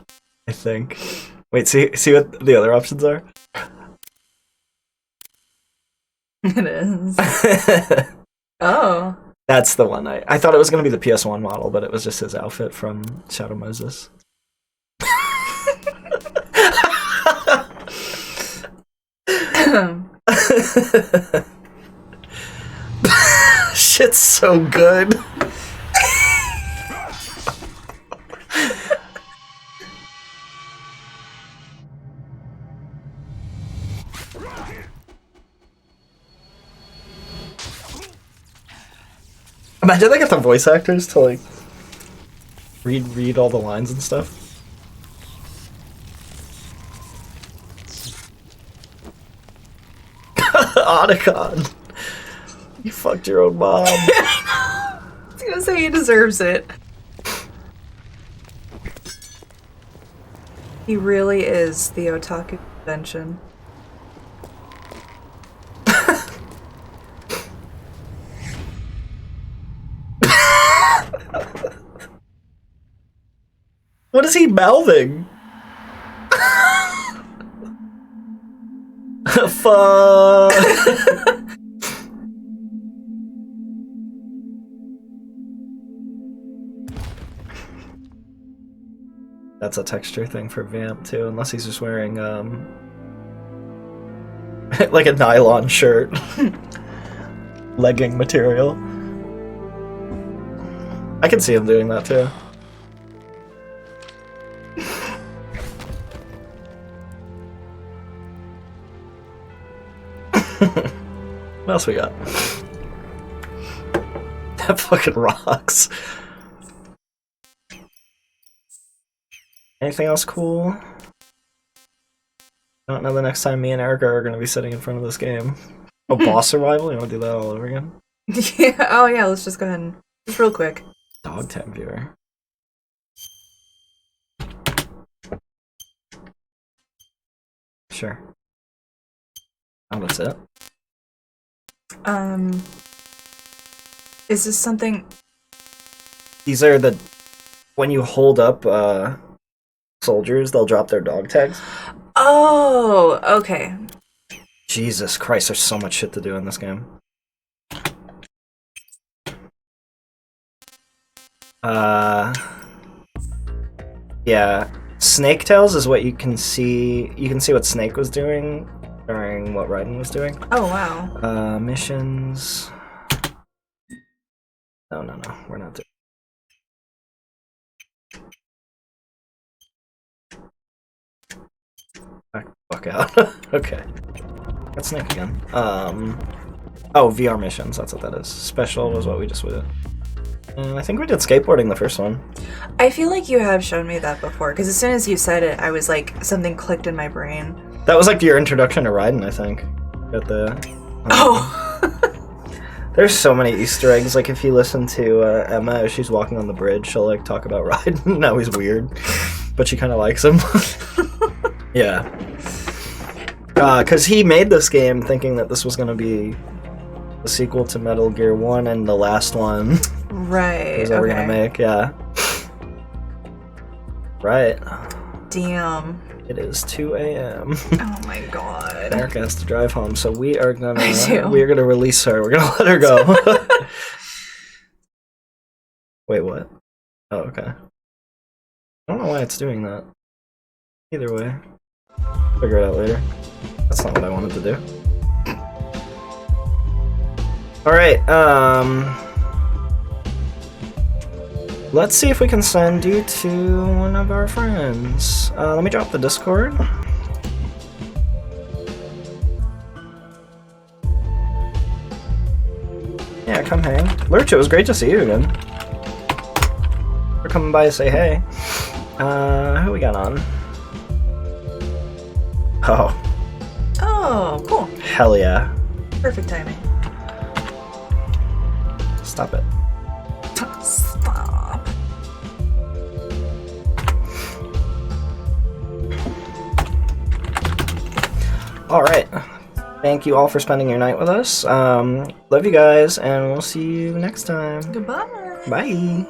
I think. Wait, see what the other options are? It is. Oh. That's the one. I thought it was going to be the PS1 model, but it was just his outfit from Shadow Moses. Shit's so good. Imagine they got the voice actors to like read all the lines and stuff. Otacon, you fucked your own mom. I was gonna say he deserves it. He really is the otaku convention. What is he mouthing? Fuck. That's a texture thing for Vamp too, unless he's just wearing like a nylon shirt. Legging material. I can see him doing that too. What else we got? That fucking rocks. Anything else cool? I don't know the next time me and Erica are going to be sitting in front of this game. Oh, boss survival? You want to do that all over again? Yeah. Oh yeah, let's just go ahead and just real quick. Dog tag viewer. Sure. Oh, that's it? Is this something... These are the... When you hold up, soldiers, they'll drop their dog tags. Oh, okay. Jesus Christ, there's so much shit to do in this game. Yeah. Snake Tails is what you can see. You can see what Snake was doing during what Raiden was doing. Oh, wow. Missions. No, we're not doing. Back the fuck out. Okay. Got Snake again. Oh, VR missions, that's what that is. Special was what we just did. I think we did skateboarding the first one. I feel like you have shown me that before, because as soon as you said it, I was like, something clicked in my brain. That was like your introduction to Raiden, I think. At the... Oh! There's so many Easter eggs. Like, if you listen to Emma as she's walking on the bridge, she'll like talk about Raiden. Now he's weird, but she kind of likes him. Yeah. Because he made this game thinking that this was going to be the sequel to Metal Gear 1 and the last one. Right. He was ever going to make, yeah. Right. Damn. It is 2 a.m. Oh my god. Erica has to drive home, so we are gonna I do. release her. We're gonna let her go. Wait, what? Oh, okay. I don't know why it's doing that. Either way. Figure it out later. That's not what I wanted to do. Alright, let's see if we can send you to one of our friends. Let me drop the Discord. Yeah, come hang. Lurch, it was great to see you again. For coming by to say hey. Who we got on? Oh. Oh, cool. Hell yeah. Perfect timing. Stop it. Stop. Alright. Thank you all for spending your night with us. Love you guys, and we'll see you next time. Goodbye. Bye.